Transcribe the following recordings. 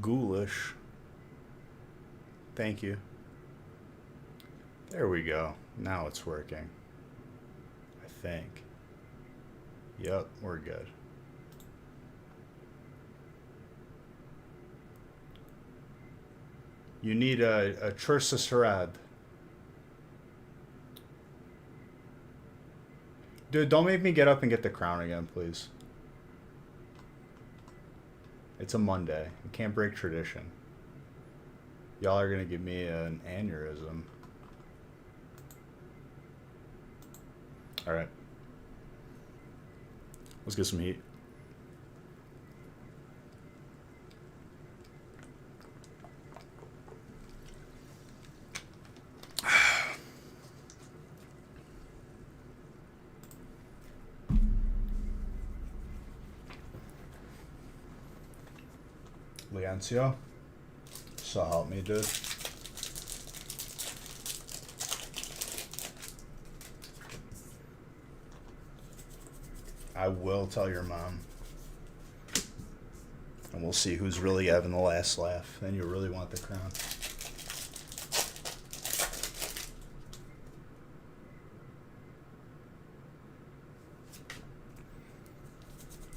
Ghoulish. Thank you. There we go. Now it's working. I think. Yep, we're good. You need a Chursa Sarad. Dude, don't make me get up and get the crown again, please. It's a Monday. You can't break tradition. Y'all are gonna give me an aneurysm. Alright. Let's get some heat. Leoncio. So help me, dude. I will tell your mom. And we'll see who's really having the last laugh. Then you really want the crown.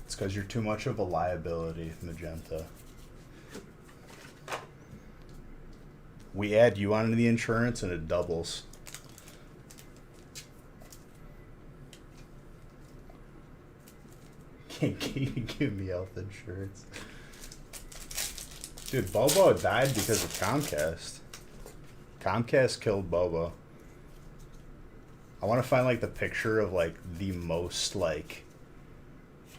It's because you're too much of a liability, Magenta. We add you onto the insurance and it doubles. Can't give me health insurance. Dude, Bobo died because of Comcast. Comcast killed Bobo. I want to find like the picture of like the most like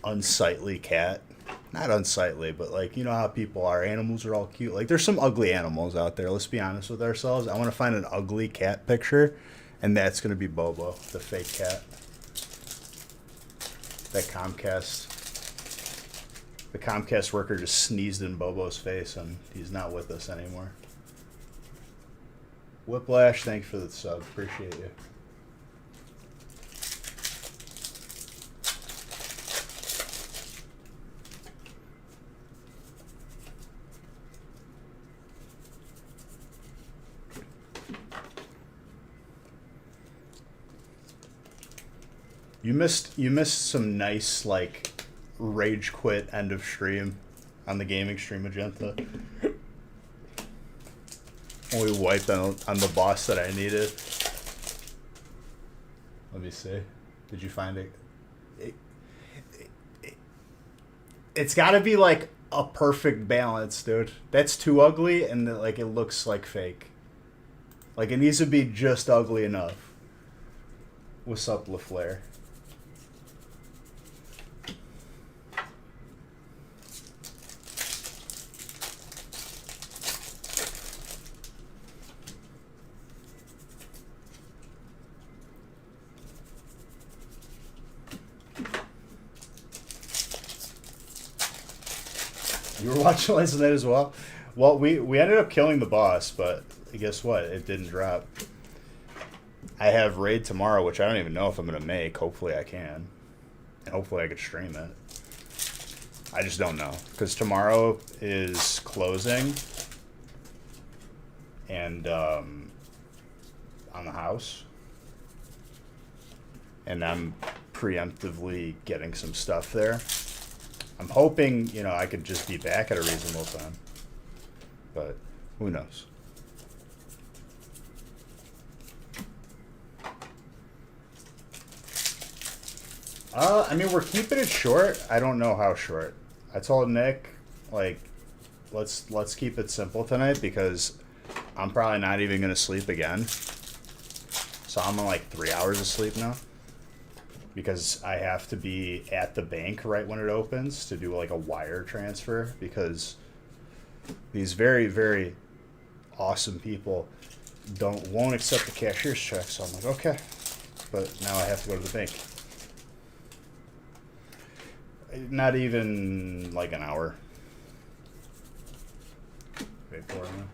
unsightly cat. Not unsightly, but like, you know how people are. Animals are all cute. Like, there's some ugly animals out there. Let's be honest with ourselves. I want to find an ugly cat picture, and that's going to be Bobo, the fake cat. That the Comcast worker just sneezed in Bobo's face, and he's not with us anymore. Whiplash, thanks for the sub. Appreciate you. You missed some nice like rage quit end of stream on the gaming stream, Magenta. When we wiped on the boss that I needed. Let me see. Did you find it? It's got to be like a perfect balance, dude. That's too ugly, and like it looks like fake. Like it needs to be just ugly enough. What's up, LaFleur? You were watching last night as well? Well, we ended up killing the boss, but guess what? It didn't drop. I have raid tomorrow, which I don't even know if I'm going to make. Hopefully I can. And hopefully I could stream it. I just don't know. Because tomorrow is closing. And, on the house. And I'm preemptively getting some stuff there. I'm hoping, you know, I could just be back at a reasonable time. But who knows? I mean, we're keeping it short. I don't know how short. I told Nick, like, let's keep it simple tonight because I'm probably not even going to sleep again. So I'm on like 3 hours of sleep now. Because I have to be at the bank right when it opens to do like a wire transfer because these very, very awesome people won't accept the cashier's check. So I'm like, okay, but now I have to go to the bank. Not even like an hour. Wait for it now.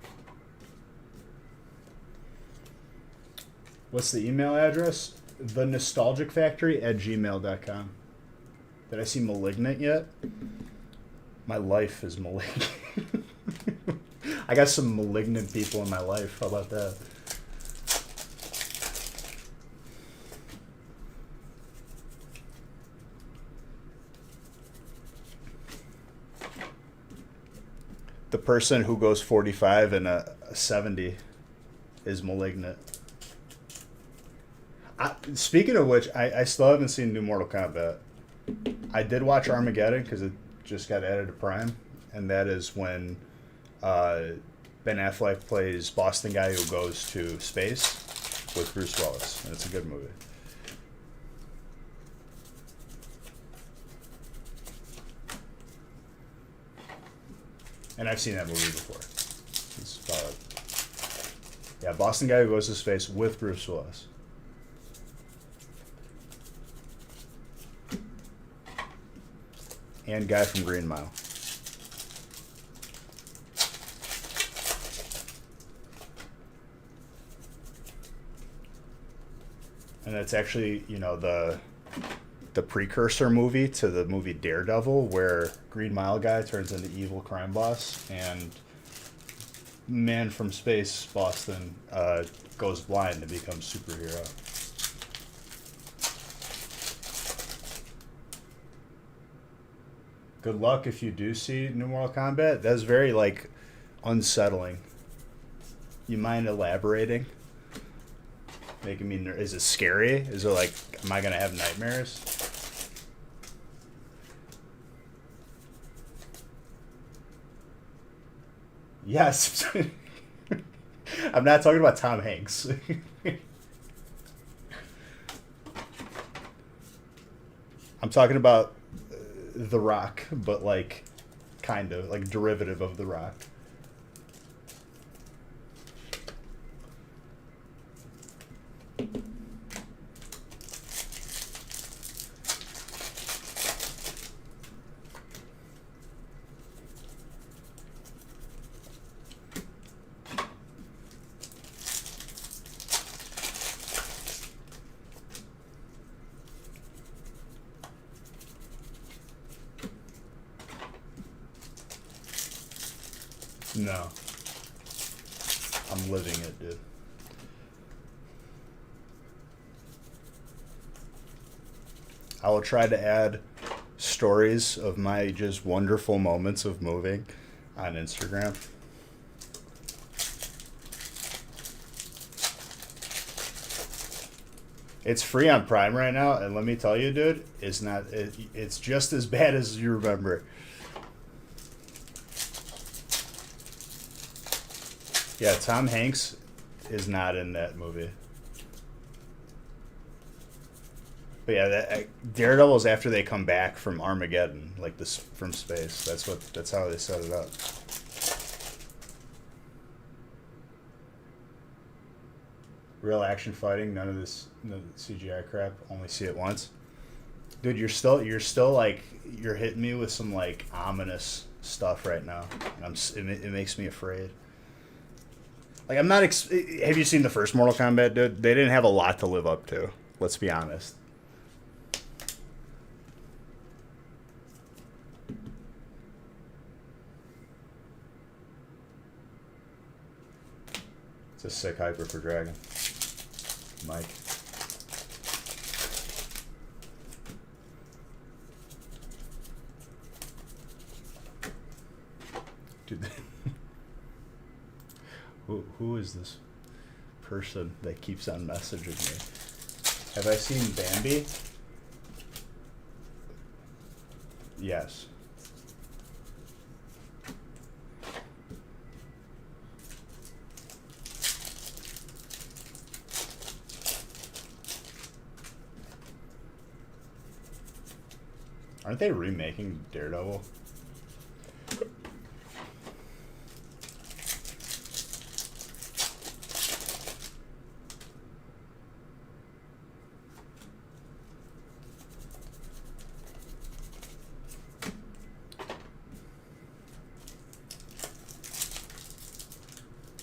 What's the email address? thenostalgicfactory@gmail.com. Did I see Malignant yet? My life is malignant. I got some malignant people in my life. How about that? The person who goes 45 and a 70 is malignant. Speaking of which, I still haven't seen New Mortal Kombat. I did watch Armageddon because it just got added to Prime, and that is when Ben Affleck plays Boston guy who goes to space with Bruce Willis, and it's a good movie. And I've seen that movie before. It's yeah, Boston guy who goes to space with Bruce Willis. And guy from Green Mile. And that's actually, the precursor movie to the movie Daredevil, where Green Mile guy turns into evil crime boss, and man from space, Boston, goes blind and becomes superhero. Good luck if you do see New Mortal Kombat. That's very, unsettling. You mind elaborating? Making me is it scary? Is it am I gonna have nightmares? Yes. I'm not talking about Tom Hanks. I'm talking about The Rock, but kind of derivative of The Rock. No. I'm living it, dude. I will try to add stories of my just wonderful moments of moving on Instagram. It's free on Prime right now, and let me tell you, dude, it's just as bad as you remember. Yeah, Tom Hanks is not in that movie. But yeah, Daredevil is after they come back from Armageddon, from space. That's how they set it up. Real action fighting, none of this CGI crap. Only see it once. Dude, you're still you're hitting me with some ominous stuff right now. It makes me afraid. I'm not. Have you seen the first Mortal Kombat, dude? They didn't have a lot to live up to. Let's be honest. It's a sick hyper for Dragon. Mike. Dude. Who is this person that keeps on messaging me? Have I seen Bambi? Yes. Aren't they remaking Daredevil?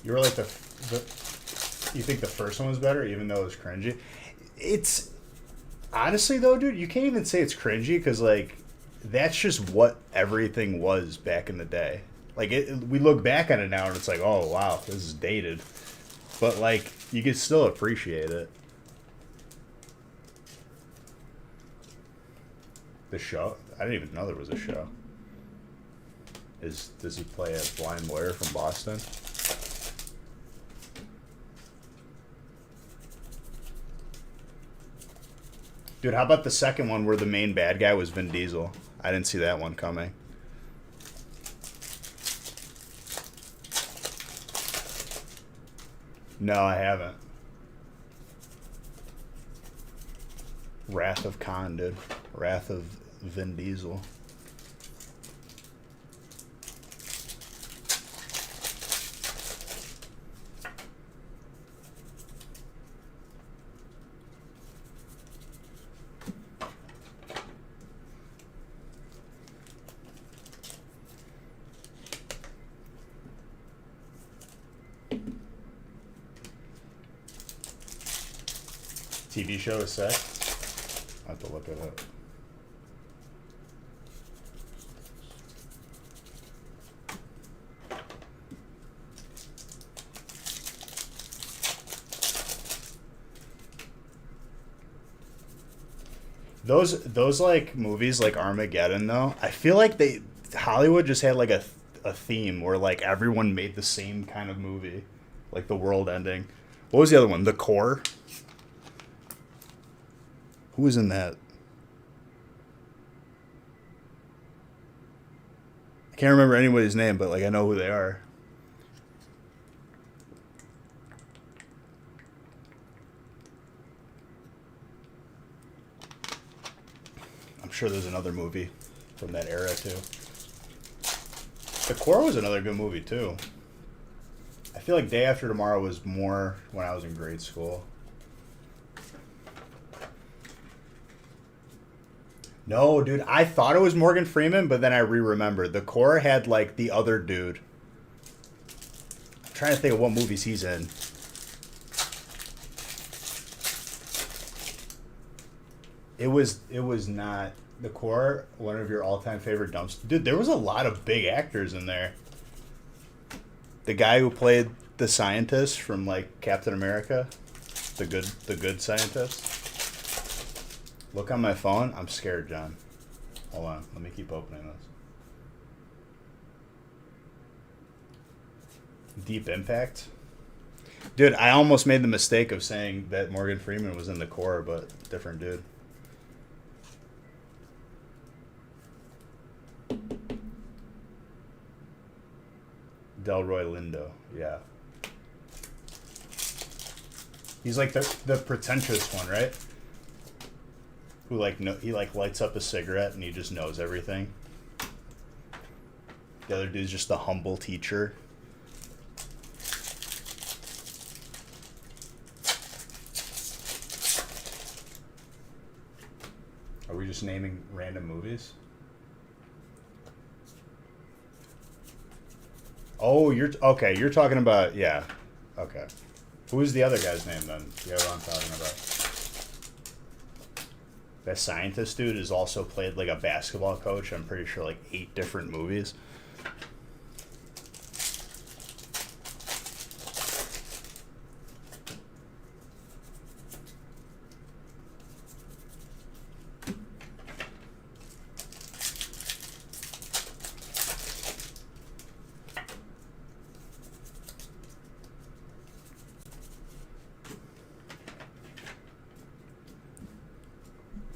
You were like you think the first one was better, even though it was cringy? It's honestly though, dude, you can't even say it's cringy because that's just what everything was back in the day. Like we look back on it now and it's like, oh wow, this is dated. But like you can still appreciate it. The show? I didn't even know there was a show. Does he play a blind lawyer from Boston? Dude, how about the second one where the main bad guy was Vin Diesel? I didn't see that one coming. No, I haven't. Wrath of Khan, dude. Wrath of Vin Diesel. TV show is sick. I have to look it up. Those like movies like Armageddon though, I feel like Hollywood just had like a theme where like everyone made the same kind of movie, like the world ending. What was the other one? The Core. Who was in that? I can't remember anybody's name, but like I know who they are. I'm sure there's another movie from that era too. The Core was another good movie too. I feel like Day After Tomorrow was more when I was in grade school. No, dude, I thought it was Morgan Freeman, but then I re-remembered. The Core had like the other dude. I'm trying to think of what movies he's in. It was not The Core, one of your all-time favorite dumps. Dude, there was a lot of big actors in there. The guy who played the scientist from like Captain America, the good scientist. Look on my phone. I'm scared, John. Hold on. Let me keep opening this. Deep Impact. Dude, I almost made the mistake of saying that Morgan Freeman was in The Core, but different dude. Delroy Lindo. Yeah. He's like the pretentious one, right? Who like he like lights up a cigarette and he just knows everything. The other dude's just the humble teacher. Are we just naming random movies? Oh, you're okay. You're talking about yeah. Okay. Who's the other guy's name then? You know what I'm talking about. That scientist dude has also played like a basketball coach. I'm pretty sure like 8 different movies.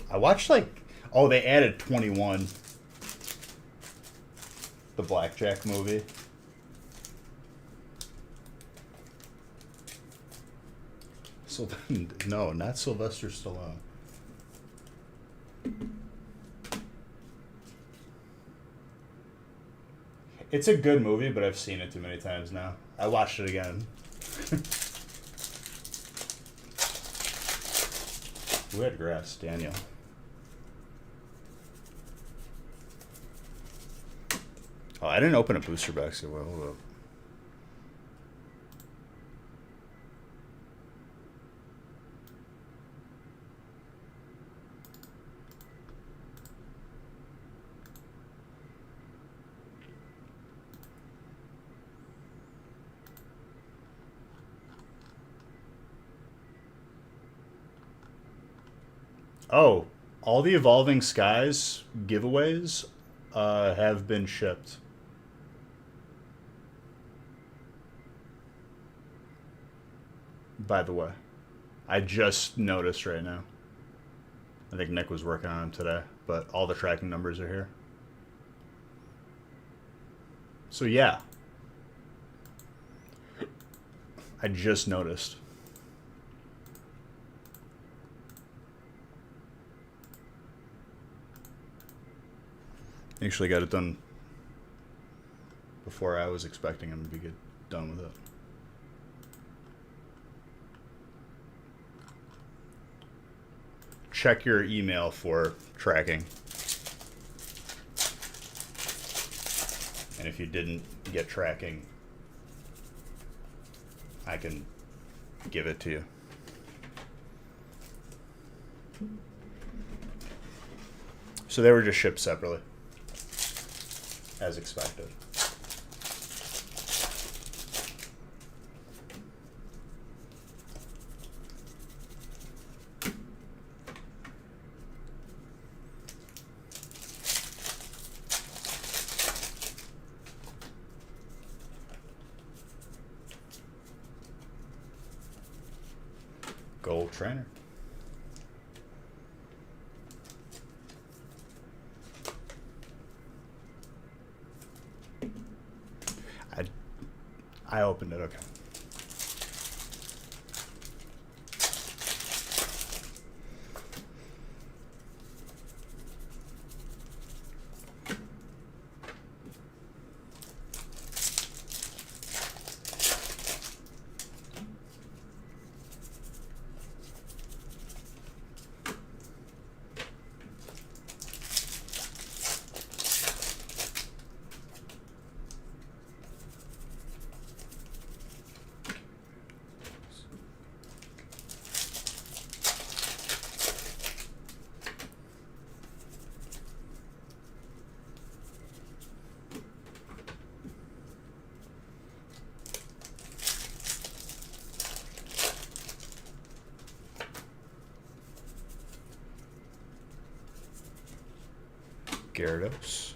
I watched like, oh, they added 21, the Blackjack movie. So no, not Sylvester Stallone. It's a good movie, but I've seen it too many times now. I watched it again. Who had grass? Daniel. Oh, I didn't open a booster box. So hold up. Oh, all the Evolving Skies giveaways have been shipped. By the way, I just noticed right now. I think Nick was working on them today, but all the tracking numbers are here. So yeah, I just noticed. Actually got it done before I was expecting him to be done with it. Check your email for tracking. And if you didn't get tracking, I can give it to you. So they were just shipped separately, as expected. Gold trainer. I opened it, okay. Gyarados.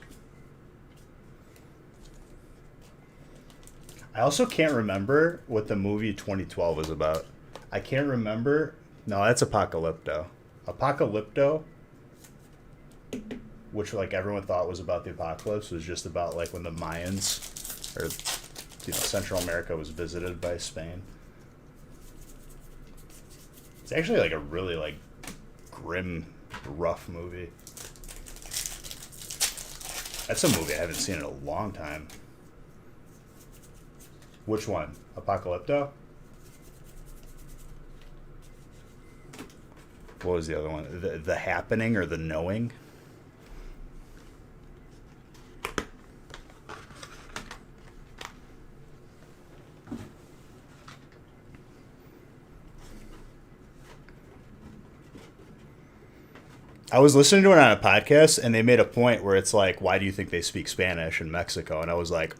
I also can't remember what the movie 2012 was about. I can't remember. No, that's Apocalypto. Apocalypto, which like everyone thought was about the apocalypse, was just about like when the Mayans or Central America was visited by Spain. It's actually like a really like grim, rough movie. That's a movie I haven't seen in a long time. Which one? Apocalypto? What was the other one? The Happening or The Knowing? I was listening to it on a podcast, and they made a point where it's like, why do you think they speak Spanish in Mexico? And I was like,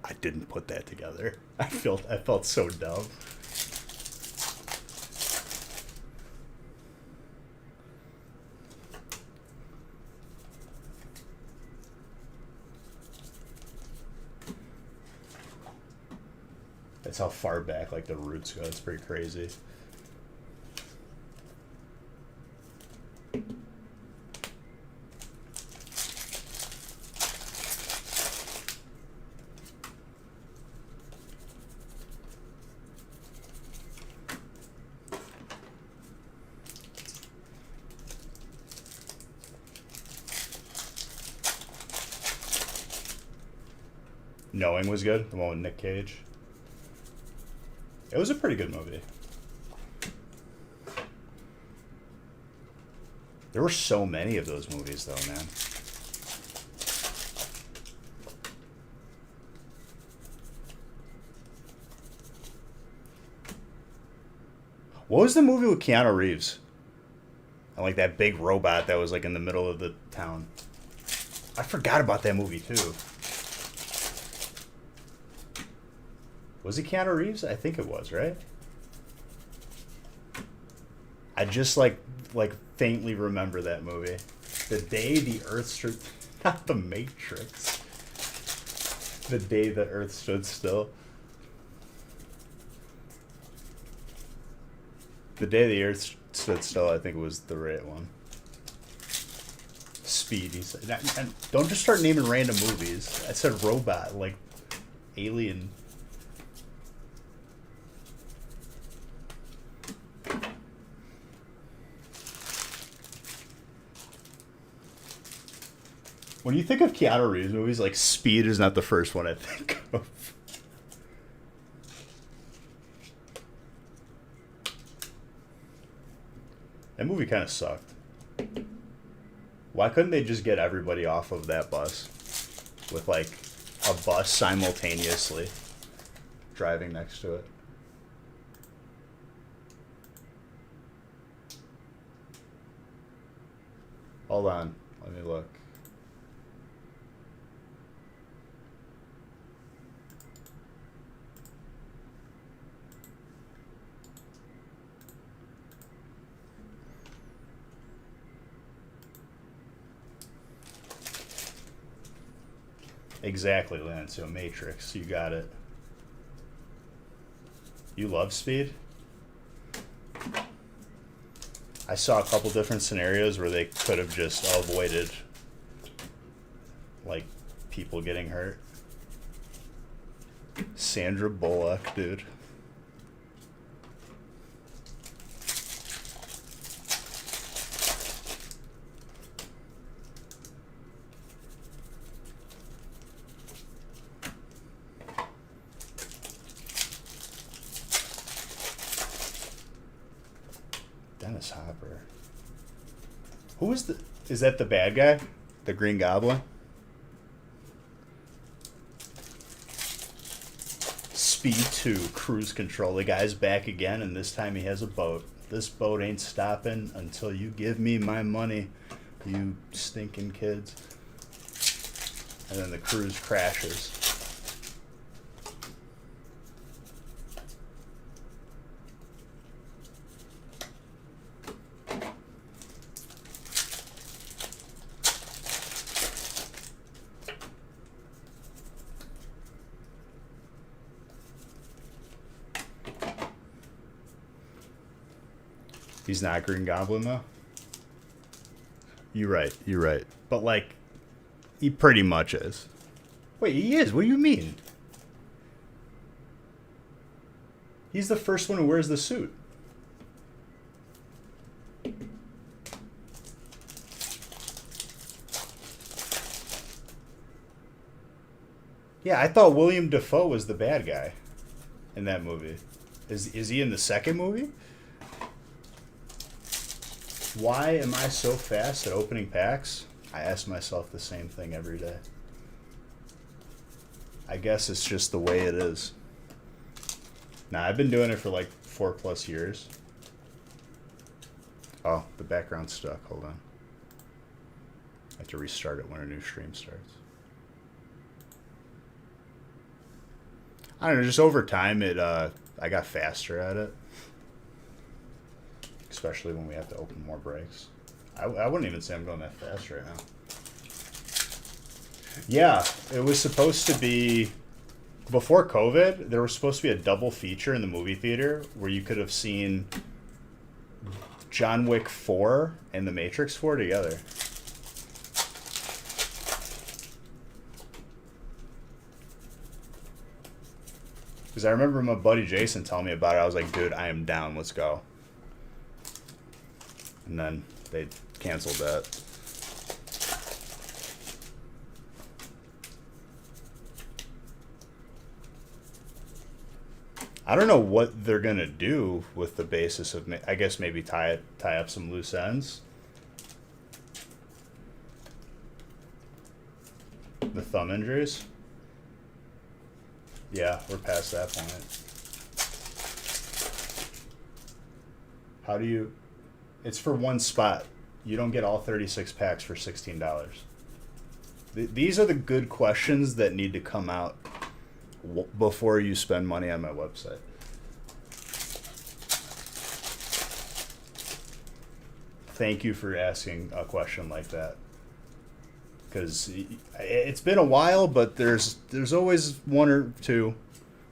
I didn't put that together. I felt so dumb. That's how far back like the roots go. It's pretty crazy. Knowing was good. The one with Nick Cage. It was a pretty good movie. There were so many of those movies, though, man. What was the movie with Keanu Reeves? And like that big robot that was like in the middle of the town. I forgot about that movie too. Was it Keanu Reeves? I think it was, right? I just like like faintly remember that movie. The day the Earth stood, not the Matrix. The day the Earth stood still. The day the Earth stood still, I think, was the right one. Speed. He said, and don't just start naming random movies. I said robot, like Alien. When you think of Keanu Reeves movies, like Speed is not the first one I think of. That movie kind of sucked. Why couldn't they just get everybody off of that bus with like a bus simultaneously driving next to it? Hold on, let me look. Exactly, Lance. So Matrix, you got it. You love Speed? I saw a couple different scenarios where they could have just avoided, like, people getting hurt. Sandra Bullock, dude. Dennis Hopper. Who is the... Is that the bad guy? The Green Goblin? Speed 2, Cruise Control. The guy's back again, and this time he has a boat. This boat ain't stopping until you give me my money, you stinking kids. And then the cruise crashes. He's not Green Goblin, though? You're right, you're right. But, like, he pretty much is. Wait, he is? What do you mean? He's the first one who wears the suit. Yeah, I thought William Dafoe was the bad guy in that movie. Is he in the second movie? Why am I so fast at opening packs? I ask myself the same thing every day. I guess it's just the way it is. Now, I've been doing it for like 4+ years. Oh, the background's stuck. Hold on. I have to restart it when a new stream starts. I don't know, just over time, I got faster at it. Especially when we have to open more breaks. I wouldn't even say I'm going that fast right now. Yeah, it was supposed to be... Before COVID, there was supposed to be a double feature in the movie theater where you could have seen John Wick 4 and The Matrix 4 together. Because I remember my buddy Jason telling me about it. I was like, dude, I am down. Let's go. And then they canceled that. I don't know what they're going to do with the basis of... I guess maybe tie up some loose ends. The thumb injuries? Yeah, we're past that point. How do you... It's for one spot. You don't get all 36 packs for $16. These are the good questions that need to come out before you spend money on my website. thank you for asking a question like that. Because it's been a while, but there's always one or two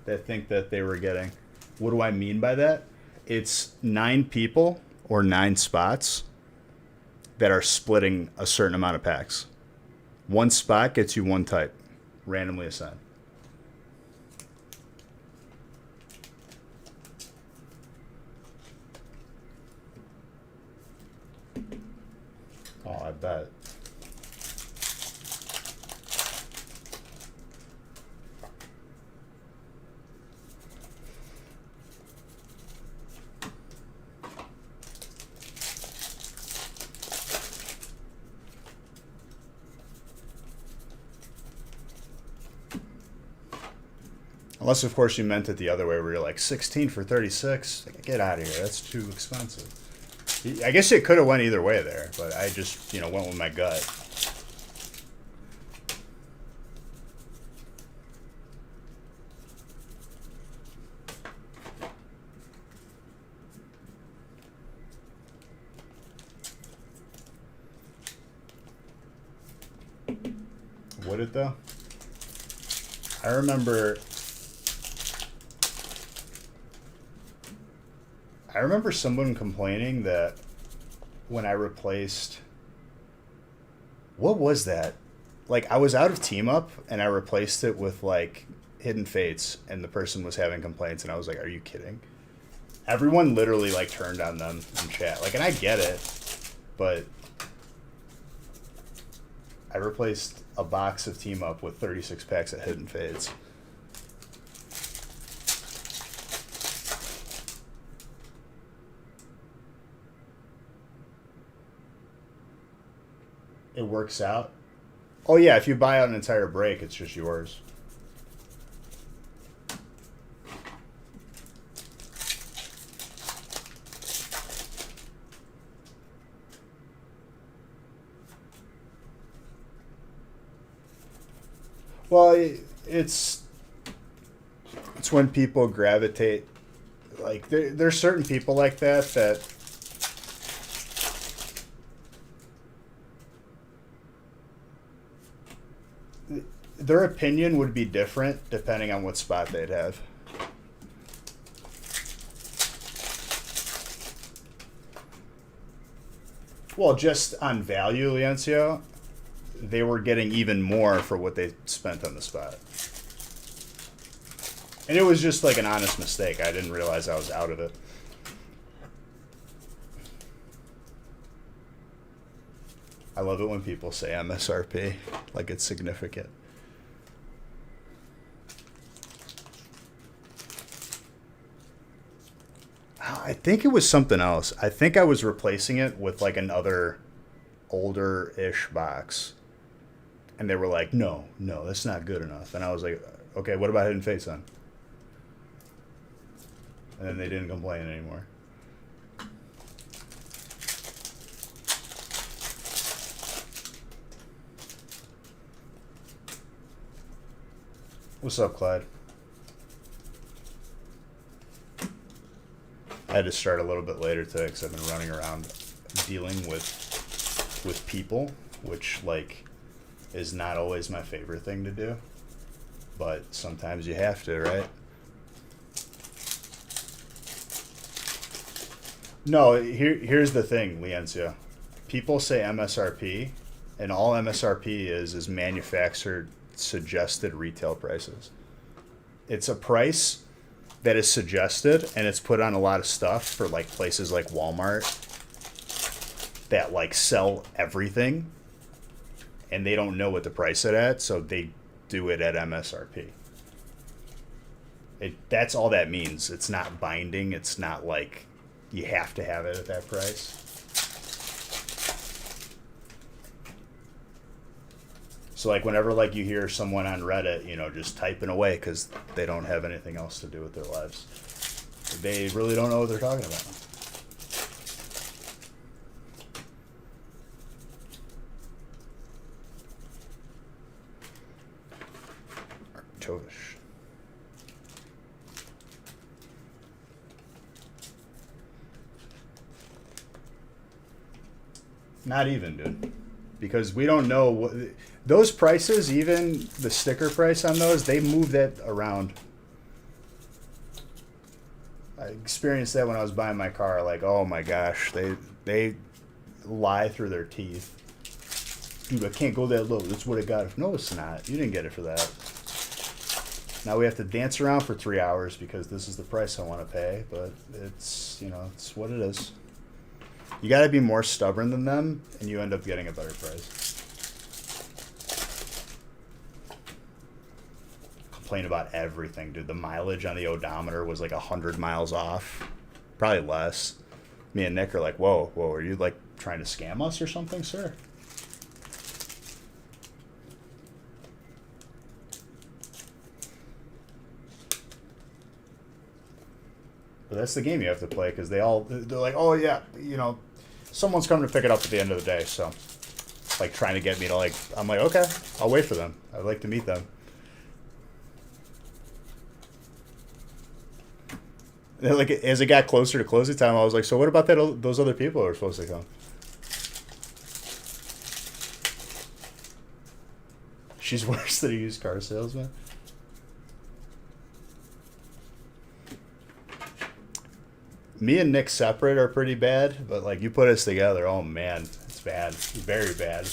that think that they were getting. What do I mean by that? It's 9 people or 9 spots that are splitting a certain amount of packs. One spot gets you one type, randomly assigned. Oh, I bet. Unless, of course, you meant it the other way, where you're like 16 for 36. Get out of here. That's too expensive. I guess it could have went either way there, but I just, went with my gut. Would it though? I remember someone complaining that when I replaced, what was that? Like, I was out of Team Up and I replaced it with like Hidden Fates, and the person was having complaints, and I was like, are you kidding? Everyone literally like turned on them in chat. Like, and I get it, but I replaced a box of Team Up with 36 packs of Hidden Fates. It works out. Oh yeah, if you buy out an entire break, it's just yours. Well, it's when people gravitate, like there's certain people like that their opinion would be different depending on what spot they'd have. Well, just on value, Leoncio, they were getting even more for what they spent on the spot. And it was just like an honest mistake. I didn't realize I was out of it. I love it when people say MSRP, like it's significant. I think it was something else. I think I was replacing it with like another older-ish box. And they were like, no, that's not good enough. And I was like, okay, what about Hidden Fates then? And then they didn't complain anymore. What's up, Clyde? I had to start a little bit later today because I've been running around dealing with people, which like is not always my favorite thing to do, but sometimes you have to, right? No, here's the thing, Leoncio. People say MSRP, and all MSRP is manufacturer suggested retail prices. It's a price that is suggested, and it's put on a lot of stuff for like places like Walmart that like sell everything, and they don't know what to price it at, so they do it at MSRP. That's all that means. It's not binding. It's not like you have to have it at that price. So like whenever like you hear someone on Reddit, just typing away because they don't have anything else to do with their lives, they really don't know what they're talking about. Artovish. Not even, dude. Because we don't know what those prices, even the sticker price on those, they move that around. I experienced that when I was buying my car. Like, oh my gosh, they lie through their teeth. Dude, I can't go that low. That's what I got. No, it's not. You didn't get it for that. Now we have to dance around for 3 hours because this is the price I want to pay. But it's, you know, it's what it is. You got to be more stubborn than them, and you end up getting a better price. Complain about everything, dude. The mileage on the odometer was like 100 miles off. Probably less. Me and Nick are like, whoa, are you like trying to scam us or something, sir? But that's the game you have to play because they're like, oh yeah, you know, someone's coming to pick it up at the end of the day. So, like, trying to get me to like, I'm like, okay, I'll wait for them. I'd like to meet them. And then, like, as it got closer to closing time, I was like, so what about those other people who are supposed to come? She's worse than a used car salesman. Me and Nick separate are pretty bad, but like you put us together, oh man, it's bad, very bad.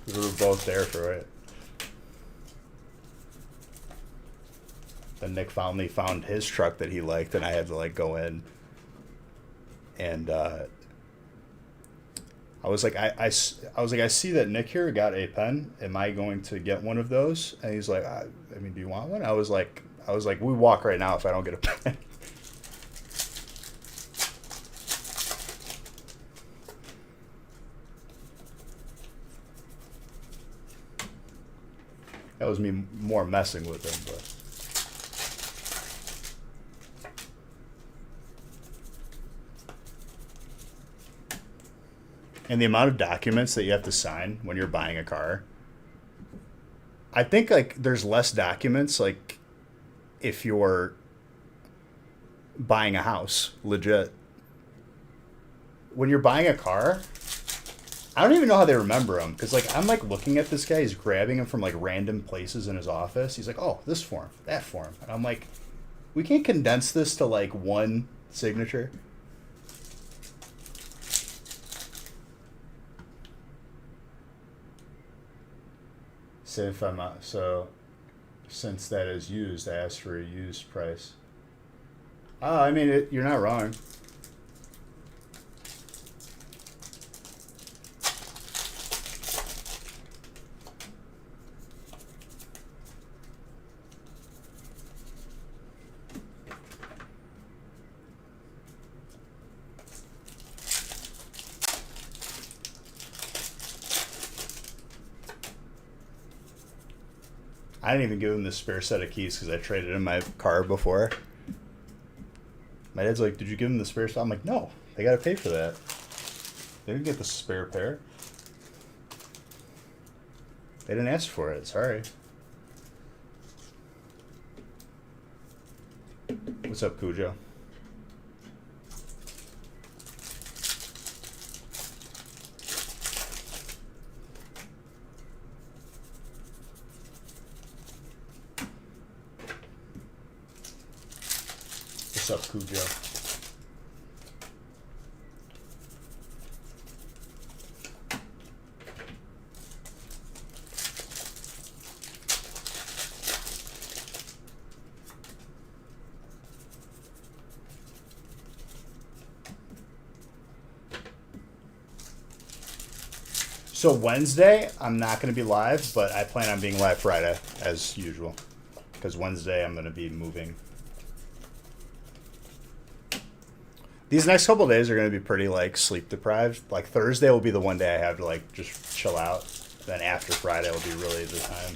We were both there for it. Then Nick finally found his truck that he liked, and I had to like go in, and I was like, I see that Nick here got a pen. Am I going to get one of those? And he's like, I mean, do you want one? I was like, we walk right now if I don't get a pen. That was me more messing with him, but. And the amount of documents that you have to sign when you're buying a car. I think like there's less documents like if you're buying a house, legit. When you're buying a car, I don't even know how they remember them because like I'm like looking at this guy, he's grabbing them from like random places in his office. He's like, oh, this form, that form, and I'm like, we can't condense this to like one signature. So if I'm so, since that is used, I asked for a used price. Oh, I mean, you're not wrong. I didn't even give him the spare set of keys because I traded in my car before. My dad's like, did you give him the spare set? I'm like, no, they got to pay for that. They didn't get the spare pair. They didn't ask for it, sorry. What's up, Cujo? What's up, Cujo? So Wednesday, I'm not going to be live, but I plan on being live Friday, as usual. Because Wednesday, I'm going to be moving. These next couple of days are going to be pretty, like, sleep deprived. Like, Thursday will be the one day I have to, like, just chill out. Then after Friday will be really the time.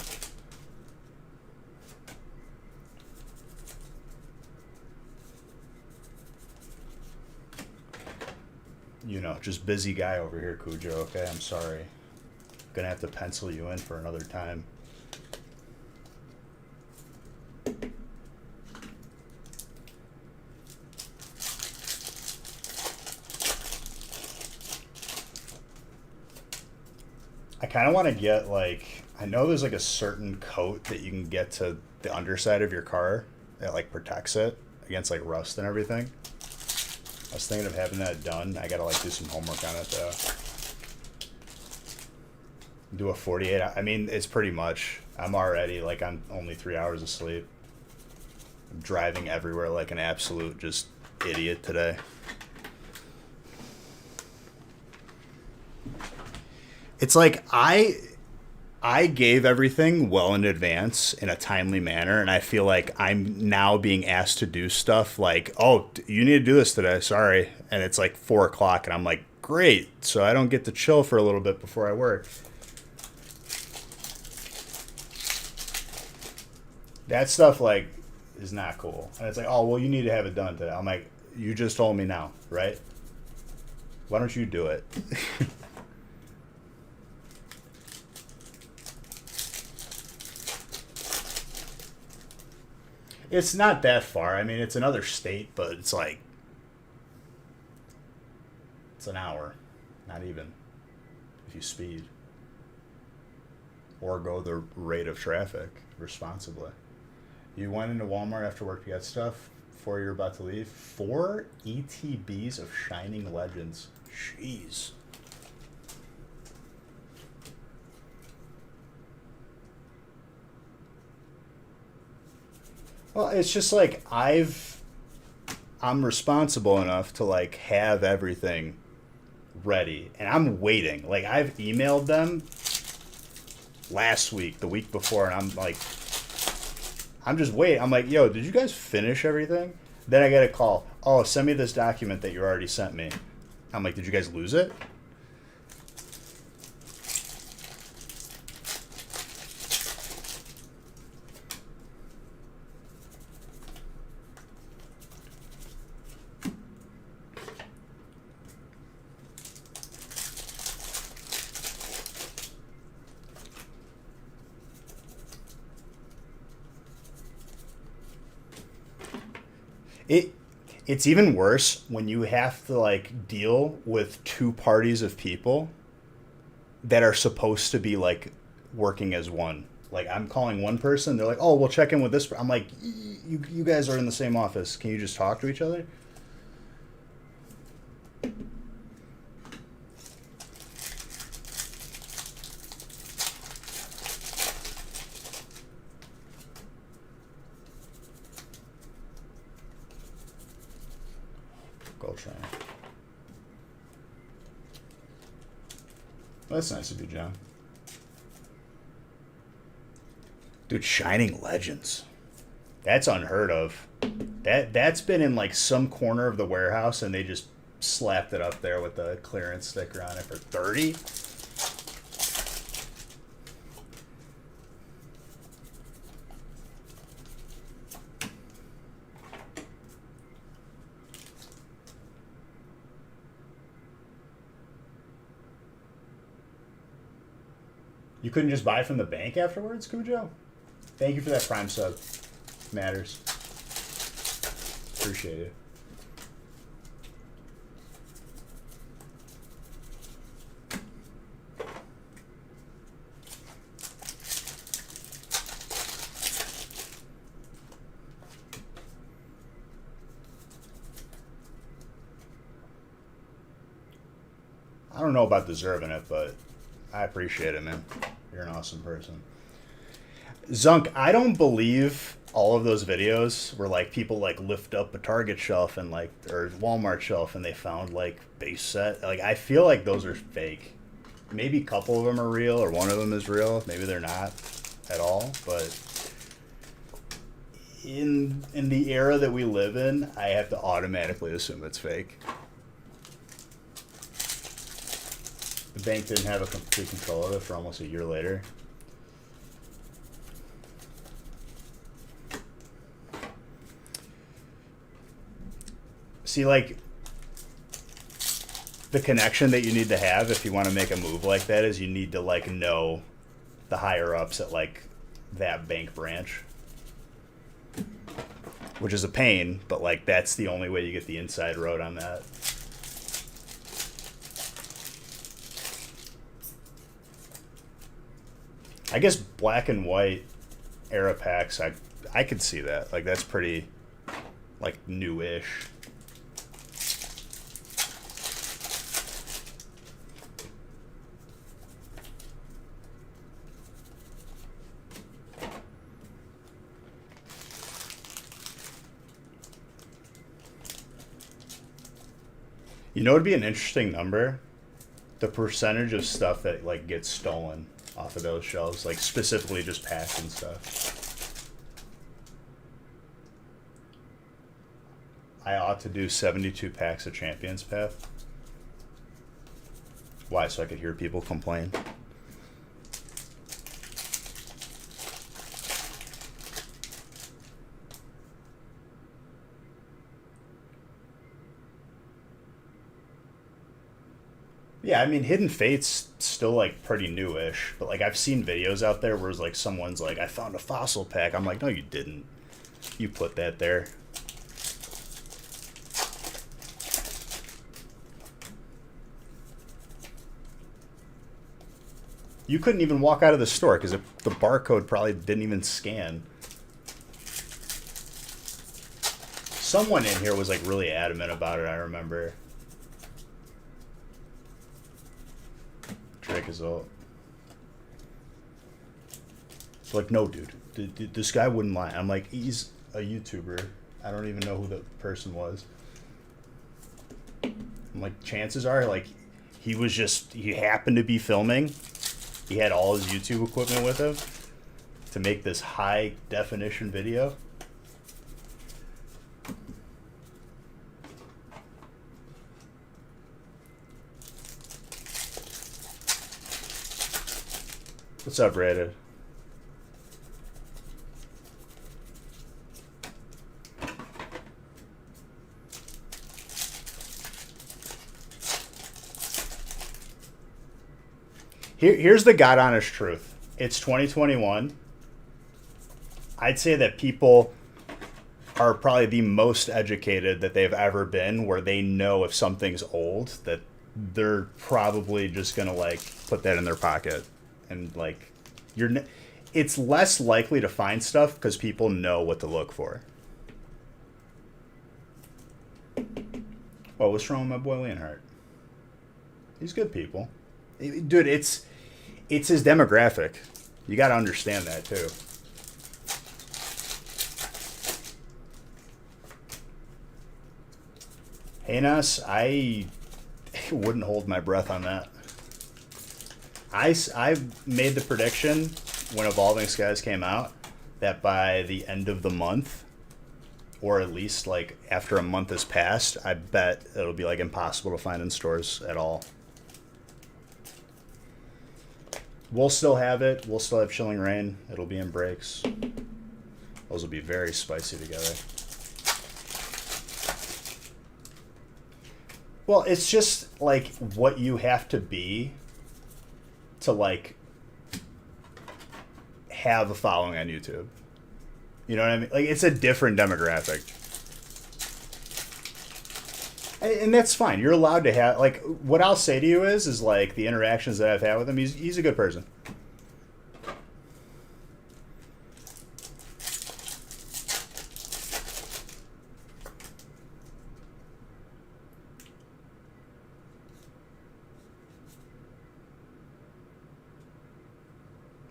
You know, just busy guy over here, Cujo, okay? I'm sorry. Gonna have to pencil you in for another time. kind of want to get like, I know there's like a certain coat that you can get to the underside of your car that like protects it against like rust and everything. I was thinking of having that done. I gotta like do some homework on it though. Do a 48. I mean, it's pretty much. I'm already like I'm only 3 hours of sleep. I'm driving everywhere like an absolute just idiot today. It's like I gave everything well in advance in a timely manner, and I feel like I'm now being asked to do stuff like, oh, you need to do this today, sorry. And it's like 4 o'clock, and I'm like, great, so I don't get to chill for a little bit before I work. That stuff, like, is not cool. And it's like, oh, well, you need to have it done today. I'm like, you just told me now, right? Why don't you do it? It's not that far. I mean, it's another state, but it's like, it's an hour. Not even. If you speed. Or go the rate of traffic responsibly. You went into Walmart after work to get stuff before you're about to leave. 4 ETBs of Shining Legends. Jeez. Well, it's just like I'm responsible enough to like have everything ready, and I'm waiting. Like I've emailed them last week, the week before, and I'm like, I'm just waiting. I'm like, yo, did you guys finish everything? Then I get a call. Oh, send me this document that you already sent me. I'm like, did you guys lose it? It's even worse when you have to like deal with two parties of people that are supposed to be like working as one. Like I'm calling one person, they're like, "Oh, we'll check in with this." I'm like, "You guys are in the same office. Can you just talk to each other?" Go train. Well, that's nice of you, John. Dude, Shining Legends. That's unheard of. That's been in like some corner of the warehouse, and they just slapped it up there with the clearance sticker on it for 30. You couldn't just buy from the bank afterwards, Cujo? Thank you for that Prime sub. Matters. Appreciate it. I don't know about deserving it, but I appreciate it, man. You're an awesome person. Zunk, I don't believe all of those videos where like people like lift up a Target shelf and like or Walmart shelf and they found like base set. Like I feel like those are fake. Maybe a couple of them are real or one of them is real. Maybe they're not at all. But in the era that we live in, I have to automatically assume it's fake. The bank didn't have a complete control of it for almost a year later. See, like, the connection that you need to have if you want to make a move like that is you need to, like, know the higher-ups at, like, that bank branch. Which is a pain, but, like, that's the only way you get the inside road on that. I guess black and white era packs, I could see that. Like, that's pretty, like, new-ish. You know, it'd be an interesting number. The percentage of stuff that like gets stolen off of those shelves, like specifically just packs and stuff. I ought to do 72 packs of Champions Path. Why? So I could hear people complain. Yeah, I mean, Hidden Fate's still like pretty newish, but like I've seen videos out there where it's like someone's like, I found a fossil pack. I'm like, no, you didn't. You put that there. You couldn't even walk out of the store because the barcode probably didn't even scan. Someone in here was like really adamant about it, I remember. Drake is all like, no, dude, this guy wouldn't lie. I'm like, he's a YouTuber. I don't even know who the person was. I'm like, chances are, like, he happened to be filming. He had all his YouTube equipment with him to make this high definition video. What's up, Rated? Here's the God honest truth. It's 2021. I'd say that people are probably the most educated that they've ever been, where they know if something's old, that they're probably just gonna like put that in their pocket. And like, it's less likely to find stuff because people know what to look for. Oh, what's wrong with my boy Leonhardt? He's good people. Dude, it's his demographic. You got to understand that too. Hey, Nas, I wouldn't hold my breath on that. I made the prediction when Evolving Skies came out that by the end of the month, or at least like after a month has passed, I bet it'll be like impossible to find in stores at all. We'll still have it. We'll still have Chilling Reign. It'll be in breaks. Those will be very spicy together. Well, it's just like what you have to be to like have a following on YouTube. You know what I mean? Like, it's a different demographic. And that's fine. You're allowed to have, like, what I'll say to you is like, the interactions that I've had with him, he's a good person.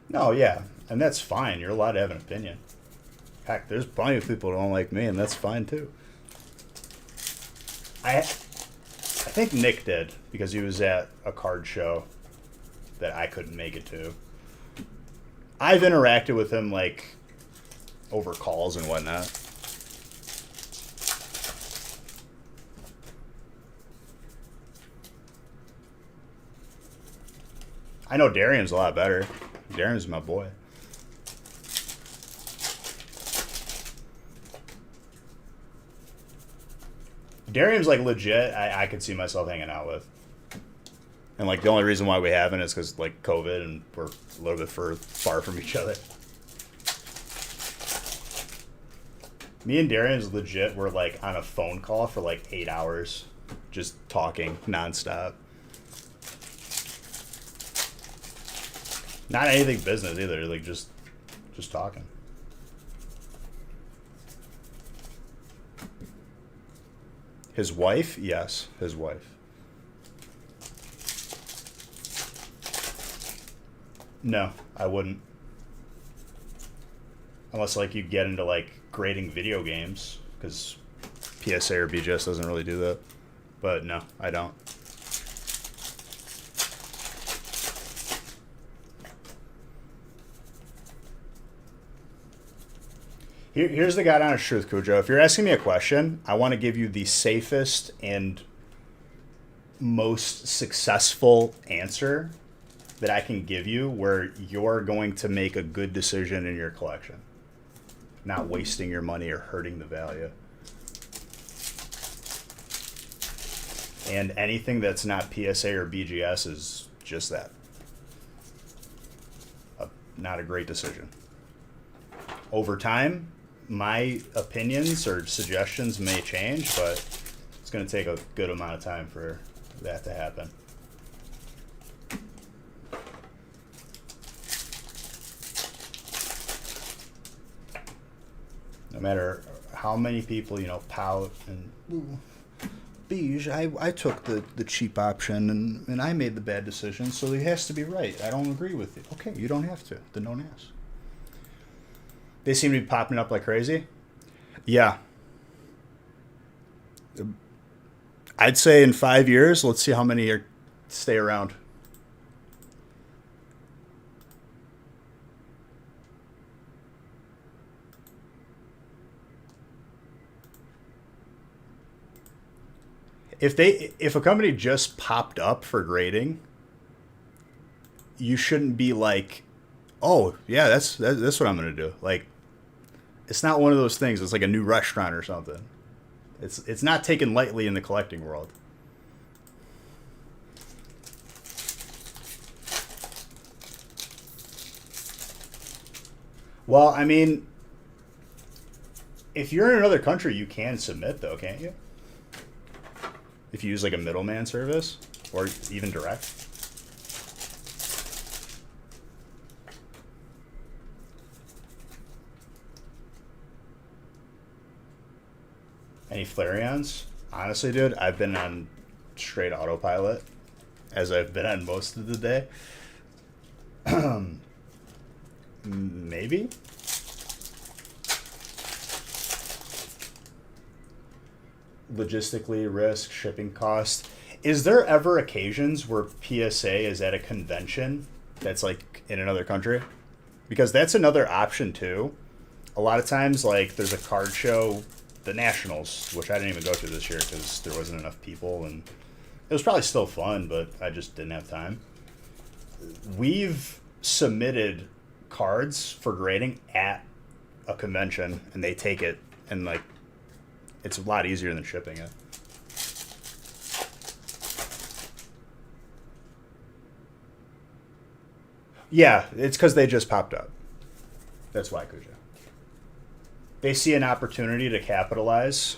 No, yeah. And that's fine. You're allowed to have an opinion. Heck, there's plenty of people who don't like me, and that's fine, too. I think Nick did, because he was at a card show that I couldn't make it to. I've interacted with him, like, over calls and whatnot. I know Darian's a lot better. Darian's my boy. Darian's like legit. I could see myself hanging out with, and like the only reason why we haven't is because like COVID and we're a little bit far from each other. Me and Darian's legit. We're like on a phone call for like 8 hours, just talking nonstop. Not anything business either. Like just talking. His wife? Yes, his wife. No, I wouldn't. Unless like you get into like grading video games, because PSA or BGS doesn't really do that. But no, I don't. Here's the God honest truth, Cujo. If you're asking me a question, I want to give you the safest and most successful answer that I can give you where you're going to make a good decision in your collection, not wasting your money or hurting the value. And anything that's not PSA or BGS is just that. Not a great decision. Over time, my opinions or suggestions may change, but it's going to take a good amount of time for that to happen. No matter how many people, pout and, Beige, I took the cheap option and I made the bad decision, so it has to be right. I don't agree with you. Okay, you don't have to. Then don't ask. They seem to be popping up like crazy. Yeah. I'd say in 5 years, let's see how many stay around. If a company just popped up for grading, you shouldn't be like, oh yeah, that's what I'm gonna do. Like, it's not one of those things. It's like a new restaurant or something. It's not taken lightly in the collecting world. Well, I mean, if you're in another country, you can submit though, can't you? If you use like a middleman service or even direct. Any Flareons? Honestly, dude, I've been on straight autopilot as I've been on most of the day. Maybe? Logistically, risk, shipping cost. Is there ever occasions where PSA is at a convention that's like in another country? Because that's another option too. A lot of times, like, there's a card show, the Nationals, which I didn't even go to this year because there wasn't enough people, and it was probably still fun, but I just didn't have time. We've submitted cards for grading at a convention, and they take it, and like, it's a lot easier than shipping it. Yeah, it's because they just popped up. That's why, Kuja. They see an opportunity to capitalize.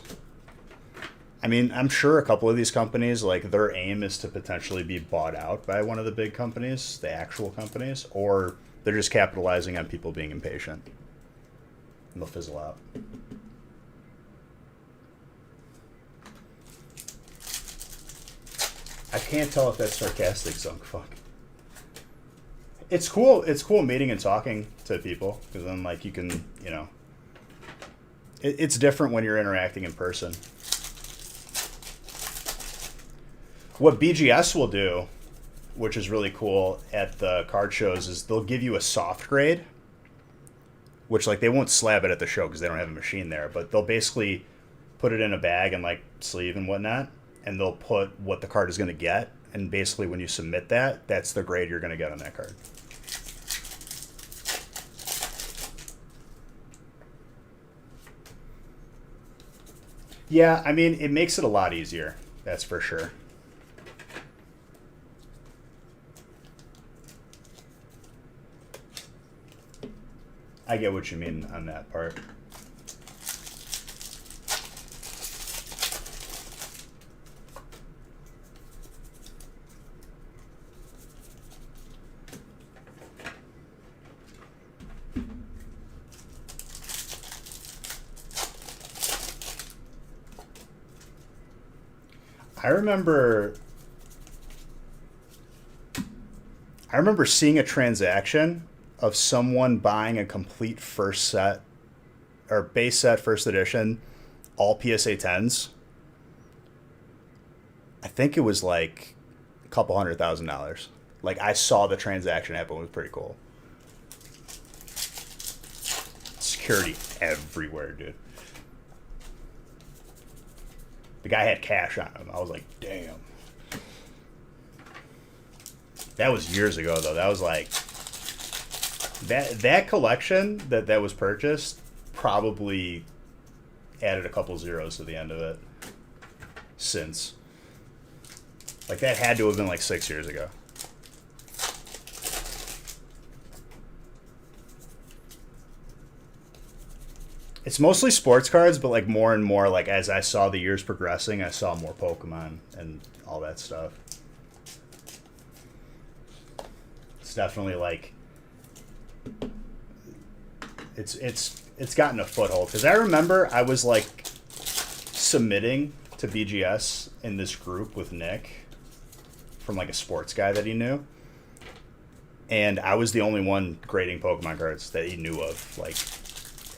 I mean, I'm sure a couple of these companies, like, their aim is to potentially be bought out by one of the big companies, the actual companies, or they're just capitalizing on people being impatient. And they'll fizzle out. I can't tell if that's sarcastic, Zunk. Fuck. It's cool. It's cool meeting and talking to people, because then, like, you can, it's different when you're interacting in person. What BGS will do, which is really cool at the card shows, is they'll give you a soft grade, which, like, they won't slab it at the show because they don't have a machine there, but they'll basically put it in a bag and, like, sleeve and whatnot, and they'll put what the card is going to get, and basically when you submit that, that's the grade you're going to get on that card. Yeah, I mean, it makes it a lot easier. That's for sure. I get what you mean on that part. I remember I remember seeing a transaction of someone buying a complete first set or base set first edition, all PSA 10s. I think it was like a couple $100,000. Like I saw the transaction happen. It was pretty cool. Security everywhere, dude. The guy had cash on him. I was like, damn. That was years ago, though. That was like that collection that was purchased probably added a couple zeros to the end of it. Since, like, that had to have been like 6 years ago. It's mostly sports cards, but like more and more, like as I saw the years progressing, I saw more Pokemon and all that stuff. It's definitely like it's gotten a foothold because I remember I was like submitting to BGS in this group with Nick from like a sports guy that he knew, and I was the only one grading Pokemon cards that he knew of, like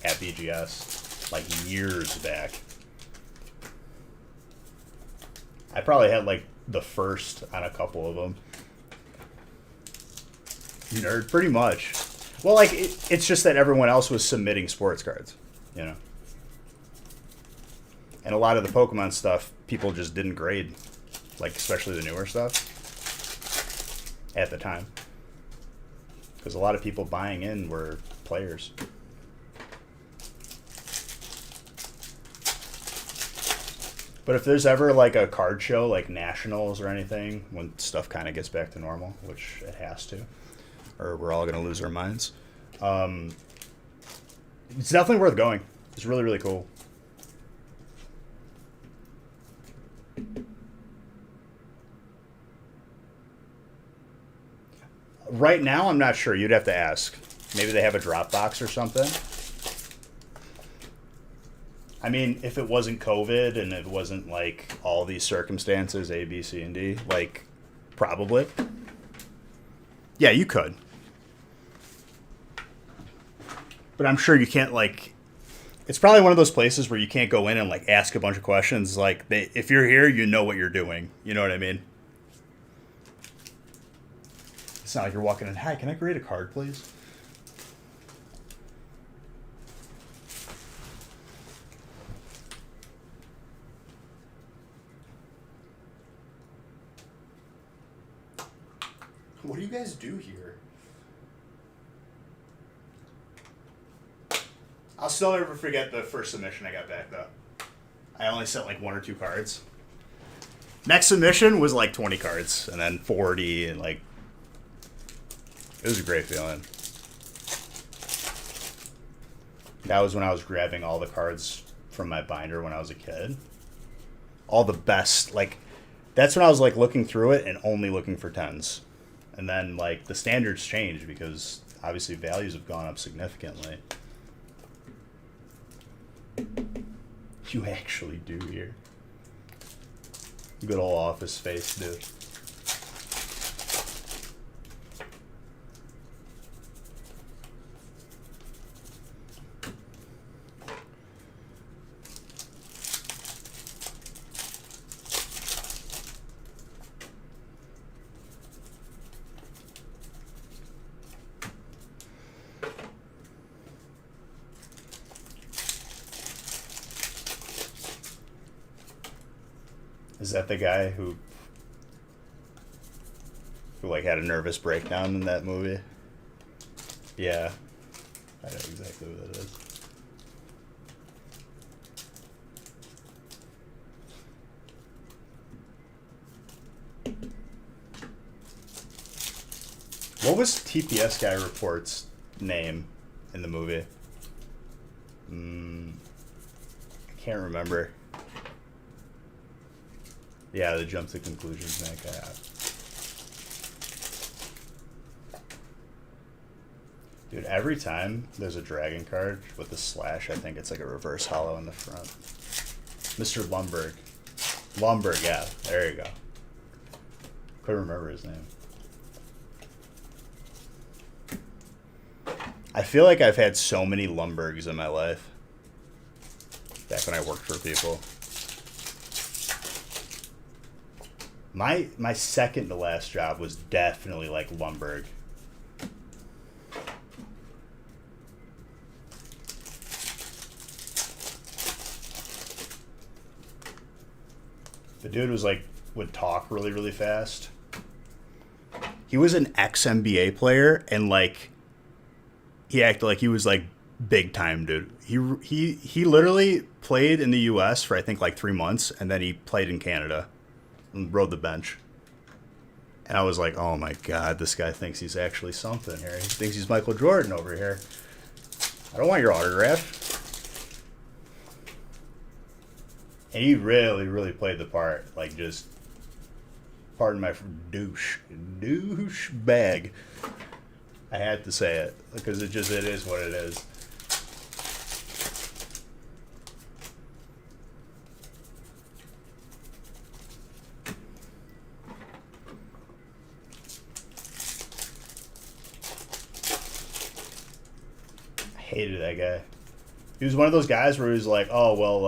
at BGS, like years back. I probably had like the first on a couple of them. Nerd, pretty much. Well, like it's just that everyone else was submitting sports cards, you know. And a lot of the Pokemon stuff, people just didn't grade, like especially the newer stuff at the time, because a lot of people buying in were players. But if there's ever like a card show, like Nationals or anything, when stuff kind of gets back to normal, which it has to, or we're all going to lose our minds, it's definitely worth going. It's really, really cool. Right now, I'm not sure. You'd have to ask. Maybe they have a drop box or something. I mean, if it wasn't COVID and it wasn't like all these circumstances, A, B, C, and D, like probably. Yeah, you could. But I'm sure you can't like. It's probably one of those places where you can't go in and like ask a bunch of questions. Like, if you're here, you know what you're doing. You know what I mean? It's not like you're walking in. Hi, can I grade a card, please? What do you guys do here? I'll still never forget the first submission I got back, though. I only sent like 1 or 2 cards. Next submission was like 20 cards, and then 40, and like... It was a great feeling. That was when I was grabbing all the cards from my binder when I was a kid. All the best, like... That's when I was like looking through it and only looking for 10s. And then, like, the standards changed because, obviously, values have gone up significantly. You actually do here. Good old Office Space, dude. Is that the guy who like had a nervous breakdown in that movie? Yeah. I know exactly who that is. What was TPS Guy Report's name in the movie? I can't remember. Yeah, the jump to conclusions, that guy. Dude, every time there's a dragon card with the slash, I think it's like a reverse hollow in the front. Mr. Lumberg. Lumberg, yeah. There you go. Couldn't remember his name. I feel like I've had so many Lumbergs in my life. Back when I worked for people. My second to last job was definitely like Lumberg. The dude was like, would talk really, really fast. He was an ex-NBA player, and like, he acted like he was like big time, dude. He literally played in the U.S. for I think like 3 months, and then he played in Canada and rode the bench. And I was like, oh my god, this guy thinks he's actually something here. He thinks he's Michael Jordan over here. I don't want your autograph. And he really, really played the part. Like, just, pardon my douche bag. I had to say it because it is what it is. I hated that guy. He was one of those guys where he was like, oh, well,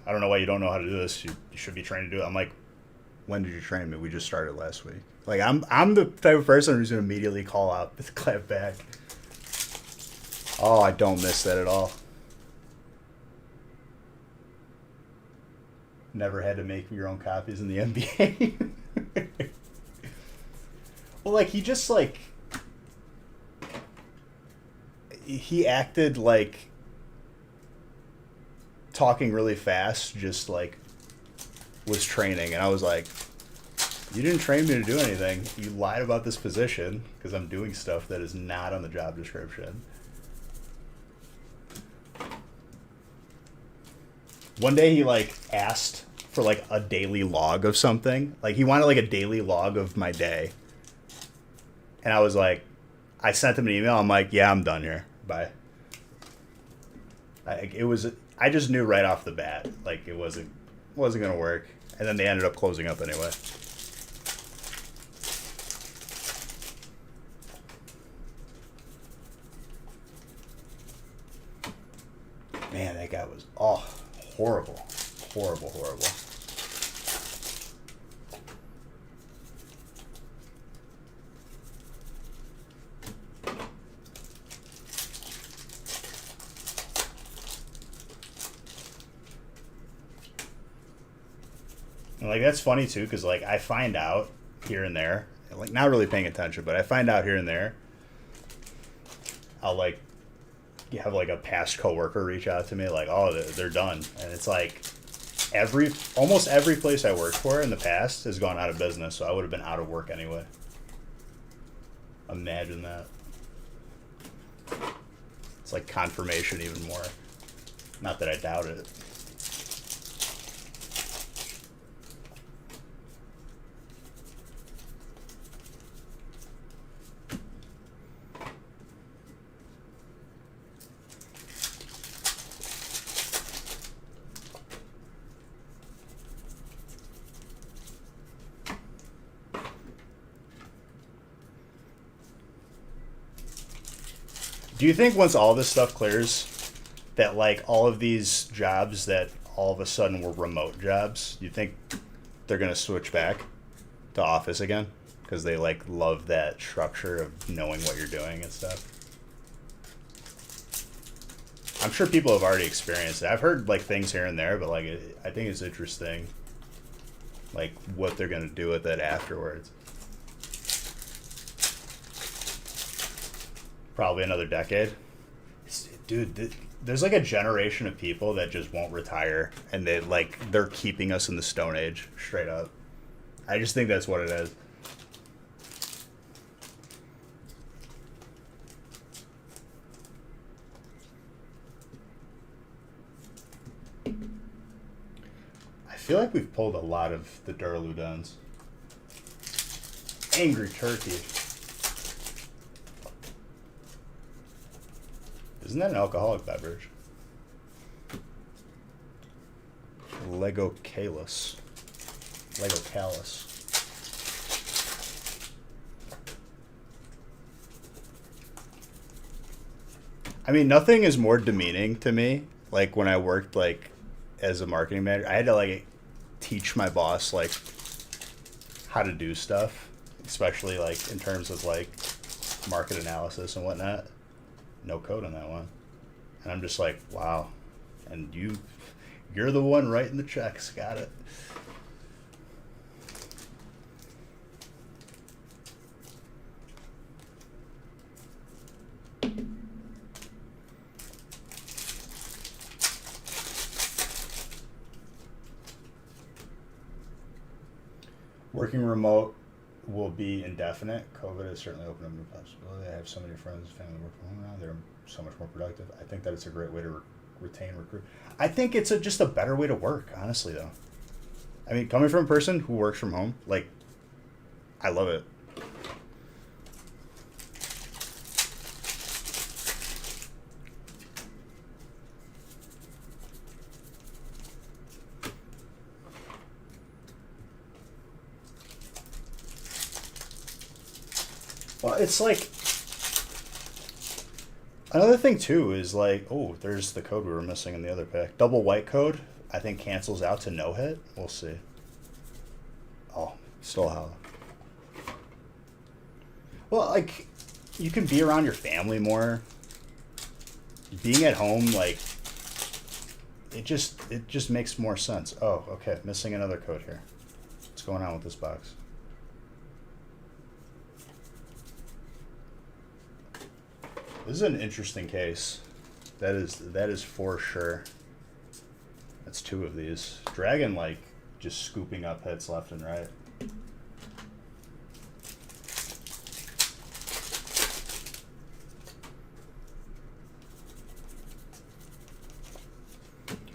I don't know why you don't know how to do this. You should be trained to do it. I'm like, when did you train me? We just started last week. Like, I'm the type of person who's going to immediately call out the clap back. Oh, I don't miss that at all. Never had to make your own copies in the NBA. Well, like, he just, like, he acted like talking really fast, just like was training, and I was like, you didn't train me to do anything. You lied about this position because I'm doing stuff that is not on the job description. One day he like asked for like a daily log of something. Like he wanted like a daily log of my day. And I was like, I sent him an email. I'm like, yeah, I'm done here. Bye. I just knew right off the bat, like it wasn't gonna work. And then they ended up closing up anyway. Man, that guy was horrible. Horrible. And like that's funny too, because like I find out here and there, like not really paying attention, but I find out here and there. I'll like have like a past coworker reach out to me, like, oh, they're done, and it's like almost every place I worked for in the past has gone out of business, so I would have been out of work anyway. Imagine that. It's like confirmation even more. Not that I doubt it. Do you think once all this stuff clears, that like all of these jobs that all of a sudden were remote jobs, you think they're gonna switch back to office again because they like love that structure of knowing what you're doing and stuff? I'm sure people have already experienced it. I've heard like things here and there, but like I think it's interesting, like what they're gonna do with it afterwards. Probably another decade. Dude, there's like a generation of people that just won't retire, and they're keeping us in the Stone Age, straight up. I just think that's what it is. I feel like we've pulled a lot of the Duraludons. Angry Turkey. Isn't that an alcoholic beverage? Lego Kalis. Lego Callus. I mean, nothing is more demeaning to me. Like when I worked like as a marketing manager, I had to like teach my boss like how to do stuff, especially like in terms of like market analysis and whatnot. No code on that one, and I'm just like, wow. And you're the one writing the checks. Got it. Working remote will be indefinite. COVID has certainly opened up new possibilities. I have so many friends and family work from home now. They're so much more productive. I think that it's a great way to retain recruit. I think it's just a better way to work, honestly, though. I mean, coming from a person who works from home, like, I love it. Well, it's like another thing too is like, oh, there's the code we were missing in the other pack. Double white code, I think cancels out to no hit. We'll see. Oh, still hollow. Well, like, you can be around your family more. Being at home, like, it just makes more sense. Oh, okay, missing another code here. What's going on with this box? This is an interesting case. That is for sure. That's two of these. Dragon, like, just scooping up hits left and right.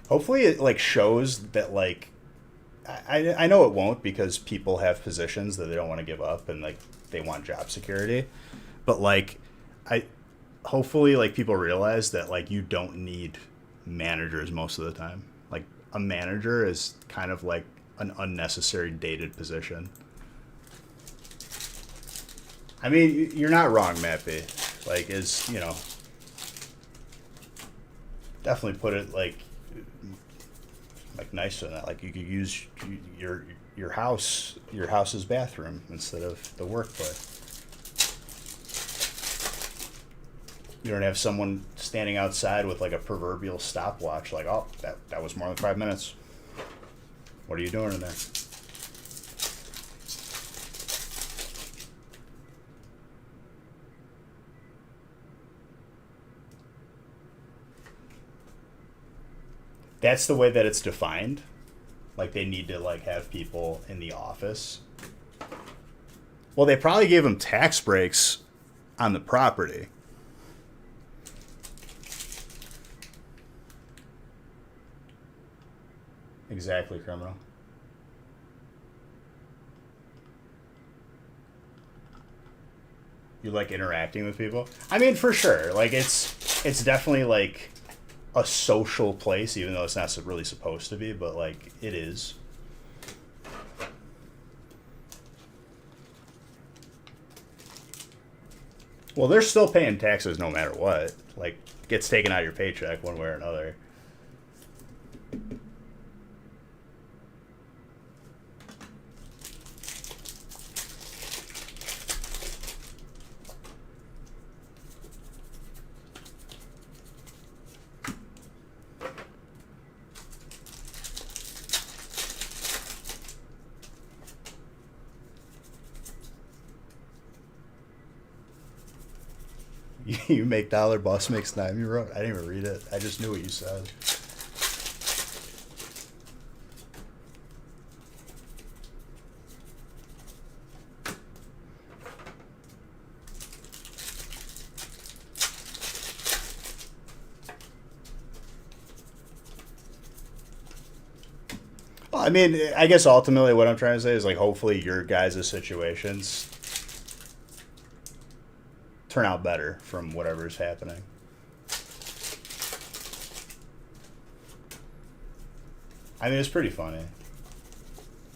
Hopefully it, like, shows that, like, I know it won't because people have positions that they don't want to give up and, like, they want job security. But, like, hopefully, like, people realize that, like, you don't need managers most of the time. Like, a manager is kind of like an unnecessary dated position. I mean, you're not wrong, Mappy. Like, definitely put it like nicer than that. Like, you could use your house's bathroom instead of the workplace. You don't have someone standing outside with like a proverbial stopwatch, like, oh, that was more than 5 minutes. What are you doing in there? That's the way that it's defined. Like, they need to like have people in the office. Well, they probably gave them tax breaks on the property. Exactly, criminal. You like interacting with people? I mean, for sure. Like, it's definitely like a social place, even though it's not really supposed to be, but like it is. Well, they're still paying taxes no matter what. Like, it gets taken out of your paycheck one way or another. You make dollar, boss makes dime. You wrote. I didn't even read it. I just knew what you said. Well, I mean, I guess ultimately what I'm trying to say is like, hopefully your guys' situations turn out better from whatever's happening. I mean, it's pretty funny.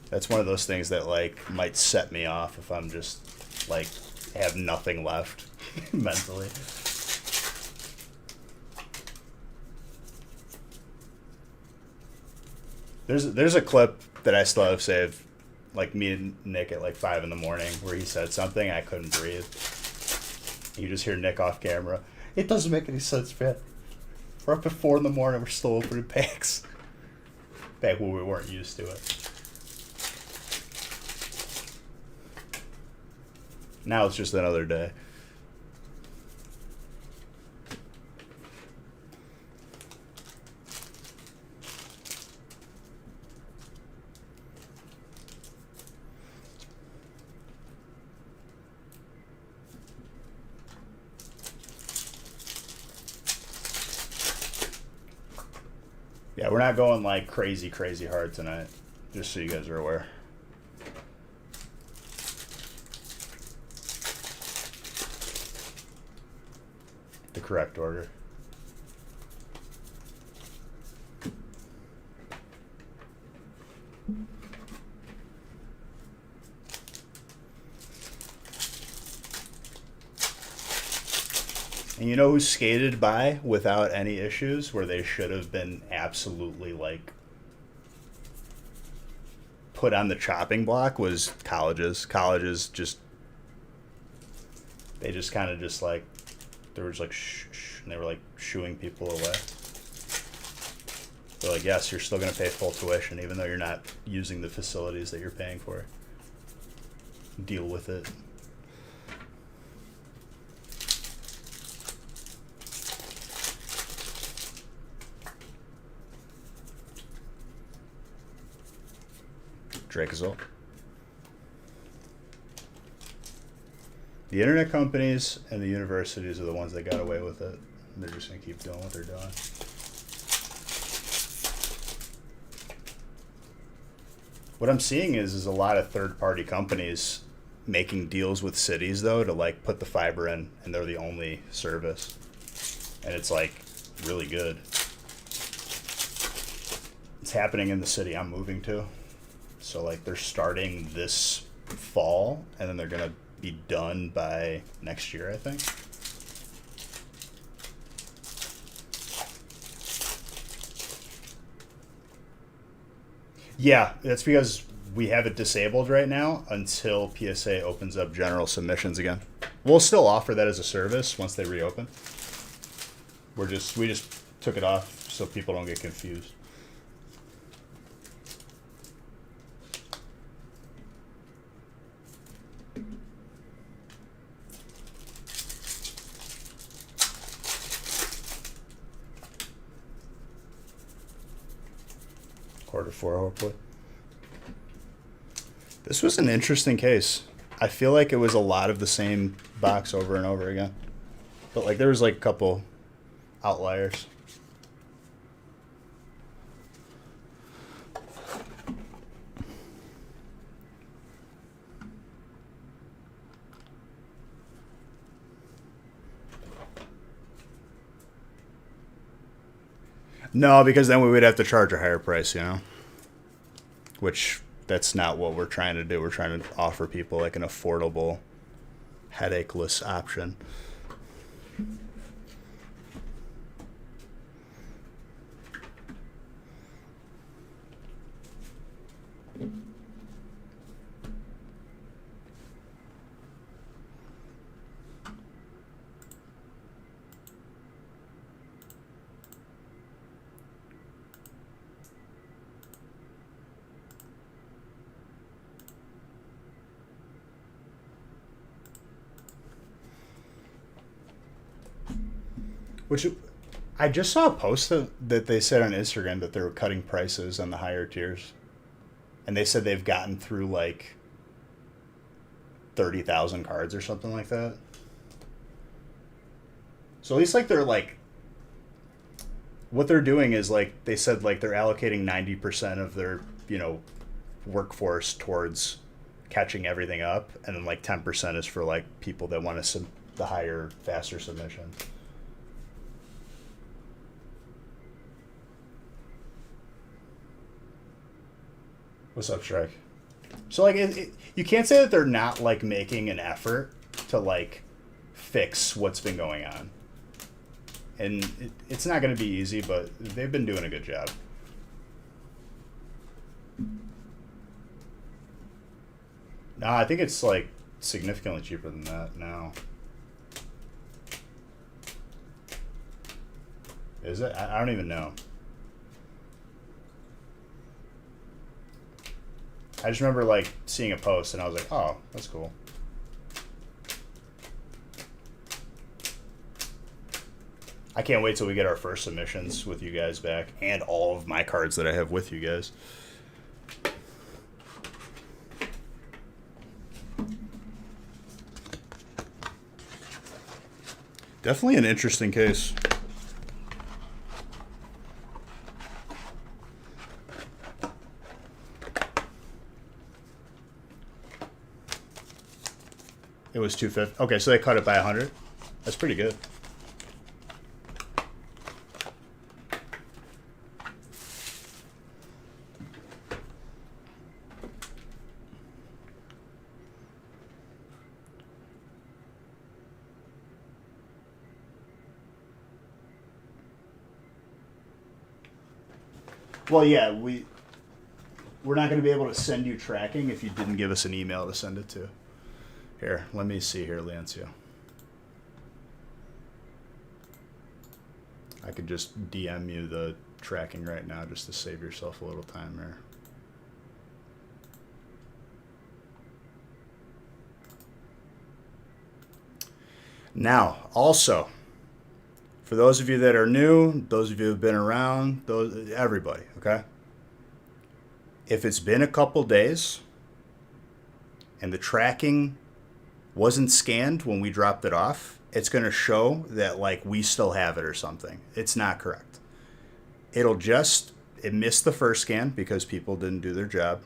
That's one of those things that like might set me off if I'm just like have nothing left mentally. There's a clip that I still have saved, like me and Nick at like 5 in the morning, where he said something I couldn't breathe. You just hear Nick off camera. It doesn't make any sense, man. We're up at 4 in the morning. We're still opening packs. Back when we weren't used to it. Now it's just another day. Yeah, we're not going like crazy hard tonight, just so you guys are aware. The correct order. And you know who skated by without any issues, where they should have been absolutely like put on the chopping block, was colleges. Colleges just, they just kind of just like, they were just like shh, and they were like shooing people away. They're like, yes, you're still going to pay full tuition even though you're not using the facilities that you're paying for. Deal with it. Drake The internet companies and the universities are the ones that got away with it. They're just going to keep doing what they're doing. What I'm seeing is a lot of third-party companies making deals with cities, though, to like put the fiber in, and they're the only service. And it's like really good. It's happening in the city I'm moving to. So like they're starting this fall, and then they're going to be done by next year, I think. Yeah, that's because we have it disabled right now until PSA opens up general submissions again. We'll still offer that as a service once they reopen. We just took it off so people don't get confused. Q4, hopefully. This was an interesting case. I feel like it was a lot of the same box over and over again. But like there was like a couple outliers. No, because then we would have to charge a higher price, you know? Which, that's not what we're trying to do. We're trying to offer people like an affordable, headacheless option. Which I just saw a post that they said on Instagram that they were cutting prices on the higher tiers. And they said they've gotten through like 30,000 cards or something like that. So at least like they're like, what they're doing is like, they said like they're allocating 90% of their, you know, workforce towards catching everything up. And then like 10% is for like people that want to the higher, faster submission. What's up, Shrek? So like, you can't say that they're not like making an effort to like fix what's been going on. And it's not going to be easy, but they've been doing a good job. No, I think it's like significantly cheaper than that now. Is it? I don't even know. I just remember like seeing a post and I was like, oh, that's cool. I can't wait till we get our first submissions with you guys back and all of my cards that I have with you guys. Definitely an interesting case. It was 250. Okay, so they cut it by 100. That's pretty good. Well, yeah, we're not going to be able to send you tracking if you didn't give us an email to send it to. Here, let me see here, Leoncio. I could just DM you the tracking right now just to save yourself a little time here. Now, also, for those of you that are new, those of you who have been around, everybody, okay? If it's been a couple days and the tracking wasn't scanned when we dropped it off, it's going to show that like we still have it or something. It's not correct. It missed the first scan because people didn't do their job.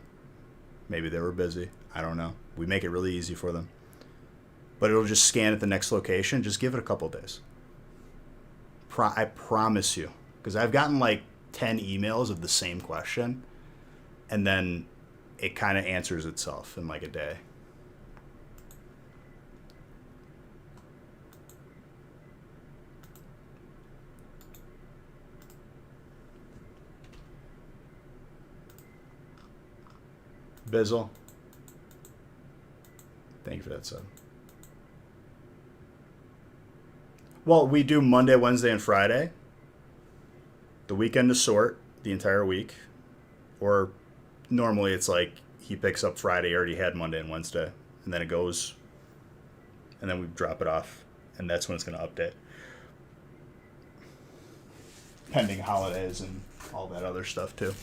Maybe they were busy. I don't know. We make it really easy for them. But it'll just scan at the next location. Just give it a couple days. I promise you. Because I've gotten like 10 emails of the same question. And then it kind of answers itself in like a day. Bizzle. Thank you for that sub. Well, we do Monday, Wednesday, and Friday. The weekend to sort the entire week. Or normally it's like he picks up Friday, already had Monday and Wednesday. And then it goes. And then we drop it off. And that's when it's going to update. Pending holidays and all that other stuff too.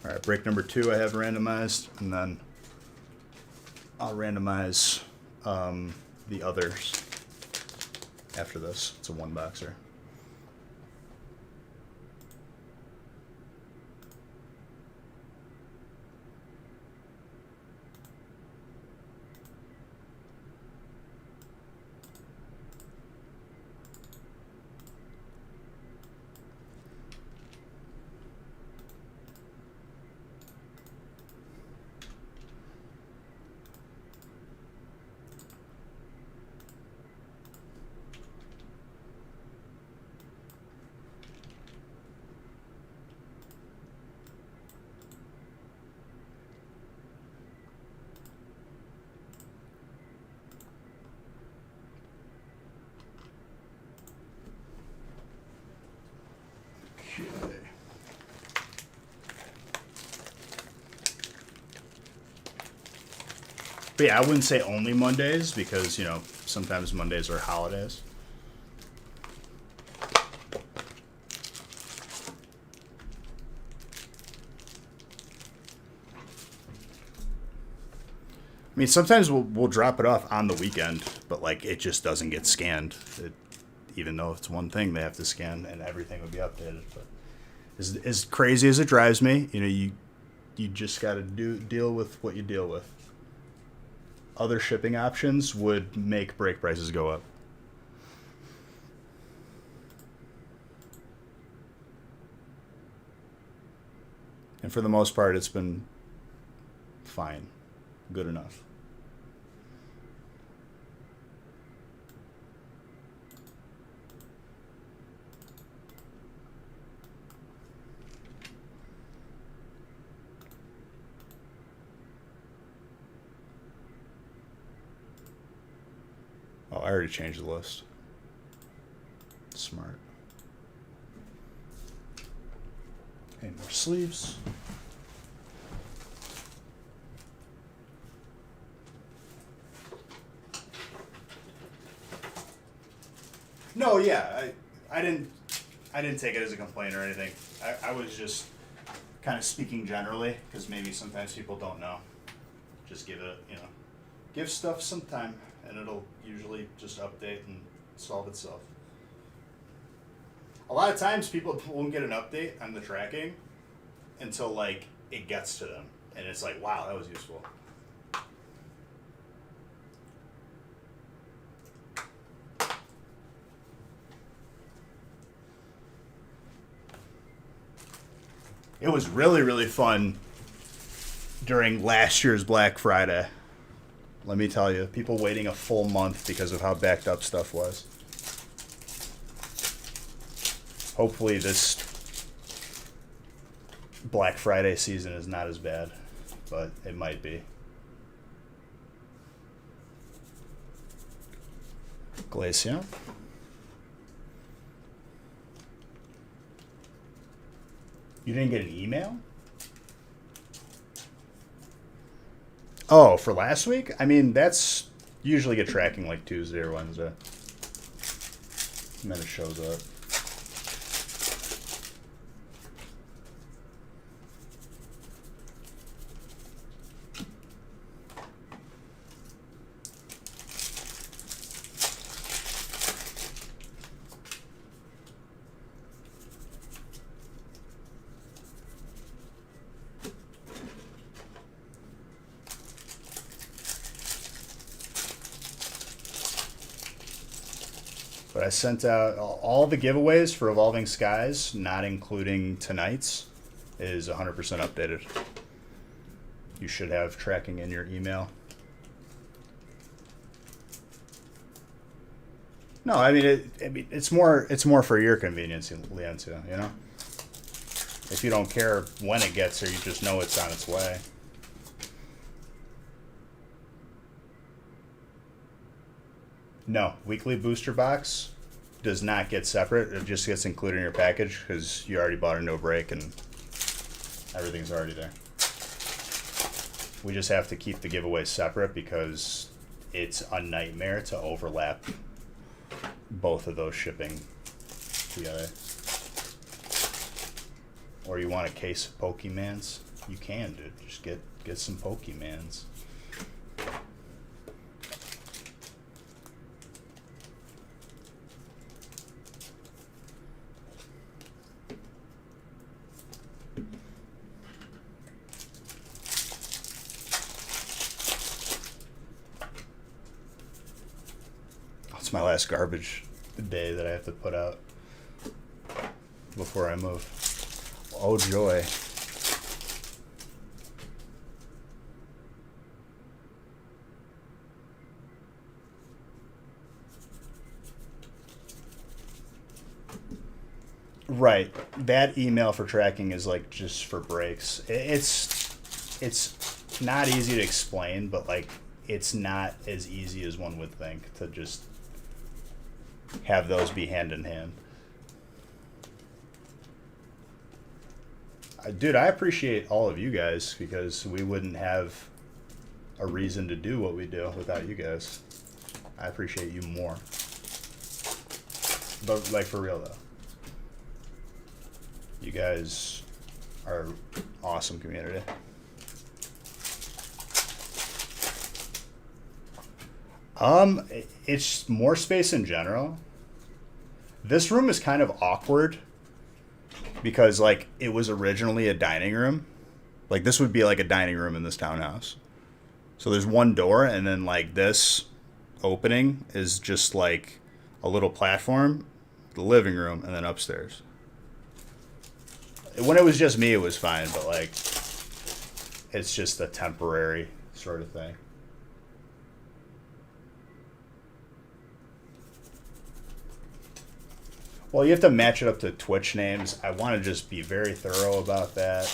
All right, break number 2 I have randomized, and then I'll randomize the others after this. It's a 1-boxer. But yeah, I wouldn't say only Mondays because, sometimes Mondays are holidays. I mean, sometimes we'll drop it off on the weekend, but like it just doesn't get scanned. Even though it's one thing they have to scan and everything would be updated. But as crazy as it drives me, you just got to deal with what you deal with. other shipping options would make brake prices go up. And for the most part, it's been fine, good enough. Oh, I already changed the list. Smart. Okay, more sleeves. No, yeah, I didn't take it as a complaint or anything. I was just kind of speaking generally because maybe sometimes people don't know. Just give it, give stuff some time, and it'll usually just update and solve itself. A lot of times people won't get an update on the tracking until like it gets to them, and it's like, wow, that was useful. It was really, really fun during last year's Black Friday. Let me tell you, people waiting a full month because of how backed up stuff was. Hopefully this Black Friday season is not as bad, but it might be. Glacia. You didn't get an email? Oh, for last week? I mean, that's usually get tracking like Tuesday or Wednesday. And then it shows up. But I sent out all the giveaways for Evolving Skies, not including tonight's, is 100% updated. You should have tracking in your email. No, I mean it's more for your convenience, Leon, too. If you don't care when it gets here, you just know it's on its way. No, weekly booster box does not get separate. It just gets included in your package because you already bought a no break and everything's already there. We just have to keep the giveaway separate because it's a nightmare to overlap both of those shipping together. Or you want a case of Pokemans? You can, dude. Just get some Pokemans. It's my last garbage day that I have to put out before I move. Oh joy. Right. That email for tracking is like just for breaks. It's not easy to explain, but like it's not as easy as one would think to just have those be hand in hand. Dude, I appreciate all of you guys because we wouldn't have a reason to do what we do without you guys. I appreciate you more. But like for real though. You guys are awesome community. It's more space in general. This room is kind of awkward because like it was originally a dining room. Like this would be like a dining room in this townhouse. So there's one door, and then like this opening is just like a little platform, the living room, and then upstairs. When it was just me, it was fine, but like it's just a temporary sort of thing. Well, you have to match it up to Twitch names. I want to just be very thorough about that.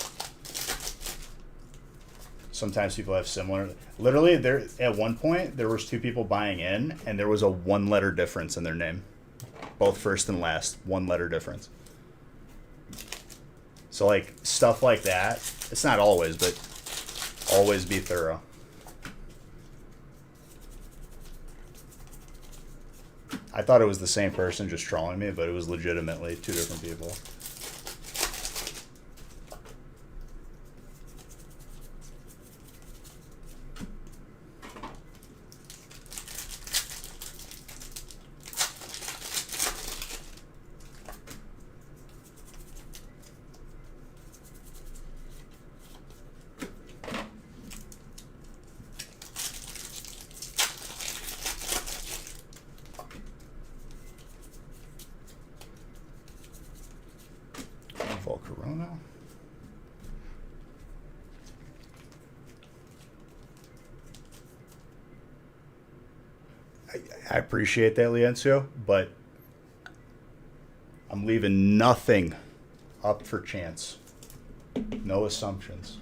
Sometimes people have similar. Literally, there at one point there was two people buying in, and there was a one-letter difference in their name, both first and last, one-letter difference. So like stuff like that. It's not always, but always be thorough. I thought it was the same person just trolling me, but it was legitimately two different people. Volcarona. I appreciate that, Leoncio, but I'm leaving nothing up for chance. No assumptions.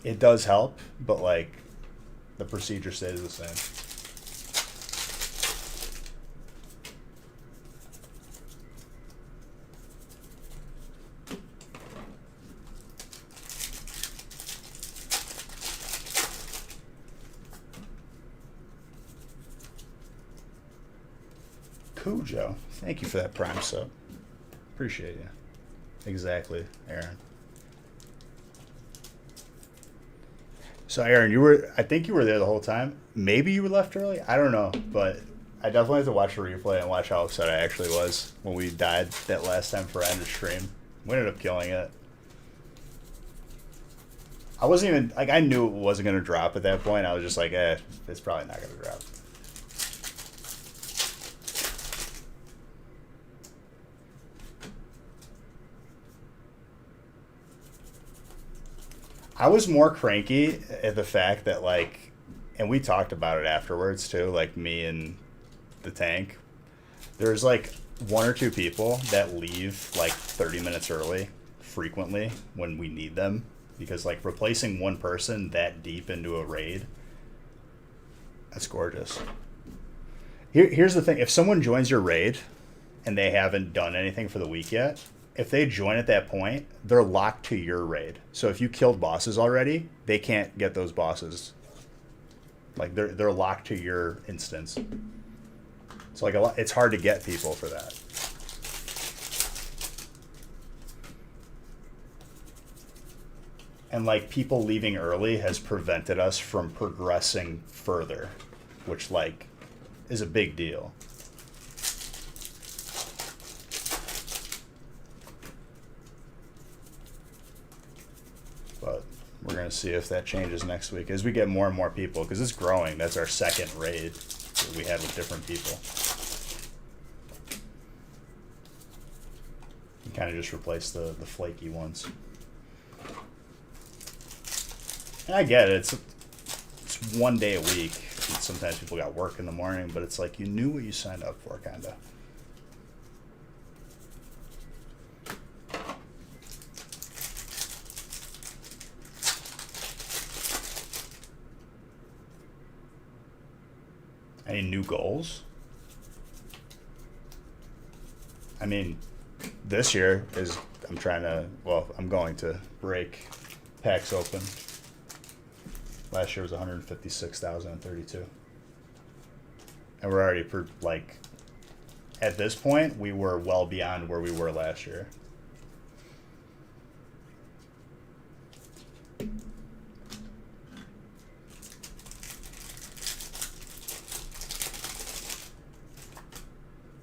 It does help, but like the procedure stays the same. Cujo, thank you for that prime sub. Appreciate you. Exactly, Aaron. So Aaron, I think you were there the whole time. Maybe you were left early. I don't know, but I definitely have to watch the replay and watch how upset I actually was when we died that last time for end of stream. We ended up killing it. I wasn't even like I knew it wasn't gonna drop at that point. I was just like, it's probably not gonna drop. I was more cranky at the fact that like, and we talked about it afterwards too, like me and the tank. There's like one or two people that leave like 30 minutes early frequently when we need them because like replacing one person that deep into a raid, that's gorgeous. Here's the thing. If someone joins your raid and they haven't done anything for the week yet, if they join at that point, they're locked to your raid. So if you killed bosses already, they can't get those bosses. Like they're locked to your instance. It's like it's hard to get people for that. And like people leaving early has prevented us from progressing further, which like is a big deal. But we're going to see if that changes next week as we get more and more people, because it's growing. That's our second raid that we had with different people. You kind of just replace the flaky ones. And I get it. It's 1 day a week. And sometimes people got work in the morning, but it's like you knew what you signed up for, kind of. Any new goals? I mean, this year is I'm going to break packs open. Last year was 156,032. And we're already at this point, we were well beyond where we were last year.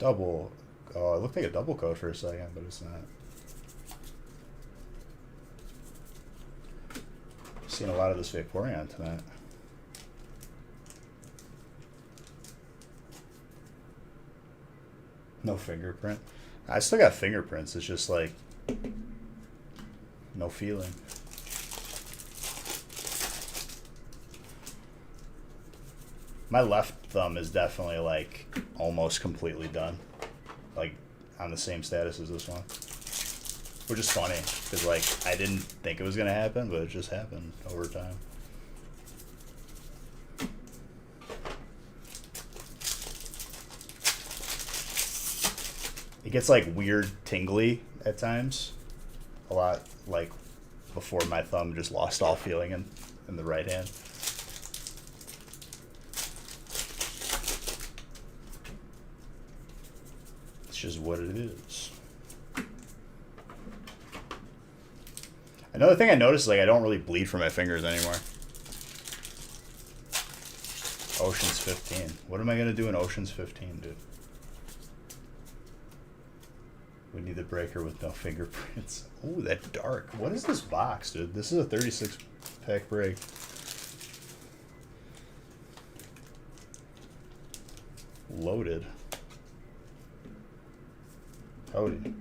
Double. Oh, it looked like a double coat for a second, but it's not. Seen a lot of this Vaporeon tonight. No fingerprint. I still got fingerprints. It's just like no feeling. My left thumb is definitely like almost completely done. Like on the same status as this one. Which is funny, because like I didn't think it was gonna happen, but it just happened over time. It gets like weird tingly at times. A lot like before my thumb just lost all feeling in the right hand. It's just what it is. Another thing I noticed is like I don't really bleed from my fingers anymore. Ocean's 15. What am I gonna do in Ocean's 15, dude? We need the breaker with no fingerprints. Ooh, that dark. What is this box, dude? This is a 36-pack break. Loaded. Howdy.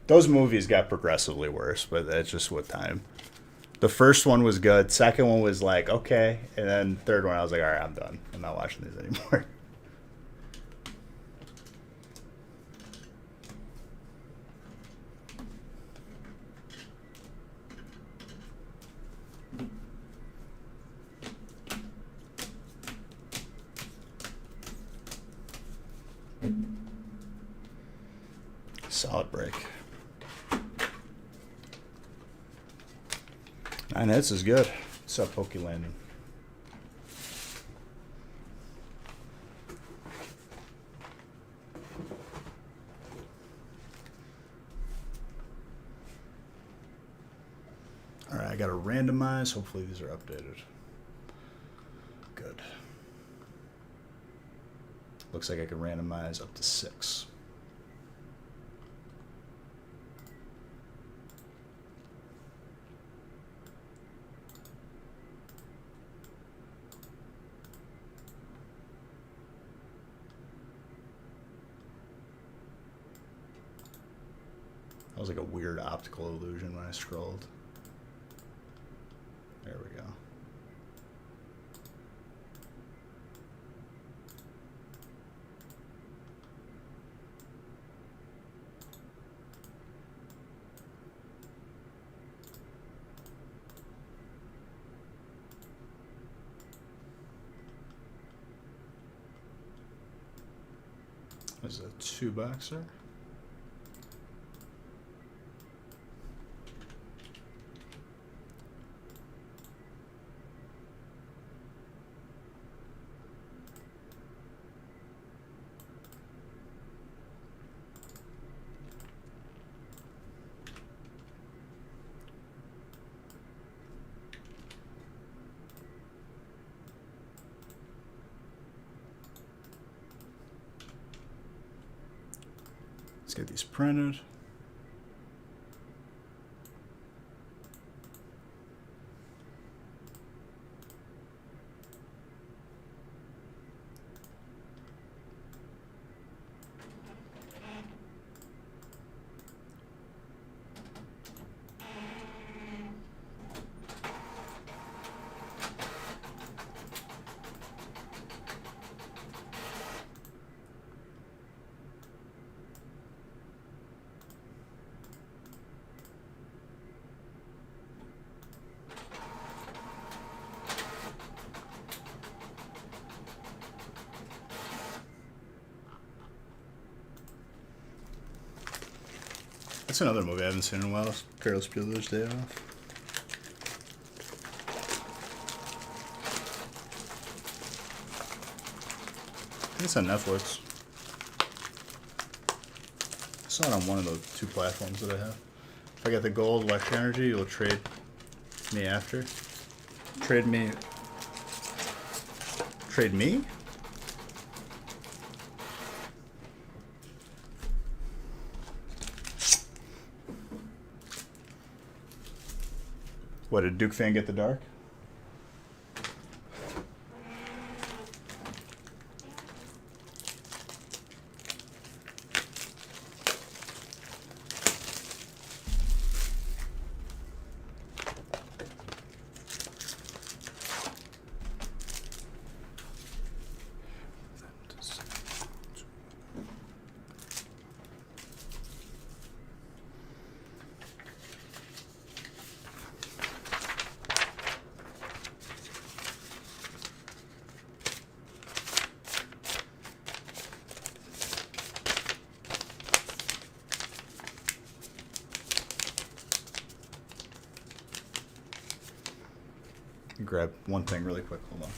Those movies got progressively worse, but that's just what time. The first one was good. Second one was like, okay. And then third one, I was like, all right, I'm done. I'm not watching these anymore. Solid break. 9 hits is good. What's up, Pokey Landing? Alright, I gotta randomize. Hopefully these are updated. Good. Looks like I can randomize up to 6. That was like a weird optical illusion when I scrolled. There we go. This is a 2-boxer. Let's get these printed. That's another movie I haven't seen in a while. Ferris Bueller's Day Off. think it's on Netflix. I saw it on one of the two platforms that I have. If I get the gold electric energy, you'll trade me after. Trade me. Trade me? What, did Duke fan get the dark? Grab one thing really quick. Hold on.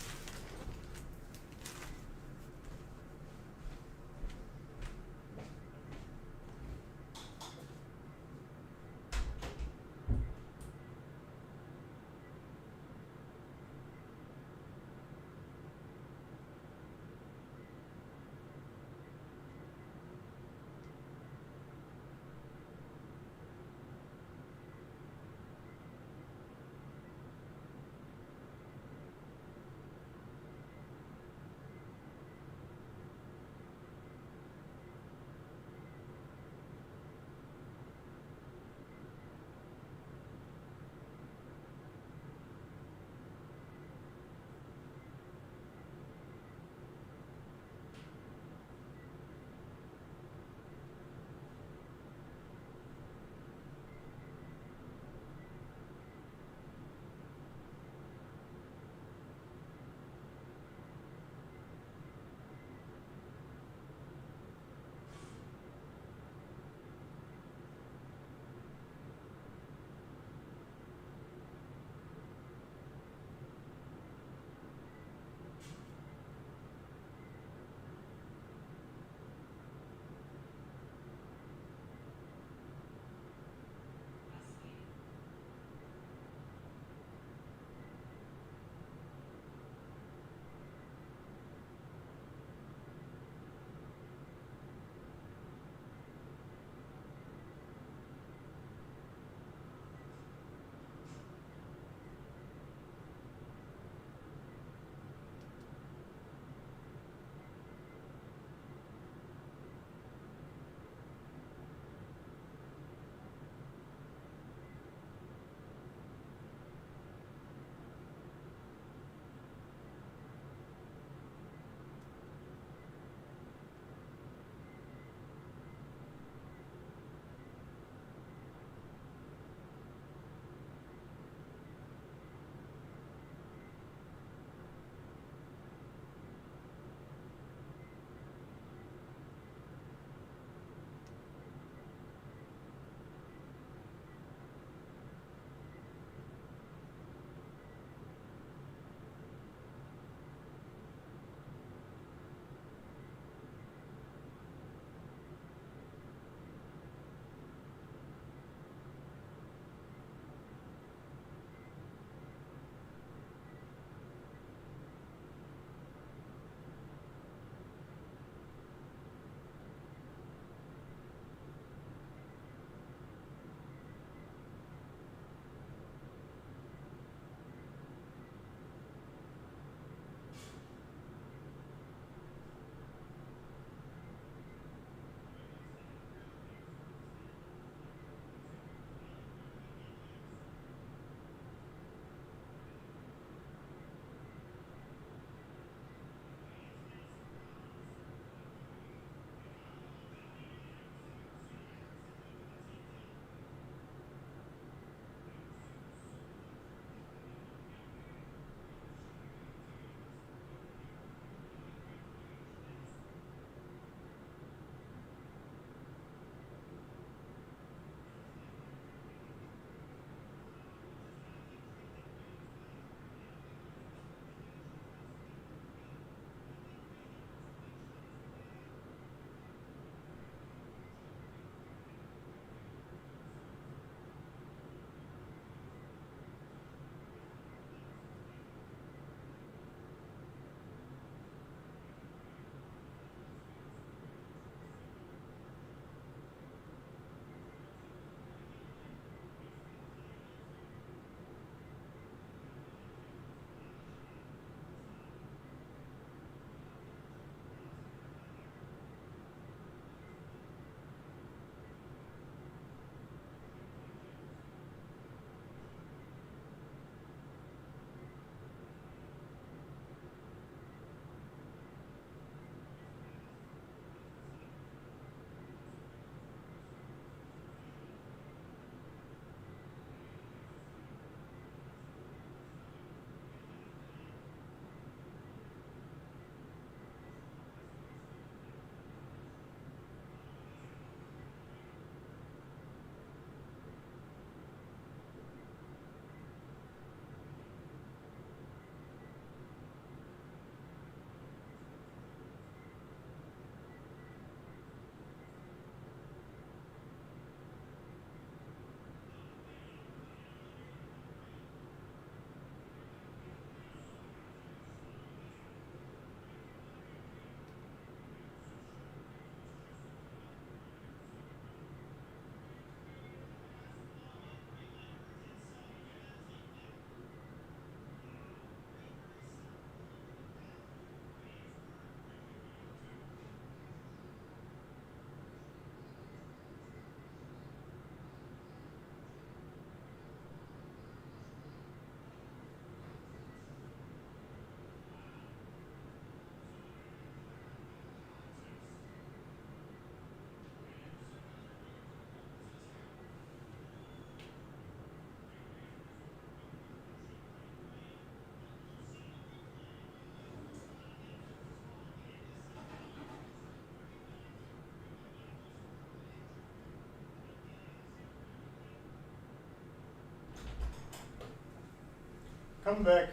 Come back.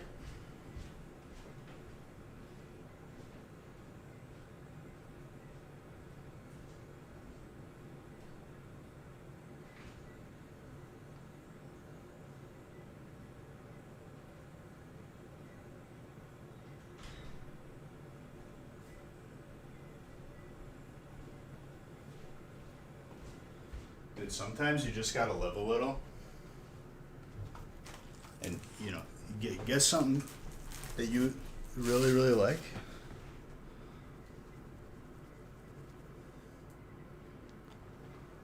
Dude, sometimes you just gotta live a little. And, you know, get something that you really, really like.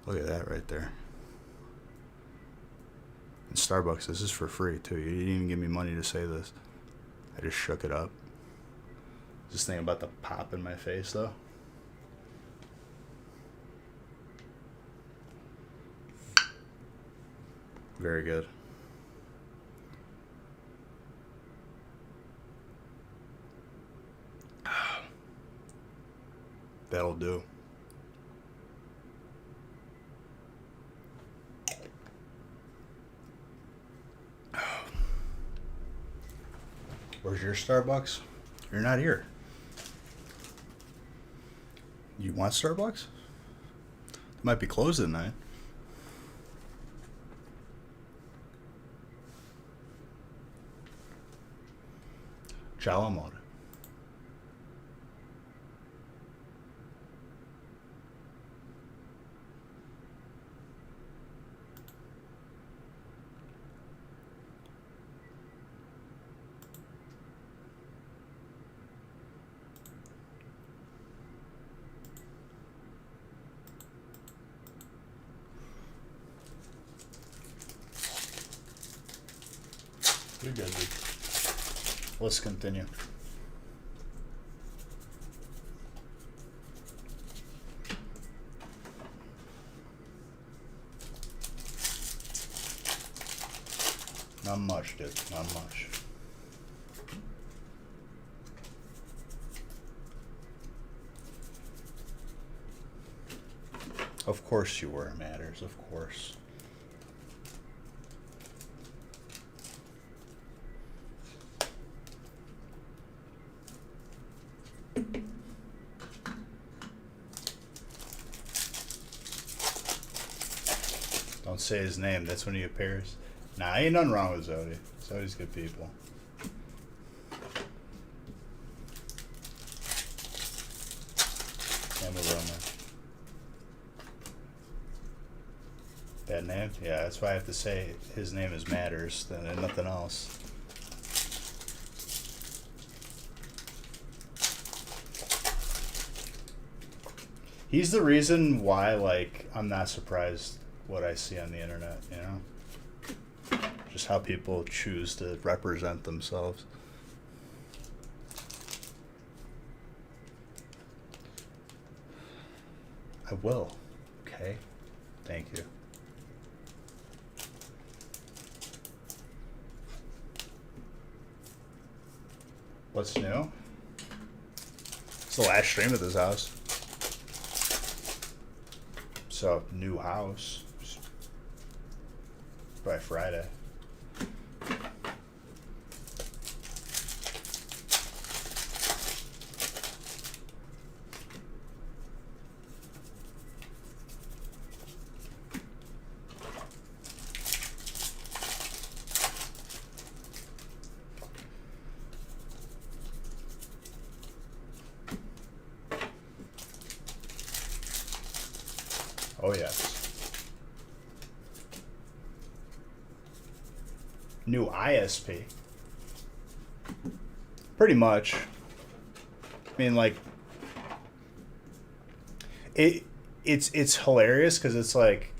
Look at that right there. And Starbucks, this is for free too. You didn't even give me money to say this. I just shook it up. Just thinking about the pop in my face though. Very good. That'll do. Where's your Starbucks? You're not here. You want Starbucks? It might be closed at 9. Ciao, amore. You're good, dude. Let's continue. Not much, dude. Not much. Of course you were, Matters. Of course. Don't say his name. That's when he appears. Nah, ain't nothing wrong with Zodi. Zodi's good people. Name of Roman. Bad name? Yeah, that's why I have to say his name is Matters and nothing else. He's the reason why, like, I'm not surprised what I see on the internet, you know? Just how people choose to represent themselves. I will. Okay? Thank you. What's new? It's the last stream at this house. So, new house. By Friday. Oh, yes. New ISP. Pretty much. I mean, like, it's hilarious because it's like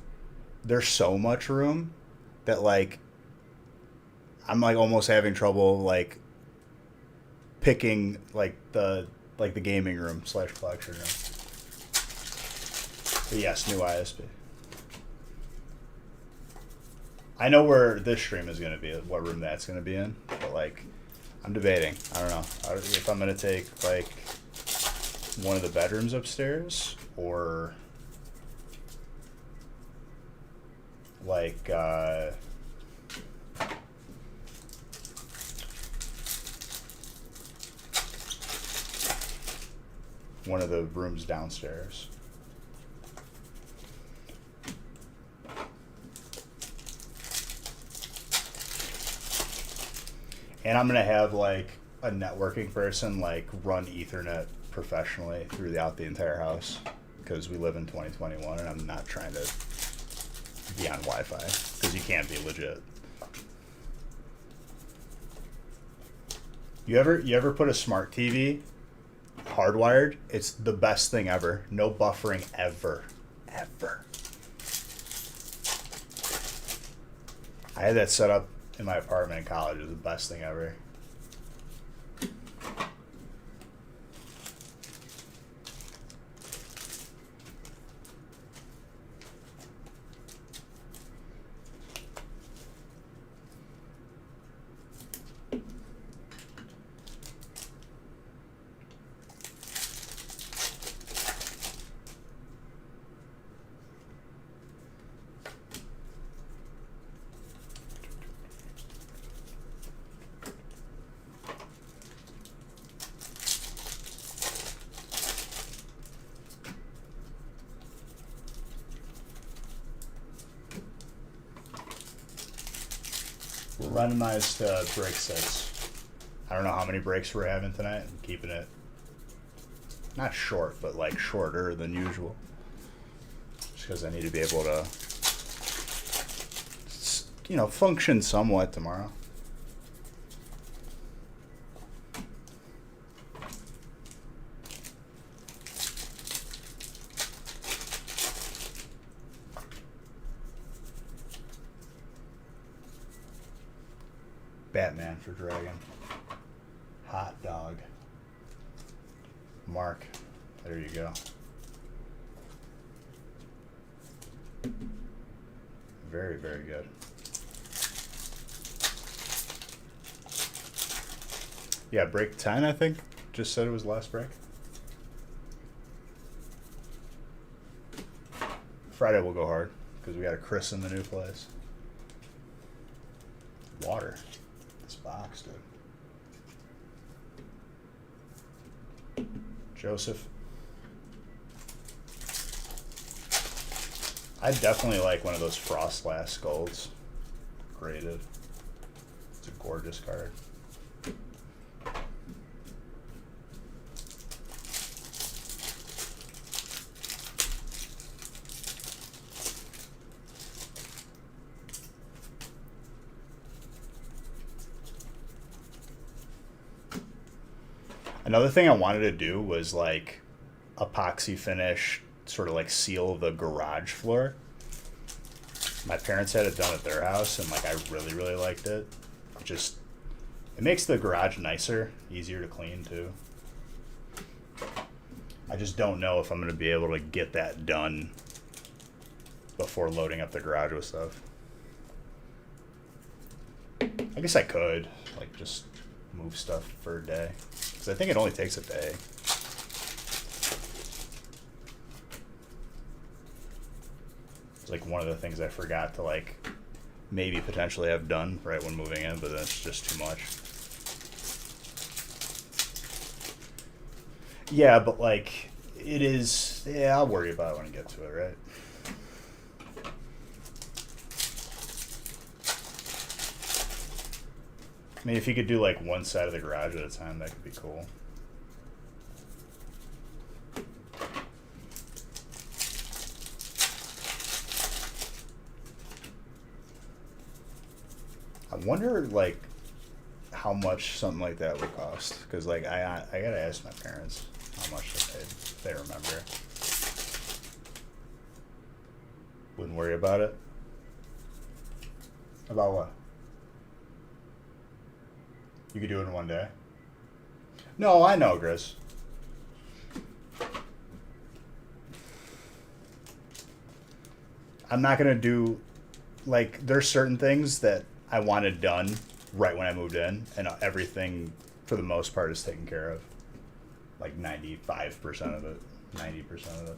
there's so much room that, like, I'm like almost having trouble like picking like the gaming room / collection room. But yes, new ISP. I know where this stream is going to be, what room that's going to be in, but, like, I'm debating. I don't know if I'm going to take, like, one of the bedrooms upstairs or, like, one of the rooms downstairs. And I'm gonna have like a networking person like run Ethernet professionally throughout the entire house, because we live in 2021 and I'm not trying to be on Wi-Fi, because you can't be legit. You ever put a smart TV hardwired? It's the best thing ever. No buffering ever. I had that set up in my apartment in college. It was the best thing ever. Randomized break 6. I don't know how many breaks we're having tonight. I'm keeping it not short, but like shorter than usual. Just because I need to be able to, function somewhat tomorrow. Batman for Dragon. Hot dog. Mark. There you go. Very, very good. Yeah, break 10, I think. Just said it was last break. Friday we'll go hard, because we got to christen the new place. Water. This box, dude. Joseph. I definitely like one of those Frostlass Golds. Graded. It's a gorgeous card. Another thing I wanted to do was like epoxy finish, sort of like seal the garage floor. My parents had it done at their house, and like I really, really liked it. It makes the garage nicer, easier to clean too. I just don't know if I'm going to be able to get that done before loading up the garage with stuff. I guess I could, like, just move stuff for a day. Because I think it only takes a day. It's like one of the things I forgot to, like, maybe potentially have done right when moving in, but that's just too much. Yeah, but, like, it is... Yeah, I'll worry about it when I get to it, right? I mean, if you could do, like, one side of the garage at a time, that could be cool. I wonder, like, how much something like that would cost. Because, like, I gotta ask my parents how much they paid, if they remember. Wouldn't worry about it. About what? You could do it in one day? No, I know, Grizz. I'm not going to do... Like, there's certain things that I wanted done right when I moved in, and everything, for the most part, is taken care of. Like, 95% of it. 90% of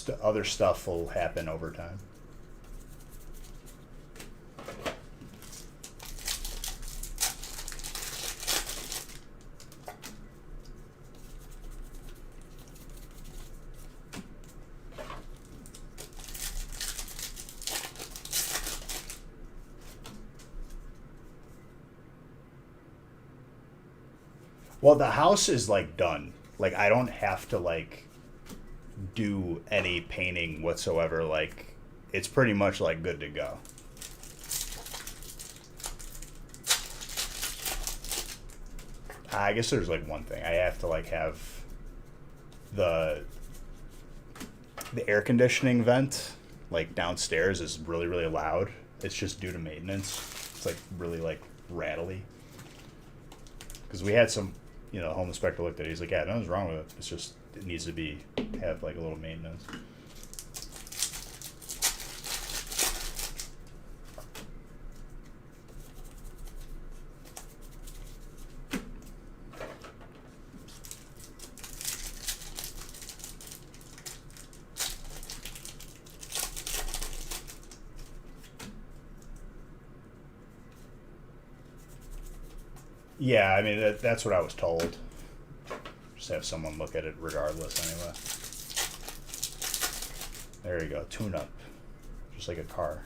it. Other stuff will happen over time. Well, the house is like done. Like I don't have to like do any painting whatsoever. Like it's pretty much like good to go. I guess there's like one thing. I have to like have the air conditioning vent like downstairs is really really loud. It's just due to maintenance. It's like really like rattly. Because we had some, home inspector looked at it. He's like, yeah, nothing's wrong with it. It's just it needs to be have like a little maintenance. Yeah, I mean that's what I was told. Just have someone look at it regardless anyway. There you go, tune up, just like a car.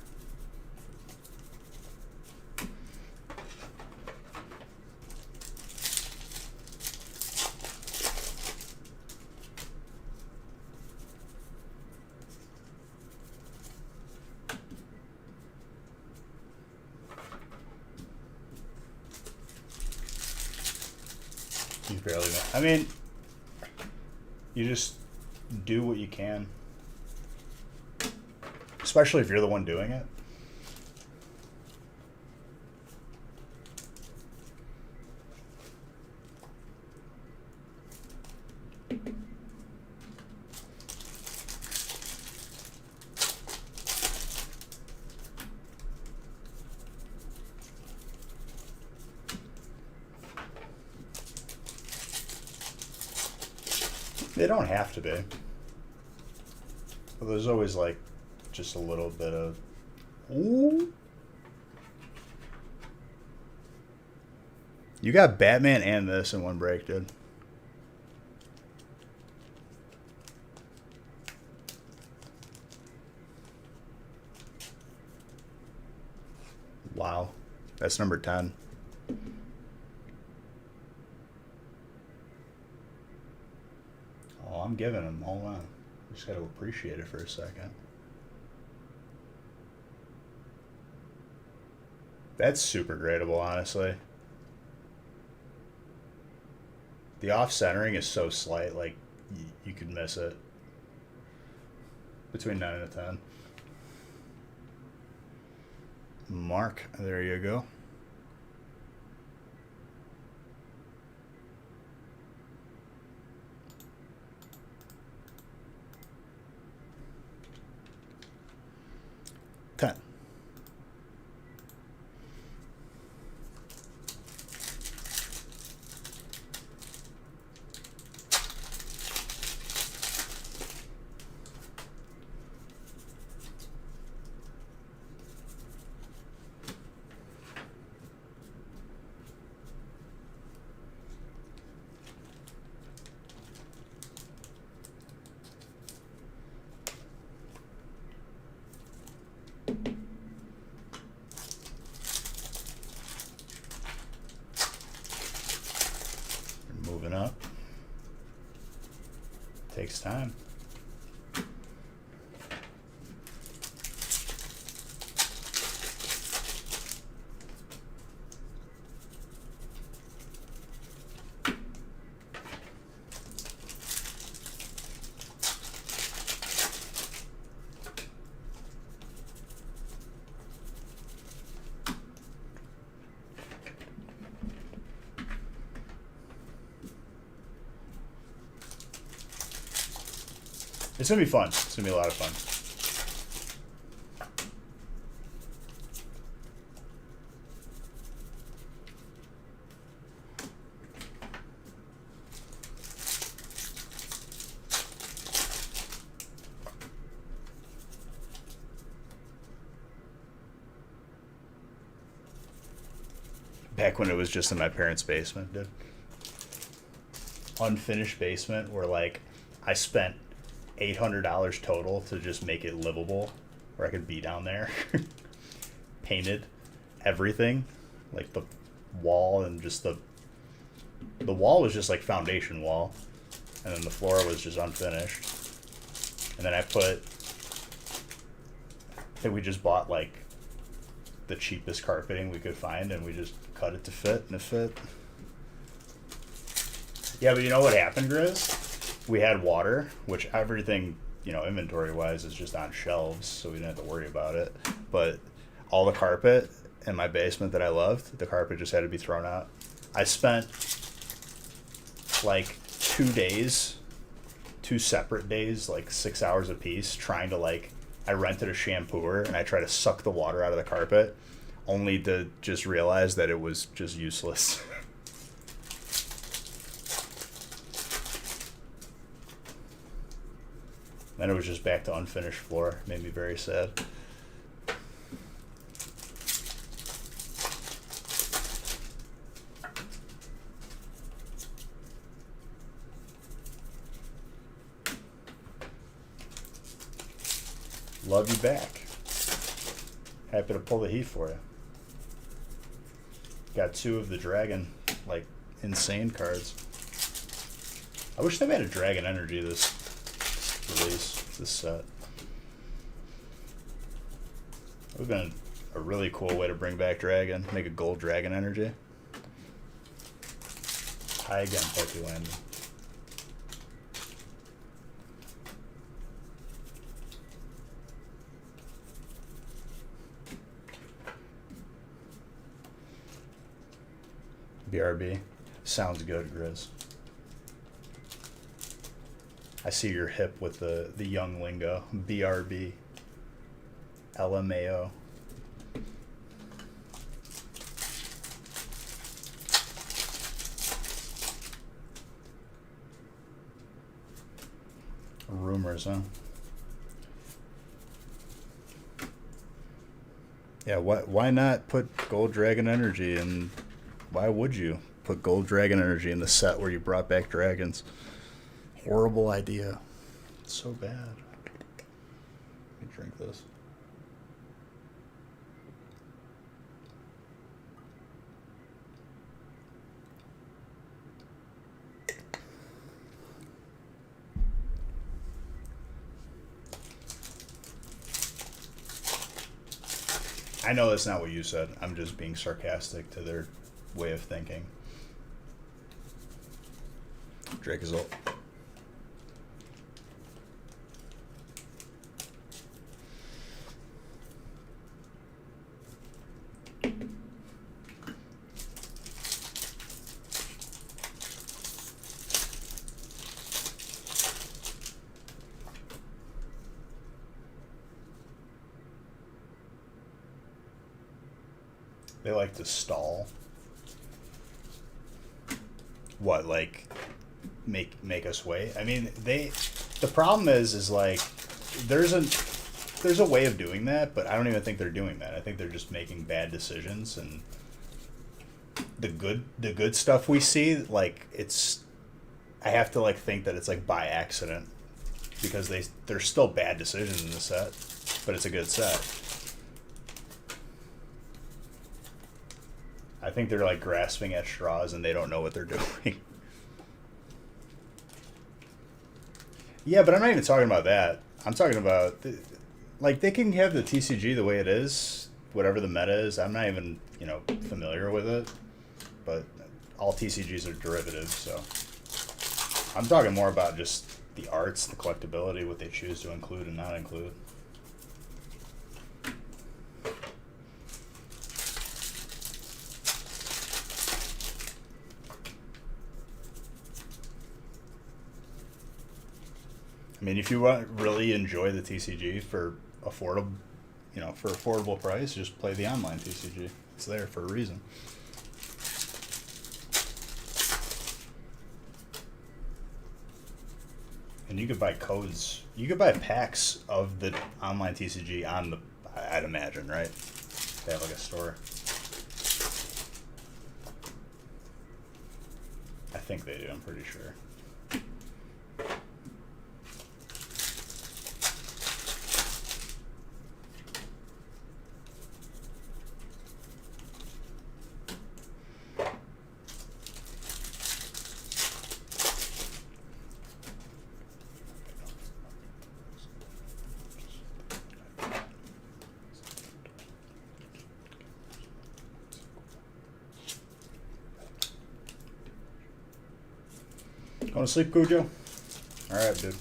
He's barely. I mean, you just do what you can, especially if you're the one doing it. They don't have to be. But there's always like just a little bit of ooh. You got Batman and this in one break, dude. Wow. That's number 10. Oh, I'm giving him. Hold on. Just got to appreciate it for a second. That's super gradable, honestly. The off-centering is so slight, like, you could miss it. Between 9 and a 10. Mark, there you go. Ten. Moving up. Takes time. It's going to be fun. It's going to be a lot of fun. Back when it was just in my parents' basement, dude. Unfinished basement where, like, I spent $800 total to just make it livable, where I could be down there. Painted everything, like the wall and just the The wall was just like foundation wall, and then the floor was just unfinished. And then I think we just bought like the cheapest carpeting we could find, and we just cut it to fit, and it fit. Yeah, but you know what happened, Grizz? We had water, which everything, inventory-wise is just on shelves, so we didn't have to worry about it. But all the carpet in my basement that I loved, the carpet just had to be thrown out. I spent like 2 days, 2 separate days, like 6 hours apiece, trying to I rented a shampooer and I tried to suck the water out of the carpet, only to just realize that it was just useless. Then it was just back to unfinished floor. Made me very sad. Love you back. Happy to pull the heat for you. Got 2 of the dragon, insane cards. I wish they made a Dragon Energy this release, this set. It would have been a really cool way to bring back Dragon. Make a gold Dragon Energy. Hi again, Pokey Landon. BRB. Sounds good, Grizz. I see you're hip with the young lingo. BRB. LMAO. Rumors, huh? Yeah, why not put Gold Dragon Energy in? Why would you put Gold Dragon Energy in the set where you brought back dragons? Horrible idea. It's so bad. Let me drink this. I know that's not what you said. I'm just being sarcastic to their way of thinking. Drake is old. They like to stall. What, make us wait? I mean, the problem is there's a way of doing that, but I don't even think they're doing that. I think they're just making bad decisions, and the good stuff we see, I have to think that it's by accident, because there's still bad decisions in the set, but it's a good set. I think they're grasping at straws and they don't know what they're doing. Yeah, but I'm not even talking about that. I'm talking about they can have the TCG the way it is, whatever the meta is. I'm not even familiar with it, but all TCGs are derivatives, so I'm talking more about just the arts, the collectability, what they choose to include and not include. I mean, if you really enjoy the TCG for affordable price, just play the online TCG. It's there for a reason. And you could buy codes. You could buy packs of the online TCG I'd imagine, right? They have a store. I think they do. I'm pretty sure. Going to sleep, Cujo? Alright, dude.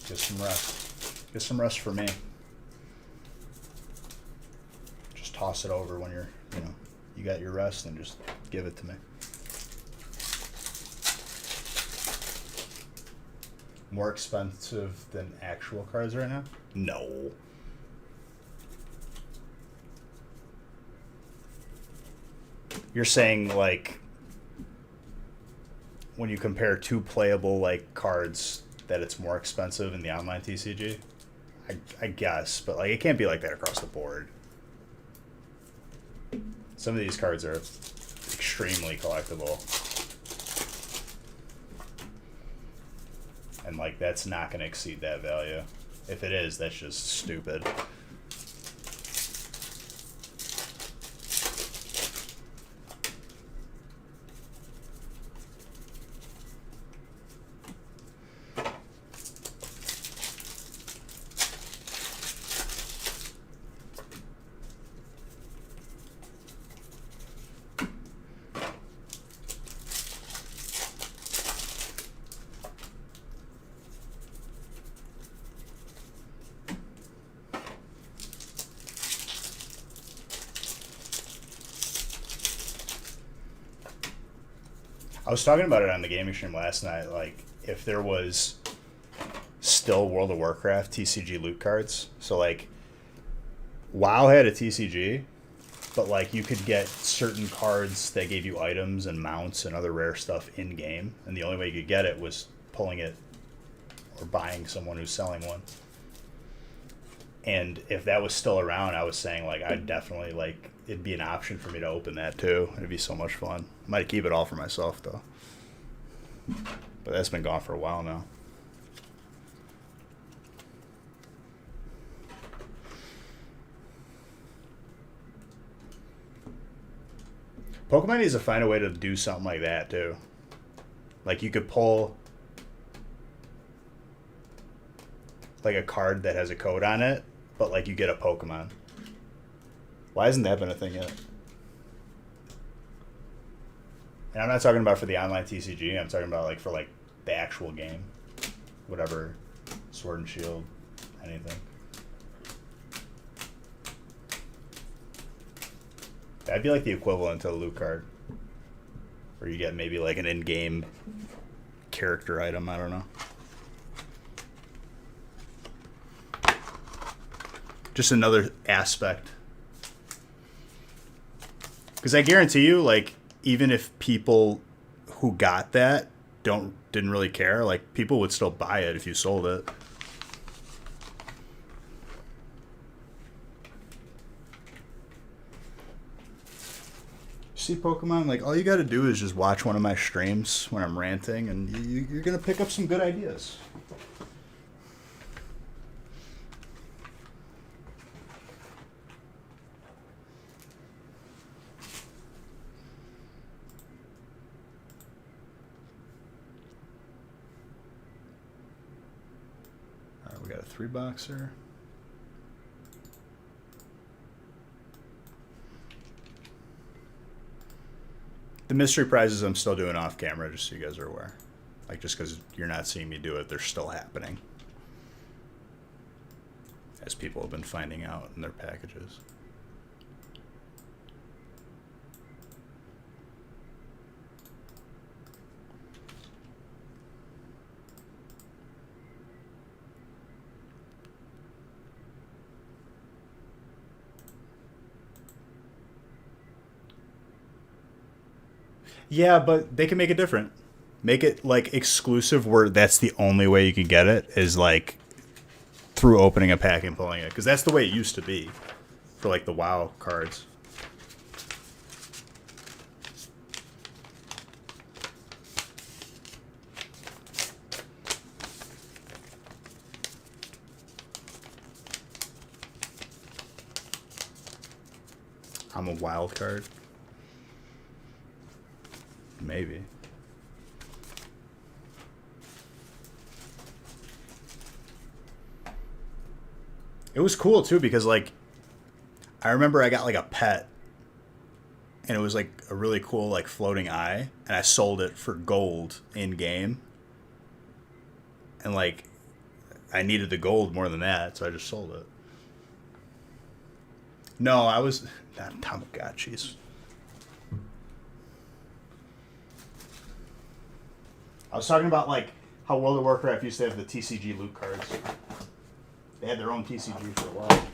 Get some rest. Get some rest for me. Just toss it over when you're, you got your rest and just give it to me. More expensive than actual cards right now? No. You're saying, like, when you compare two playable, like, cards, that it's more expensive in the online TCG? I guess, but, like, it can't be like that across the board. Some of these cards are extremely collectible. And, like, that's not going to exceed that value. If it is, that's just stupid. I was talking about it on the gaming stream last night, like, if there was still World of Warcraft TCG loot cards. So, like, WoW had a TCG, but, like, you could get certain cards that gave you items and mounts and other rare stuff in-game, and the only way you could get it was pulling it or buying someone who's selling one. And if that was still around, I was saying, like, I'd definitely, like, it'd be an option for me to open that, too. It'd be so much fun. I might keep it all for myself, though. But that's been gone for a while now. Pokemon needs to find a way to do something like that, too. Like, you could pull, like, a card that has a code on it, but, like, you get a Pokemon. Why hasn't that been a thing yet? And I'm not talking about for the online TCG. I'm talking about, like, for, like, the actual game. Whatever. Sword and Shield. Anything. That'd be, like, the equivalent to a loot card. Where you get maybe, like, an in-game character item. I don't know. Just another aspect. Because I guarantee you, like, even if people who got that didn't really care, like, people would still buy it if you sold it. See, Pokemon, like, all you got to do is just watch one of my streams when I'm ranting, and you're going to pick up some good ideas. We got a 3-boxer. The mystery prizes I'm still doing off camera, just so you guys are aware. Like, just because you're not seeing me do it, they're still happening. As people have been finding out in their packages. Yeah, but they can make it different. Make it, like, exclusive where that's the only way you can get it is, like, through opening a pack and pulling it. Because that's the way it used to be for, like, the WoW cards. I'm a wild card. Maybe. It was cool too because, like, I remember I got, like, a pet, and it was like a really cool like floating eye, and I sold it for gold in game, and like I needed the gold more than that, so I just sold it. No, I was not Tamagotchis. I was talking about like how World of Warcraft used to have the TCG loot cards. They had their own TCG for a while.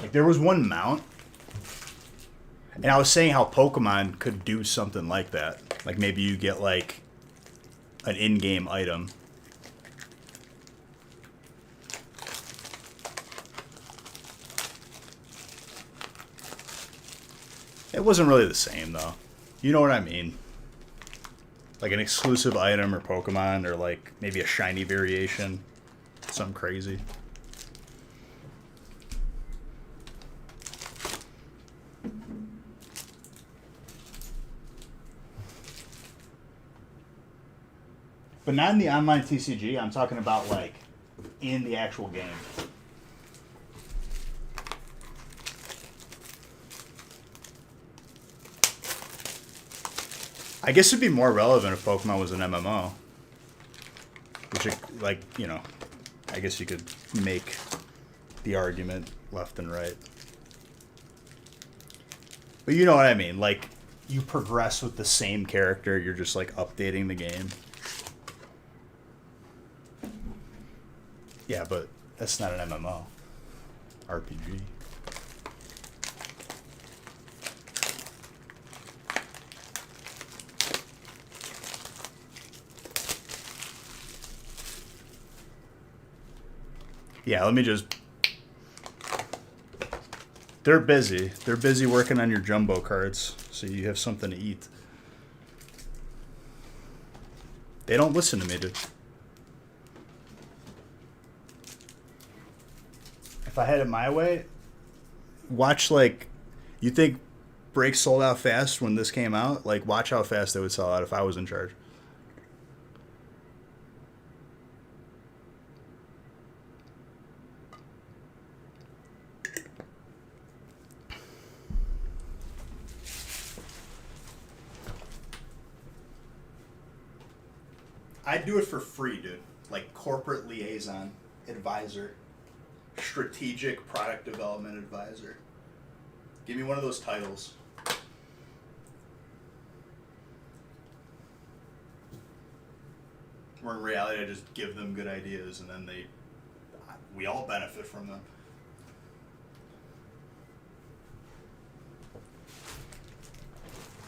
Like there was one mount, and I was saying how Pokemon could do something like that. Like maybe you get like an in-game item. It wasn't really the same though. You know what I mean? Like an exclusive item or Pokemon, or like maybe a shiny variation. Something crazy. But not in the online TCG. I'm talking about like in the actual game. I guess it'd be more relevant if Pokemon was an MMO. Which, like, you know, I guess you could make the argument left and right. But you know what I mean. Like, you progress with the same character. You're just, like, updating the game. Yeah, but that's not an MMO. RPG. Yeah, let me just... They're busy. They're busy working on your jumbo cards, so you have something to eat. They don't listen to me, dude. If I had it my way, watch, like... You think breaks sold out fast when this came out? Like, watch how fast they would sell out if I was in charge. I'd do it for free, dude. Like corporate liaison advisor, strategic product development advisor. Give me one of those titles. Where in reality, I just give them good ideas, and then we all benefit from them.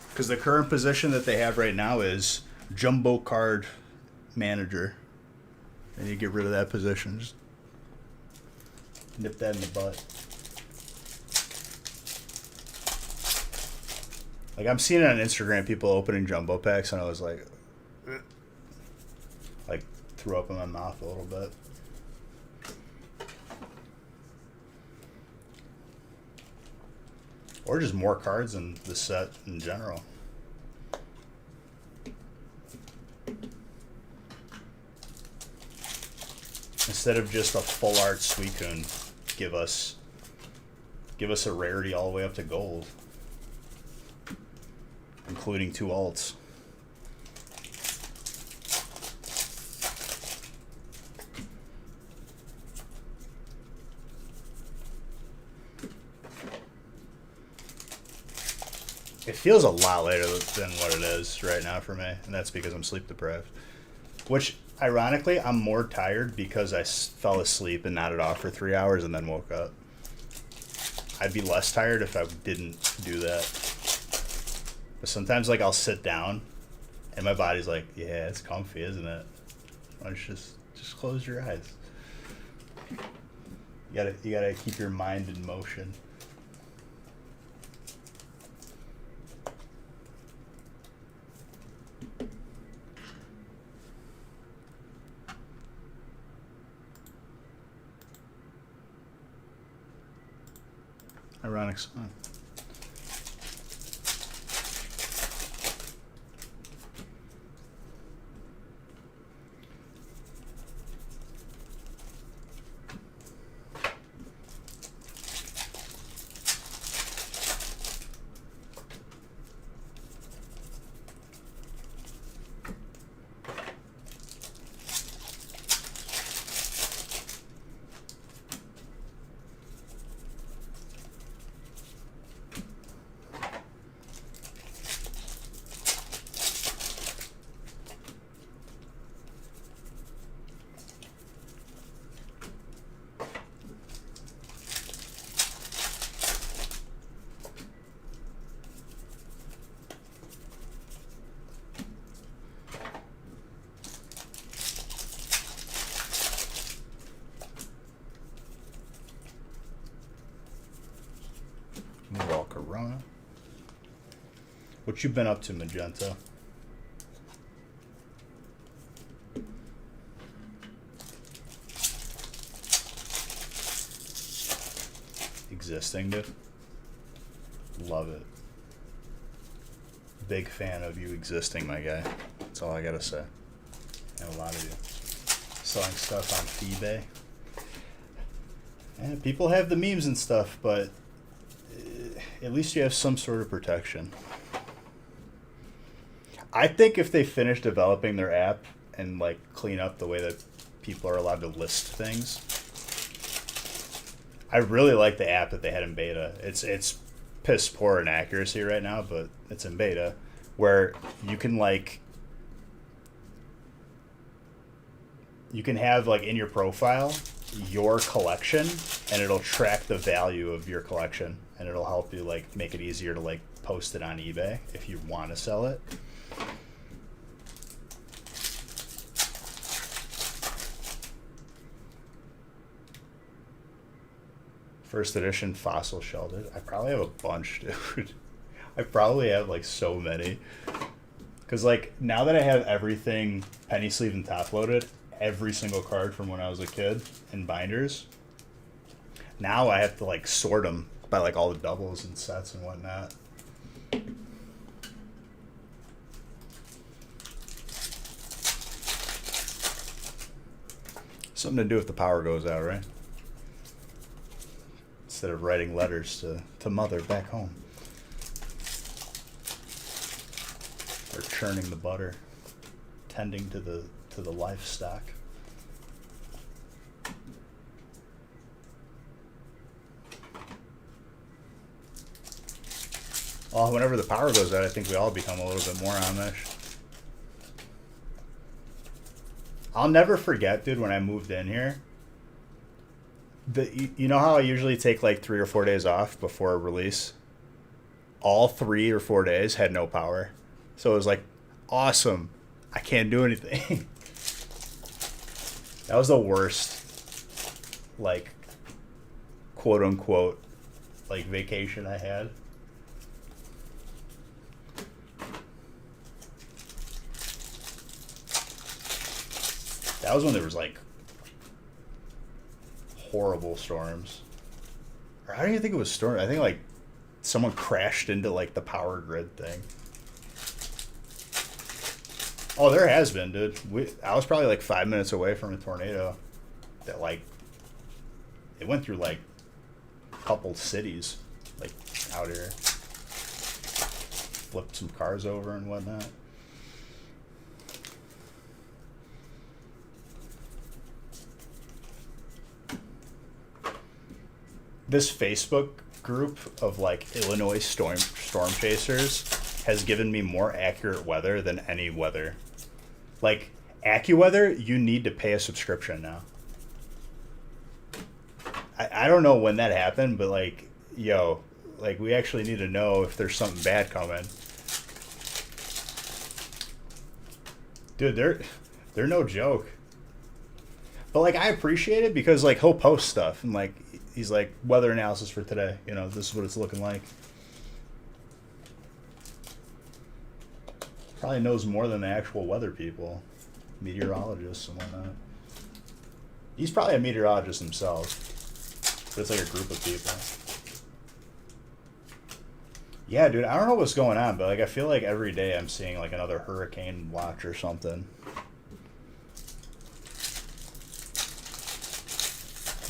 Because the current position that they have right now is jumbo card manager. They need to get rid of that position. Just nip that in the butt. Like, I'm seeing it on Instagram, people opening jumbo packs, and I was like, ugh. Like, threw up in my mouth a little bit. Or just more cards in the set in general. Instead of just a full art Suicune, give us a rarity all the way up to gold, including 2 alts. It feels a lot later than what it is right now for me, and that's because I'm sleep deprived. Which, ironically, I'm more tired because I fell asleep and nodded off for 3 hours and then woke up. I'd be less tired if I didn't do that. But sometimes, like, I'll sit down, and my body's like, yeah, it's comfy, isn't it? Why don't you just close your eyes. You gotta keep your mind in motion. Ironic song. Rona? What you been up to, Magenta? Existing, dude. Love it. Big fan of you existing, my guy. That's all I gotta say. And a lot of you. Selling stuff on eBay. And people have the memes and stuff, but at least you have some sort of protection. I think if they finish developing their app and like clean up the way that people are allowed to list things, I really like the app that they had in beta. It's piss poor in accuracy right now, but it's in beta, where you can like you can have like in your profile your collection, and it'll track the value of your collection, and it'll help you like make it easier to like post it on eBay if you want to sell it. First edition fossil shell, dude. I probably have a bunch, dude. I probably have like so many. Because like now that I have everything penny sleeve and top loaded, every single card from when I was a kid in binders, now I have to like sort them by like all the doubles and sets and whatnot. Something to do if the power goes out, right? Instead of writing letters to mother back home. Or churning the butter. Tending to the livestock. Well, whenever the power goes out, I think we all become a little bit more Amish. I'll never forget, dude, when I moved in here. You know how I usually take like 3 or 4 days off before a release? All 3 or 4 days had no power. So it was like, awesome. I can't do anything. That was the worst, like, quote unquote, like vacation I had. That was when there was like horrible storms. Or I don't even think it was storm. I think like someone crashed into like the power grid thing. Oh, there has been, dude. I was probably like 5 minutes away from a tornado that like it went through like a couple cities, like out here. Flipped some cars over and whatnot. This Facebook group of like Illinois storm chasers has given me more accurate weather than any weather. Like AccuWeather, you need to pay a subscription now. I don't know when that happened, but like, yo, like we actually need to know if there's something bad coming. Dude, they're no joke. But like I appreciate it because like he'll post stuff and like he's like, weather analysis for today. You know, this is what it's looking like. Probably knows more than the actual weather people, meteorologists and whatnot. He's probably a meteorologist himself, but it's like a group of people. Yeah, dude, I don't know what's going on, but like I feel like every day I'm seeing like another hurricane watch or something.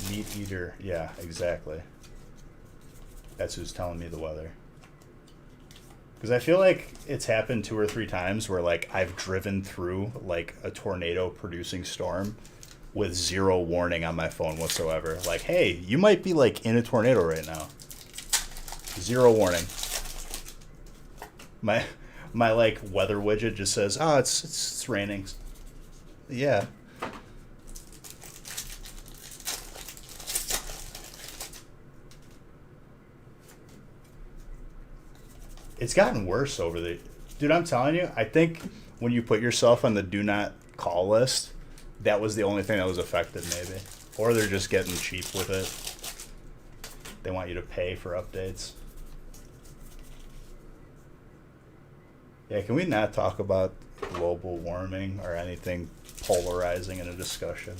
Meat eater, yeah, exactly. That's who's telling me the weather. Because I feel like it's happened 2 or 3 times where like I've driven through like a tornado producing storm with 0 warning on my phone whatsoever. Like, hey, you might be like in a tornado right now. 0 warning. My like weather widget just says, oh, it's raining. Yeah. It's gotten worse over the... Dude, I'm telling you, I think when you put yourself on the do not call list, that was the only thing that was affected, maybe. Or they're just getting cheap with it. They want you to pay for updates. Yeah, can we not talk about global warming or anything polarizing in a discussion?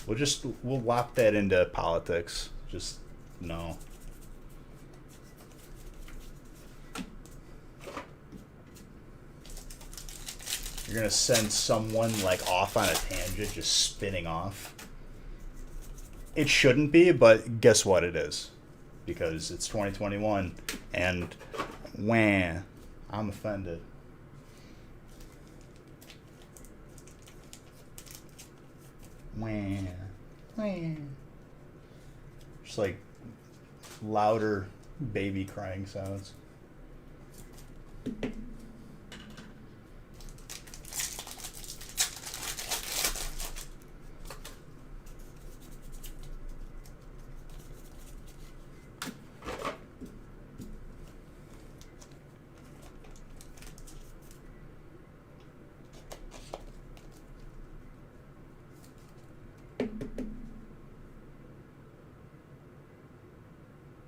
We'll lock that into politics. Just no. You're gonna send someone like off on a tangent, just spinning off. It shouldn't be, but guess what? It is, because it's 2021, and wah, I'm offended. Wah, wah. Just like louder baby crying sounds.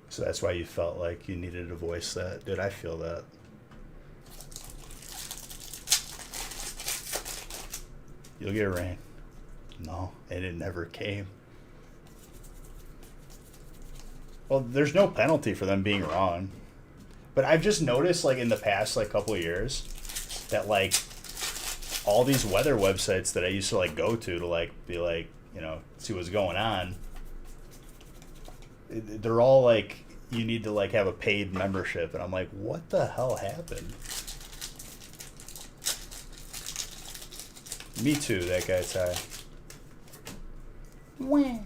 So that's why you felt like you needed to voice that. Dude, I feel that. You'll get rain. No, and it never came. Well, there's no penalty for them being wrong. But I've just noticed, like, in the past, like, couple of years, that, like, all these weather websites that I used to, like, go to like, be like, you know, see what's going on, they're all, like, you need to, like, have a paid membership. And I'm like, what the hell happened? Me too, that guy's high. Wah.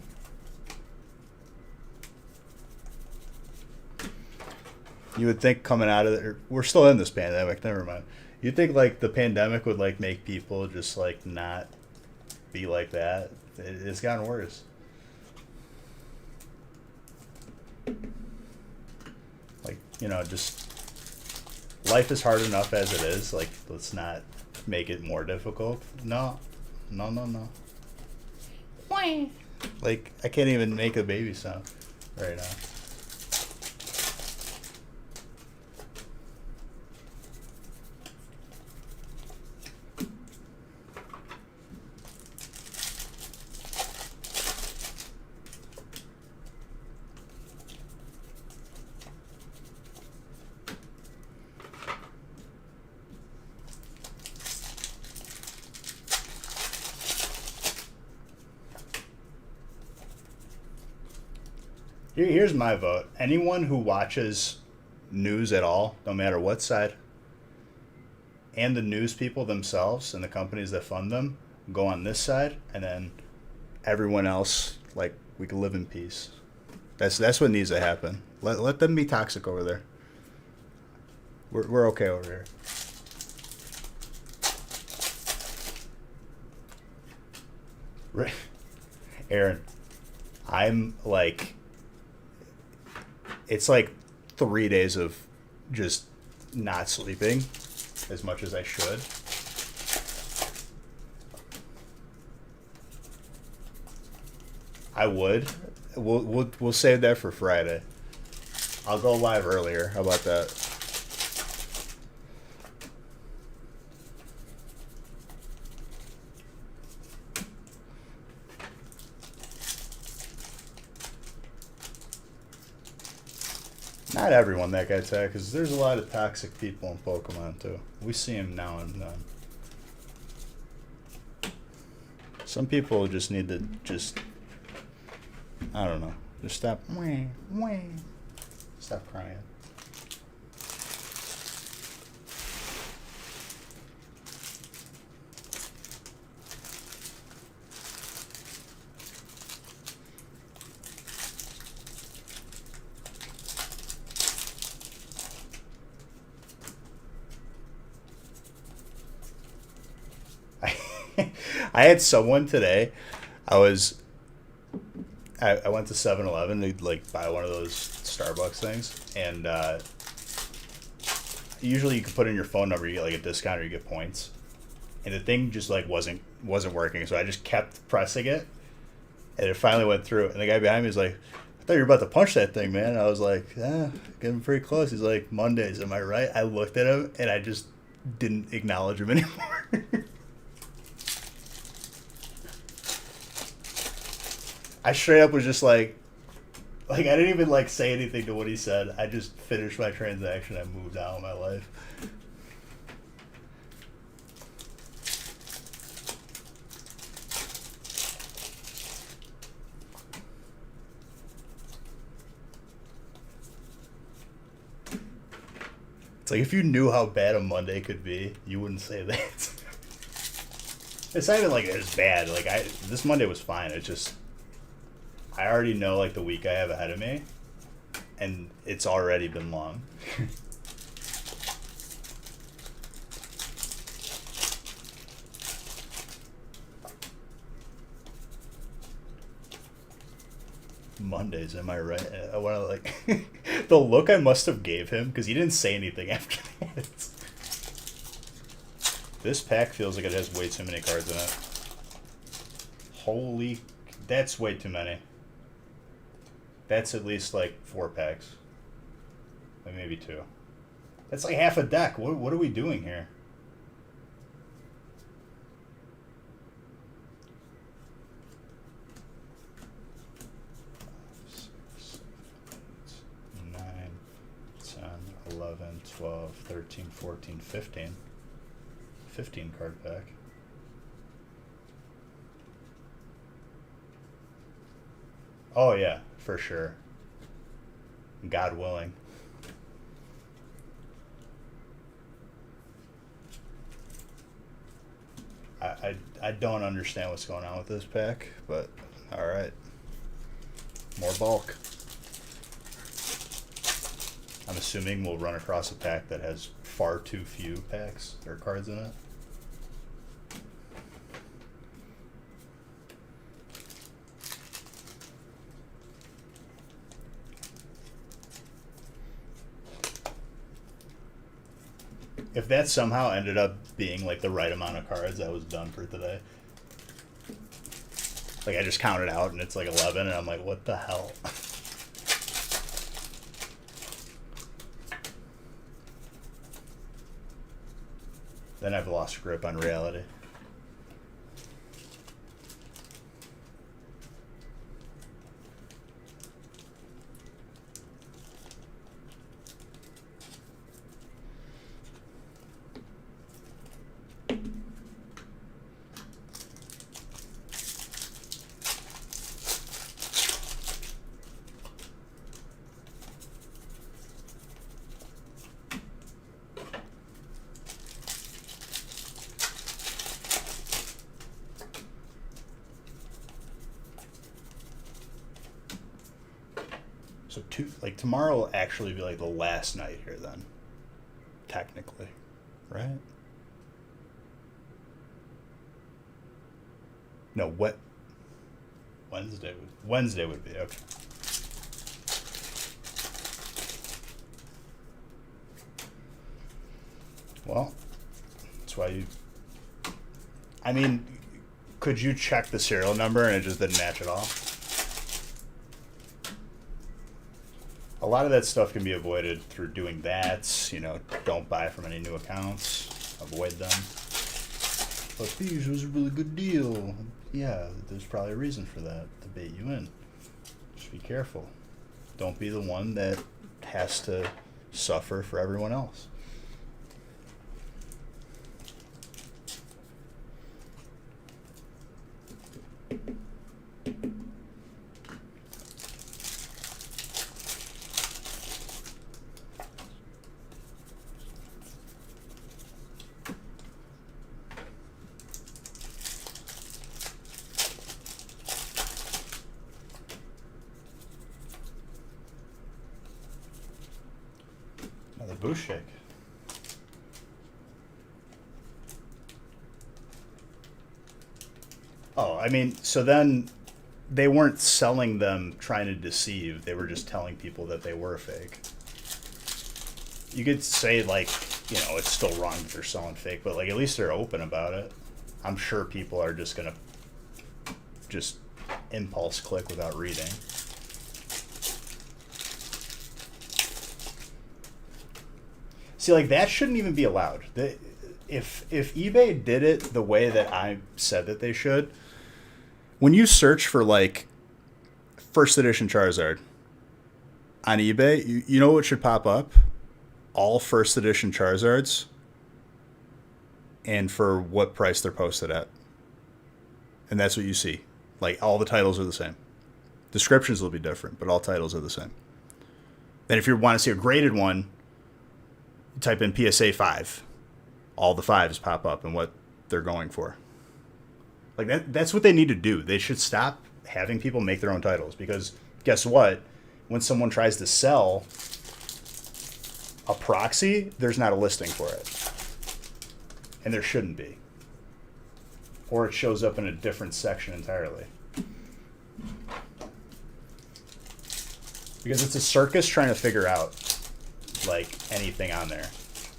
You would think coming out of it, we're still in this pandemic, never mind. You'd think, like, the pandemic would, like, make people just, like, not be like that. It's gotten worse. Like, you know, just life is hard enough as it is. Like, let's not make it more difficult. No. Like, I can't even make a baby sound right now. Here's my vote. Anyone who watches news at all, no matter what side, and the news people themselves and the companies that fund them, go on this side, and then everyone else, like, we can live in peace. That's what needs to happen. Let them be toxic over there. We're okay over here. Right. Aaron, I'm like, it's like 3 days of just not sleeping as much as I should. I would. We'll save that for Friday. I'll go live earlier. How about that? Not everyone that guy's at, because there's a lot of toxic people in Pokemon too. We see them now and then. Some people just need to just, I don't know, just stop. Stop crying. I had someone today. I went to 7-Eleven to, like, buy one of those Starbucks things, and usually you can put in your phone number, you get like a discount or you get points, and the thing just like wasn't working, so I just kept pressing it, and it finally went through, and the guy behind me was like, what thought you were about to punch that thing, man. I was like, yeah, getting pretty close. He's like, Mondays, am I right? I looked at him and I just didn't acknowledge him anymore. I straight up was just like I didn't even like say anything to what he said. I just finished my transaction. I moved on with my life. It's like if you knew how bad a Monday could be, you wouldn't say that. It's not even like it's bad. Like this Monday was fine. It's just I already know like the week I have ahead of me, and it's already been long. Mondays, am I right? I want to like the look I must have gave him because he didn't say anything after that. This pack feels like it has way too many cards in it. Holy, that's way too many. That's at least like 4 packs. Like maybe 2. That's like half a deck. What are we doing here? Nine, 10, 11, 12, 13, 14, 15. 15 card pack. Oh yeah, for sure. God willing. I don't understand what's going on with this pack, but alright. More bulk. I'm assuming we'll run across a pack that has far too few packs or cards in it. If that somehow ended up being like the right amount of cards, I was done for today. Like I just counted out and it's like 11 and I'm like, what the hell? Then I've lost grip on reality. So tomorrow will actually be like the last night here then. Technically. Right? No, what Wednesday would be, okay. Well, that's why you I mean, could you check the serial number and it just didn't match at all? A lot of that stuff can be avoided through doing that. You know, don't buy from any new accounts. Avoid them. But these was a really good deal. Yeah, there's probably a reason for that to bait you in. Just be careful. Don't be the one that has to suffer for everyone else. Another boost shake. Oh, I mean, so then they weren't selling them trying to deceive. They were just telling people that they were fake. You could say, like, you know, it's still wrong that they're selling fake, but, like, at least they're open about it. I'm sure people are just going to just impulse click without reading. See, like, that shouldn't even be allowed. If eBay did it the way that I said that they should, when you search for, like, first edition Charizard on eBay, you know what should pop up? All first edition Charizards and for what price they're posted at. And that's what you see. Like, all the titles are the same. Descriptions will be different, but all titles are the same. Then if you want to see a graded one, you type in PSA 5. All the 5s pop up and what they're going for. Like, that's what they need to do. They should stop having people make their own titles, because guess what? When someone tries to sell a proxy, there's not a listing for it. And there shouldn't be. Or it shows up in a different section entirely. Because it's a circus trying to figure out, like, anything on there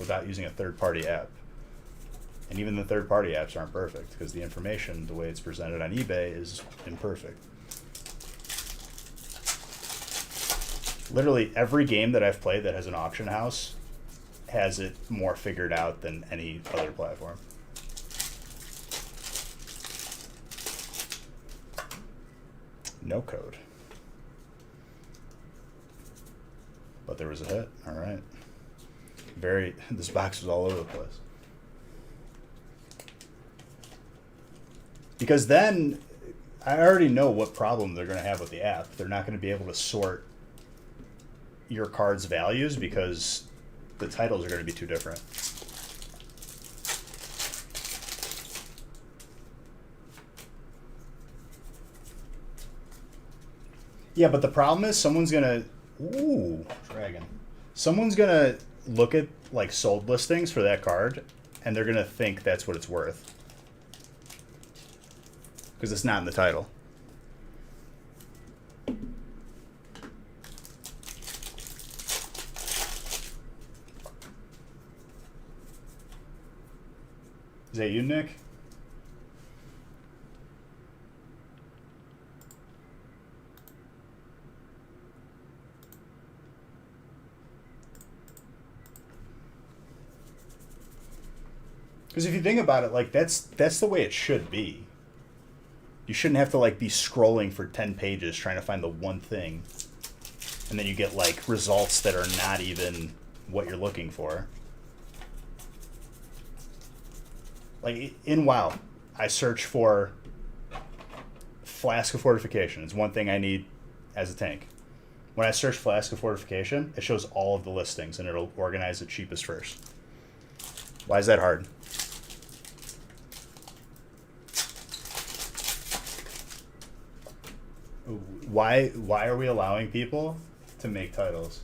without using a third-party app. And even the third-party apps aren't perfect, because the information, the way it's presented on eBay, is imperfect. Literally every game that I've played that has an auction house has it more figured out than any other platform. No code. But there was a hit. All right. This box was all over the place. Because then I already know what problem they're going to have with the app. They're not going to be able to sort your card's values because the titles are going to be too different. Yeah, but the problem is someone's going to... Ooh, dragon. Someone's going to look at, like, sold listings for that card, and they're going to think that's what it's worth. Because it's not in the title. Is that you, Nick? Because if you think about it, like, that's the way it should be. You shouldn't have to, like, be scrolling for 10 pages trying to find the one thing. And then you get, like, results that are not even what you're looking for. Like, in WoW, I search for Flask of Fortification. It's one thing I need as a tank. When I search Flask of Fortification, it shows all of the listings, and it'll organize the cheapest first. Why is that hard? Why are we allowing people to make titles?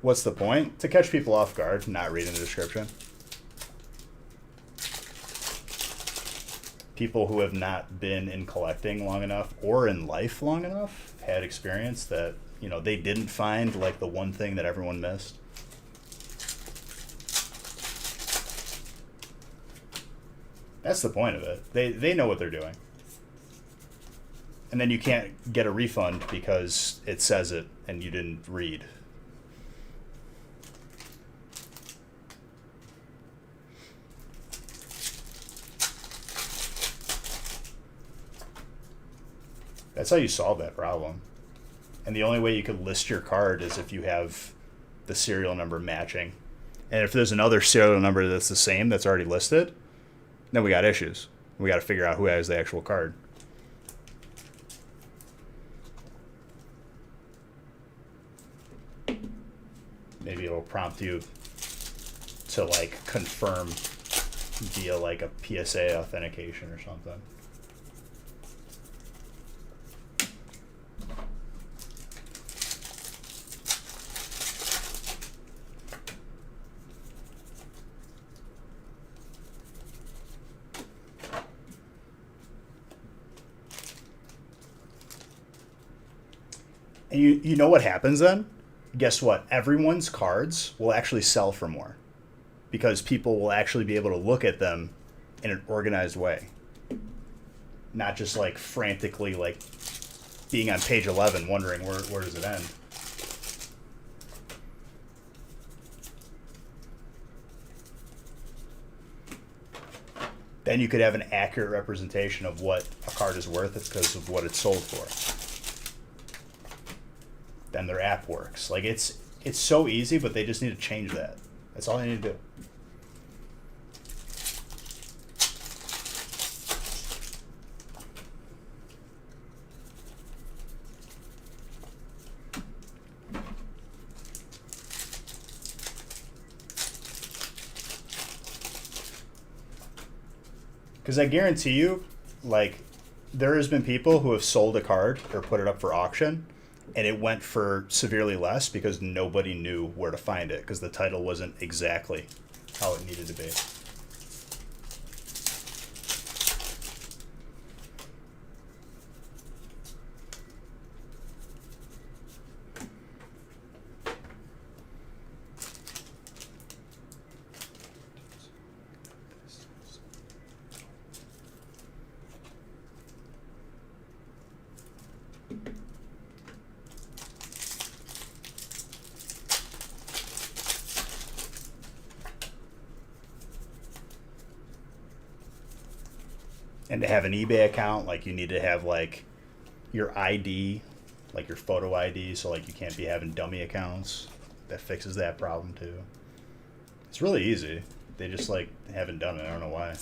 What's the point? To catch people off guard, not reading the description. People who have not been in collecting long enough or in life long enough had experience that, you know, they didn't find, like, the one thing that everyone missed. That's the point of it. They know what they're doing. And then you can't get a refund because it says it and you didn't read. That's how you solve that problem. And the only way you could list your card is if you have the serial number matching. And if there's another serial number that's the same that's already listed, then we got issues. We got to figure out who has the actual card. Maybe it'll prompt you to, like, confirm via, like, a PSA authentication or something. And you know what happens then? Guess what? Everyone's cards will actually sell for more because people will actually be able to look at them in an organized way. Not just, like, frantically, like, being on page 11 wondering where does it end. Then you could have an accurate representation of what a card is worth because of what it's sold for. Then their app works. Like it's so easy, but they just need to change that. That's all they need to do. Because I guarantee you, like, there has been people who have sold a card or put it up for auction, and it went for severely less because nobody knew where to find it because the title wasn't exactly how it needed to be. And to have an eBay account, like you need to have like your ID, like your photo ID, so like you can't be having dummy accounts. That fixes that problem too. It's really easy. They just like haven't done it. I don't know why.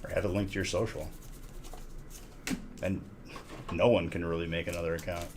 Or have it linked to your social. And no one can really make another account.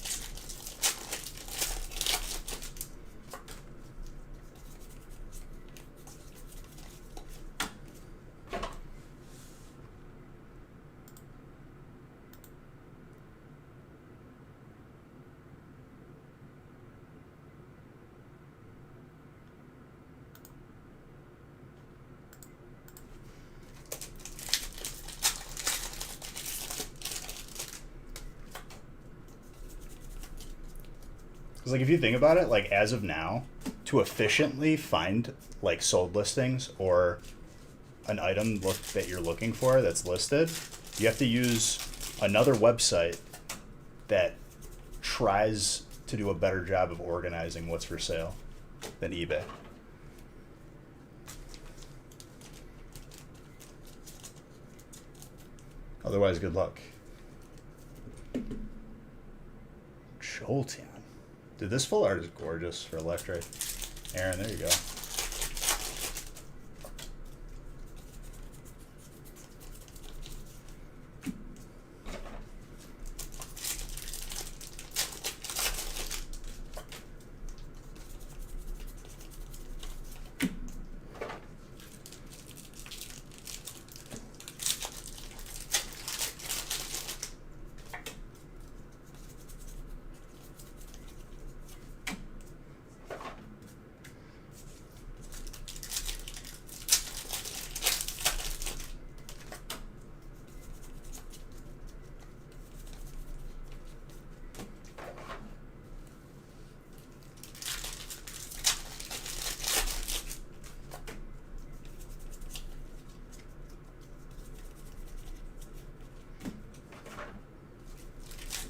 Because like if you think about it, like as of now, to efficiently find like sold listings or an item that you're looking for that's listed, you have to use another website that tries to do a better job of organizing what's for sale than eBay. Otherwise, good luck. Jolteon. Dude, this full art is gorgeous for Electric. Aaron, there you go.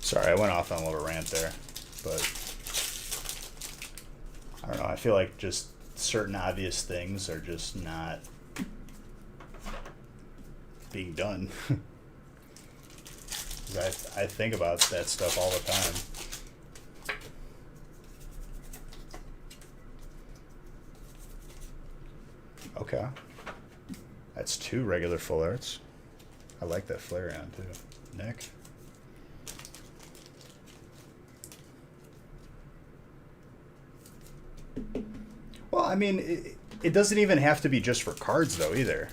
Sorry, I went off on a little rant there, but I don't know. I feel like just certain obvious things are just not being done. 'Cause I think about that stuff all the time. Okay. That's 2 regular full arts. I like that Flareon too. Nick? Well, I mean, it doesn't even have to be just for cards, though, either.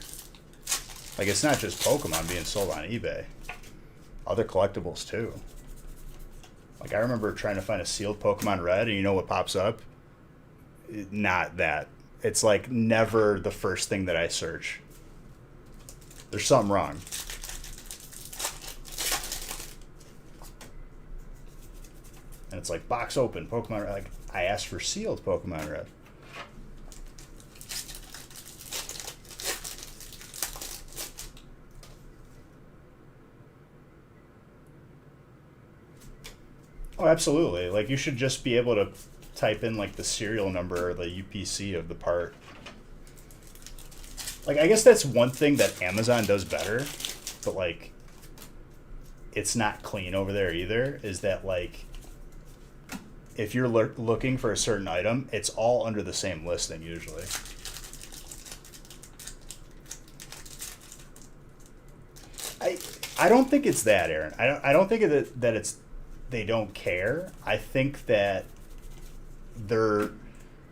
Like, it's not just Pokemon being sold on eBay. Other collectibles, too. Like, I remember trying to find a sealed Pokemon Red, and you know what pops up? Not that. It's, like, never the first thing that I search. There's something wrong. And it's like, box open, Pokemon Red. Like, I asked for sealed Pokemon Red. Oh, absolutely. Like, you should just be able to type in like the serial number or the UPC of the part. Like, I guess that's one thing that Amazon does better, but like it's not clean over there either, is that like if you're looking for a certain item, it's all under the same listing usually. I don't think it's that, Aaron. I don't think that it's they don't care. I think that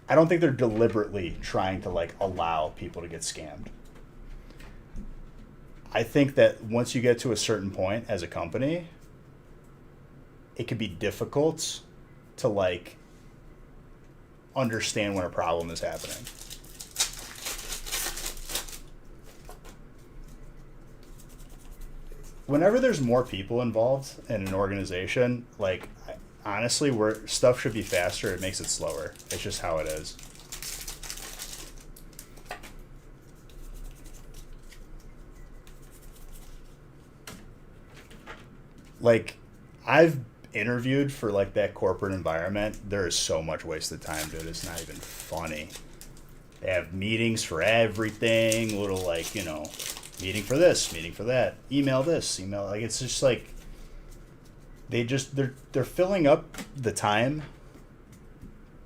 I don't think they're deliberately trying to like allow people to get scammed. I think that once you get to a certain point as a company, it can be difficult to like understand when a problem is happening. Whenever there's more people involved in an organization, like honestly, where stuff should be faster, it makes it slower. It's just how it is. Like, I've interviewed for like that corporate environment. There is so much wasted time, dude. It's not even funny. They have meetings for everything, little like, meeting for this, meeting for that, email this, email, like it's just like they're filling up the time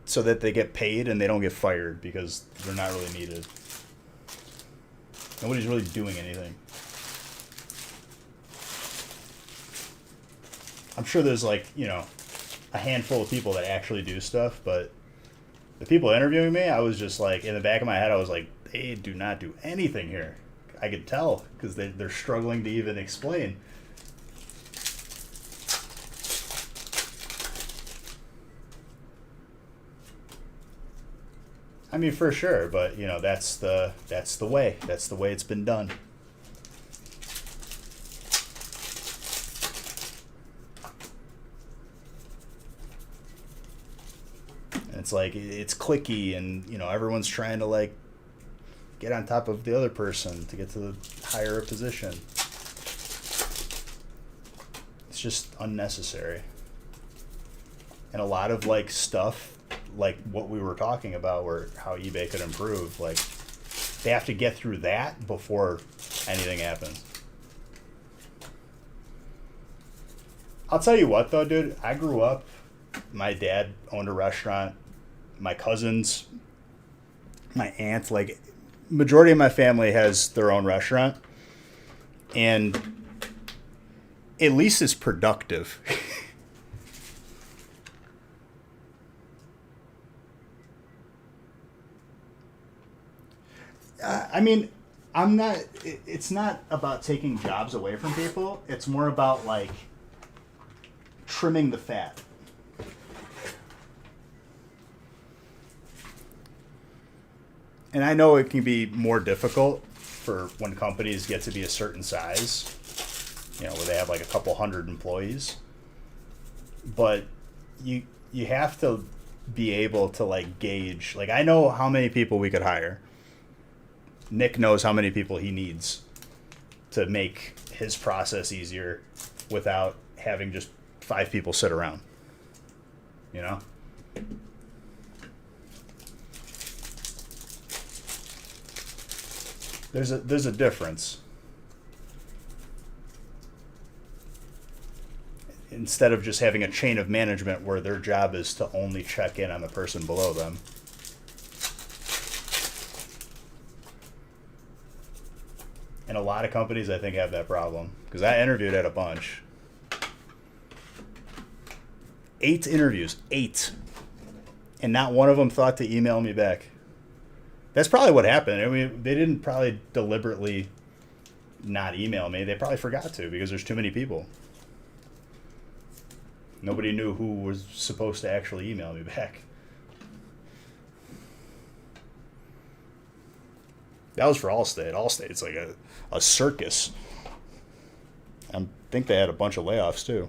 so that they get paid and they don't get fired because they're not really needed. Nobody's really doing anything. I'm sure there's like, a handful of people that actually do stuff, but the people interviewing me, I was just like, in the back of my head, I was like, they do not do anything here. I could tell because they're struggling to even explain. I mean, for sure, but that's the way. That's the way it's been done. And it's like it's cliquey, and everyone's trying to like get on top of the other person to get to the higher position. It's just unnecessary. And a lot of like stuff, like what we were talking about, where how eBay could improve, like they have to get through that before anything happens. I'll tell you what though, dude, I grew up, my dad owned a restaurant, my cousins, my aunt, like majority of my family has their own restaurant, and at least it's productive. I mean, it's not about taking jobs away from people. It's more about like trimming the fat. And I know it can be more difficult for when companies get to be a certain size, where they have like a couple hundred employees. But you have to be able to like gauge. Like, I know how many people we could hire. Nick knows how many people he needs to make his process easier without having just 5 people sit around. There's a difference. Instead of just having a chain of management where their job is to only check in on the person below them. And a lot of companies, I think, have that problem. Because I interviewed at a bunch. 8 interviews. 8. And not one of them thought to email me back. That's probably what happened. I mean, they didn't probably deliberately not email me. They probably forgot to because there's too many people. Nobody knew who was supposed to actually email me back. That was for Allstate. Allstate's like a circus. I think they had a bunch of layoffs too.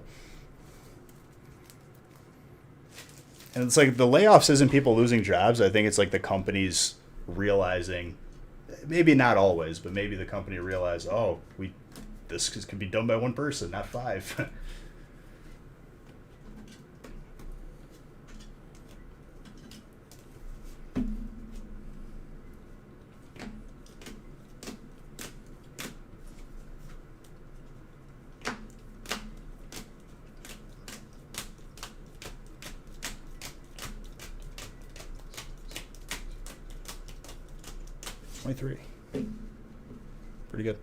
And it's like the layoffs isn't people losing jobs. I think it's like the companies realizing, maybe not always, but maybe the company realized, this can be done by one person, not 5. 23. Pretty good.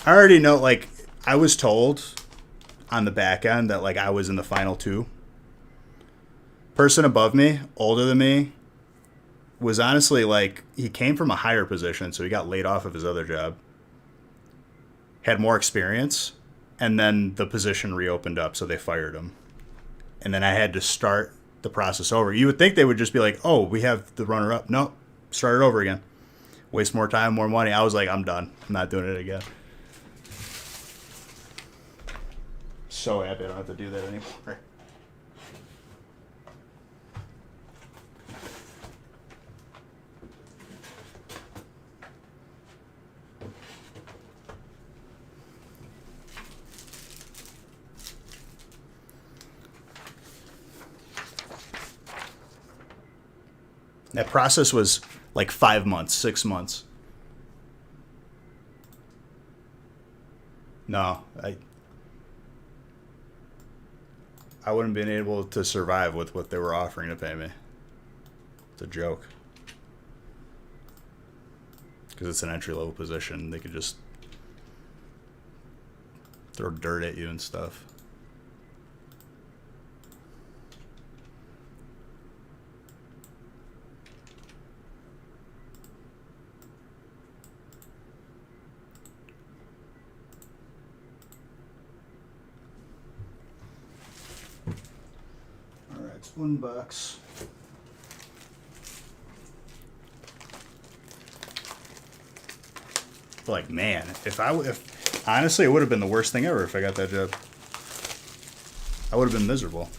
I already know, like, I was told on the back end that, like, I was in the final two. Person above me, older than me, was honestly, like, he came from a higher position, so he got laid off of his other job. Had more experience, and then the position reopened up, so they fired him. And then I had to start the process over. You would think they would just be like, oh, we have the runner-up. No, start it over again. Waste more time, more money. I was like, I'm done. I'm not doing it again. So happy I don't have to do that anymore. That process was like 5 months, 6 months. No, I wouldn't have been able to survive with what they were offering to pay me. It's a joke. Because it's an entry-level position. They could just throw dirt at you and stuff. It's $1. Like, man, if honestly, it would have been the worst thing ever if I got that job. I would have been miserable.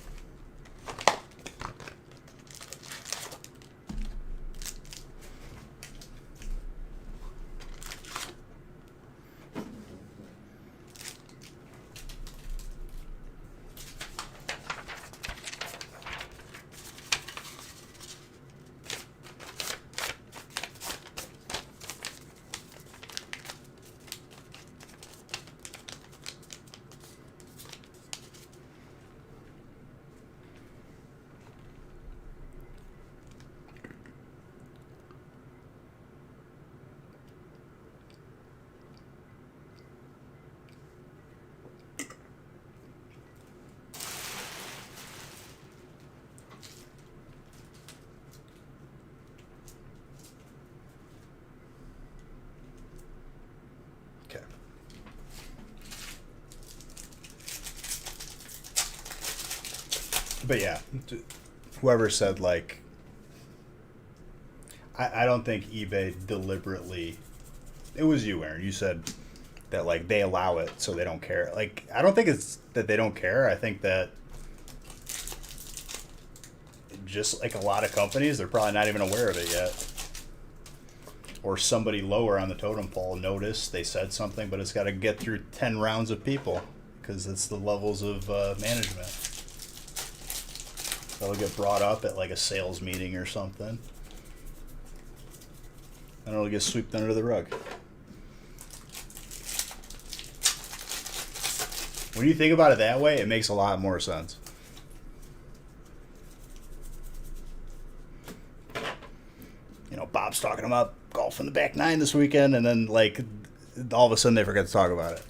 But yeah, whoever said, like, I don't think eBay deliberately, it was you, Aaron, you said that, like, they allow it so they don't care. Like, I don't think it's that they don't care. I think that just like a lot of companies, they're probably not even aware of it yet. Or somebody lower on the totem pole noticed, they said something, but it's got to get through 10 rounds of people because it's the levels of management. That'll get brought up at like a sales meeting or something. And it'll get swept under the rug. When you think about it that way, it makes a lot more sense. You know, Bob's talking about golf in the back nine this weekend, and then, like, all of a sudden they forget to talk about it.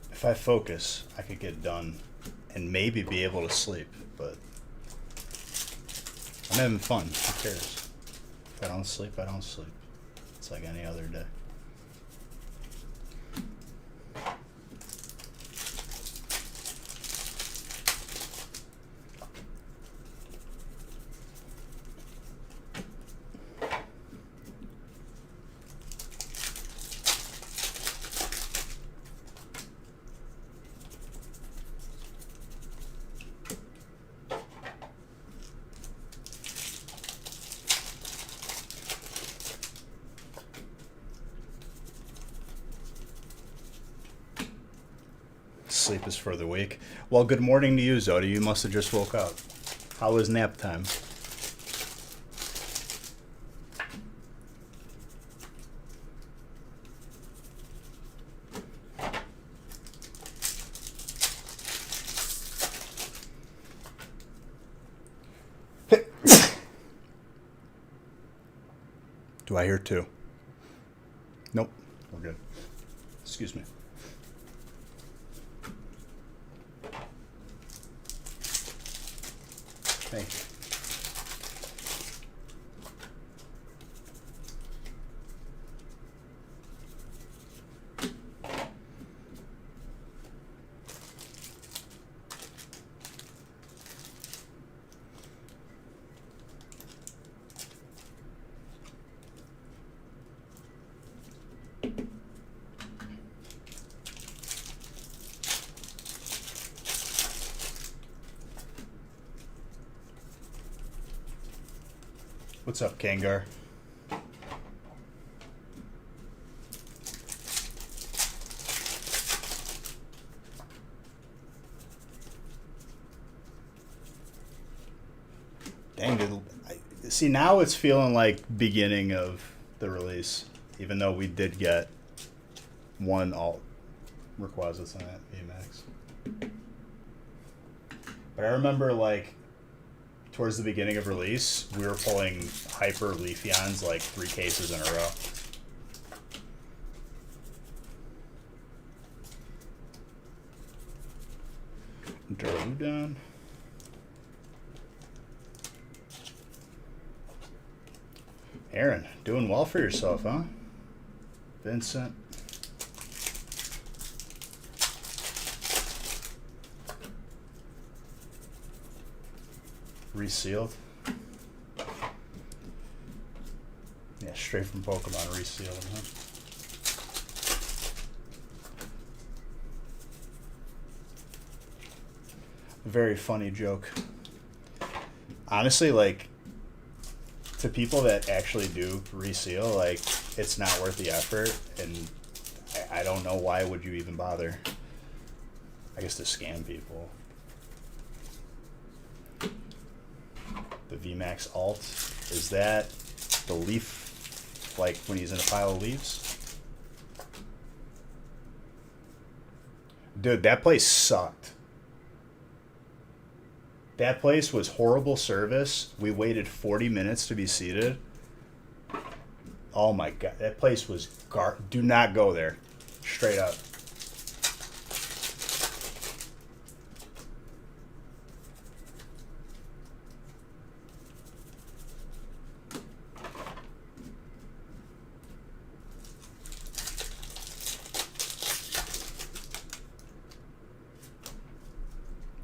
If I focus, I could get done and maybe be able to sleep, but I'm having fun. Who cares? If I don't sleep, I don't sleep. It's like any other day. sleep is for the weak. Well, good morning to you, Zodi. You must have just woke up. How was nap time? Do I hear two? Nope. We're good. Excuse me. Thank you. What's up, Kangar? Dang, dude. See, now it's feeling like beginning of the release, even though we did get one alt requisites on that VMAX. But I remember, like, towards the beginning of release, we were pulling Hyper Leafeons like 3 cases in a row. Darudon. Aaron, doing well for yourself, huh? Vincent. Resealed. Yeah, straight from Pokemon, resealed, huh? Very funny joke. Honestly, like, to people that actually do reseal, like, it's not worth the effort, and I don't know why would you even bother. I guess to scam people. The VMAX alt, is that the leaf, like when he's in a pile of leaves? Dude, that place sucked. That place was horrible service. We waited 40 minutes to be seated. Oh my god, that place was do not go there. Straight up.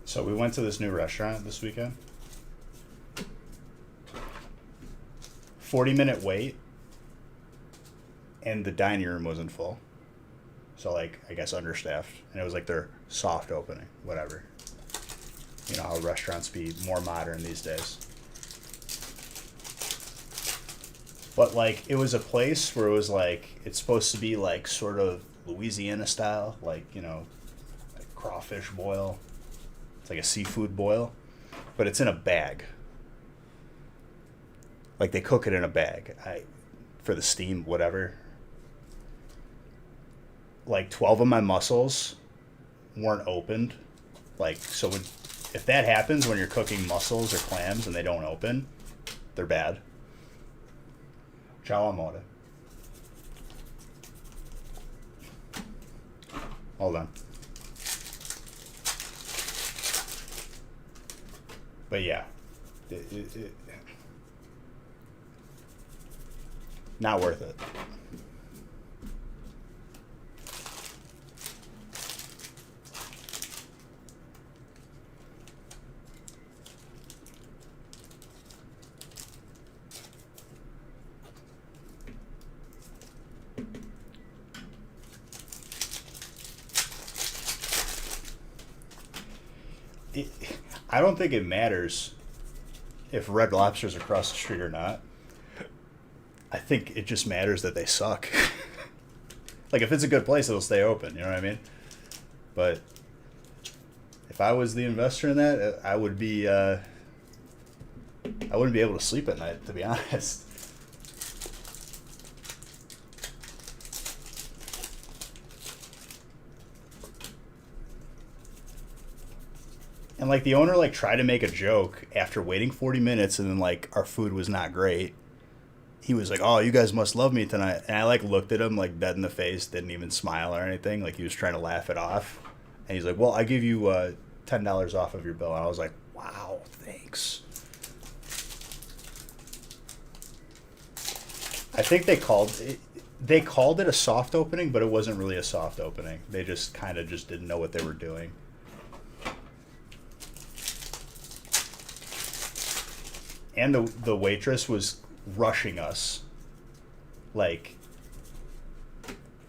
So we went to this new restaurant this weekend. 40-minute wait, and the dining room wasn't full. So, like, I guess understaffed. And it was like their soft opening, whatever. You know how restaurants be more modern these days. But, like, it was a place where it was like, it's supposed to be like sort of Louisiana style, like, you know, like crawfish boil. It's like a seafood boil, but it's in a bag. Like, they cook it in a bag for the steam, whatever. Like, 12 of my mussels weren't opened. Like, so if that happens when you're cooking mussels or clams and they don't open, they're bad. Ciao, amore. Hold on. But yeah, not worth it. I don't think it matters if Red Lobster's across the street or not. I think it just matters that they suck. Like, if it's a good place, it'll stay open. You know what I mean? But If I was the investor in that, I would be. I wouldn't be able to sleep at night, to be honest. And like the owner like tried to make a joke after waiting 40 minutes and then like our food was not great. He was like, "Oh, you guys must love me tonight." And I like looked at him like dead in the face, didn't even smile or anything. Like he was trying to laugh it off. And he's like, "Well, I give you $10 off of your bill." And I was like, "Wow, thanks." I think they called it a soft opening, but it wasn't really a soft opening. They just kind of just didn't know what they were doing. And the waitress was rushing us. Like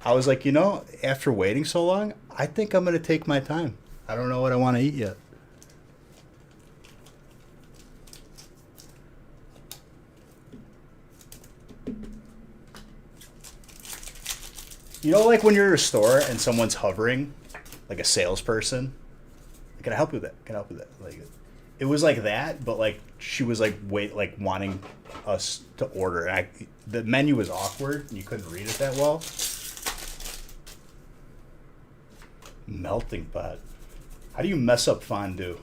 I was like, after waiting so long, I think I'm gonna take my time. I don't know what I want to eat yet. Like when you're at a store and someone's hovering, like a salesperson. Can I help you with that? Can I help you with that? Like, it was like that, but like she was like wanting us to order. And the menu was awkward and you couldn't read it that well. Melting pot. How do you mess up fondue?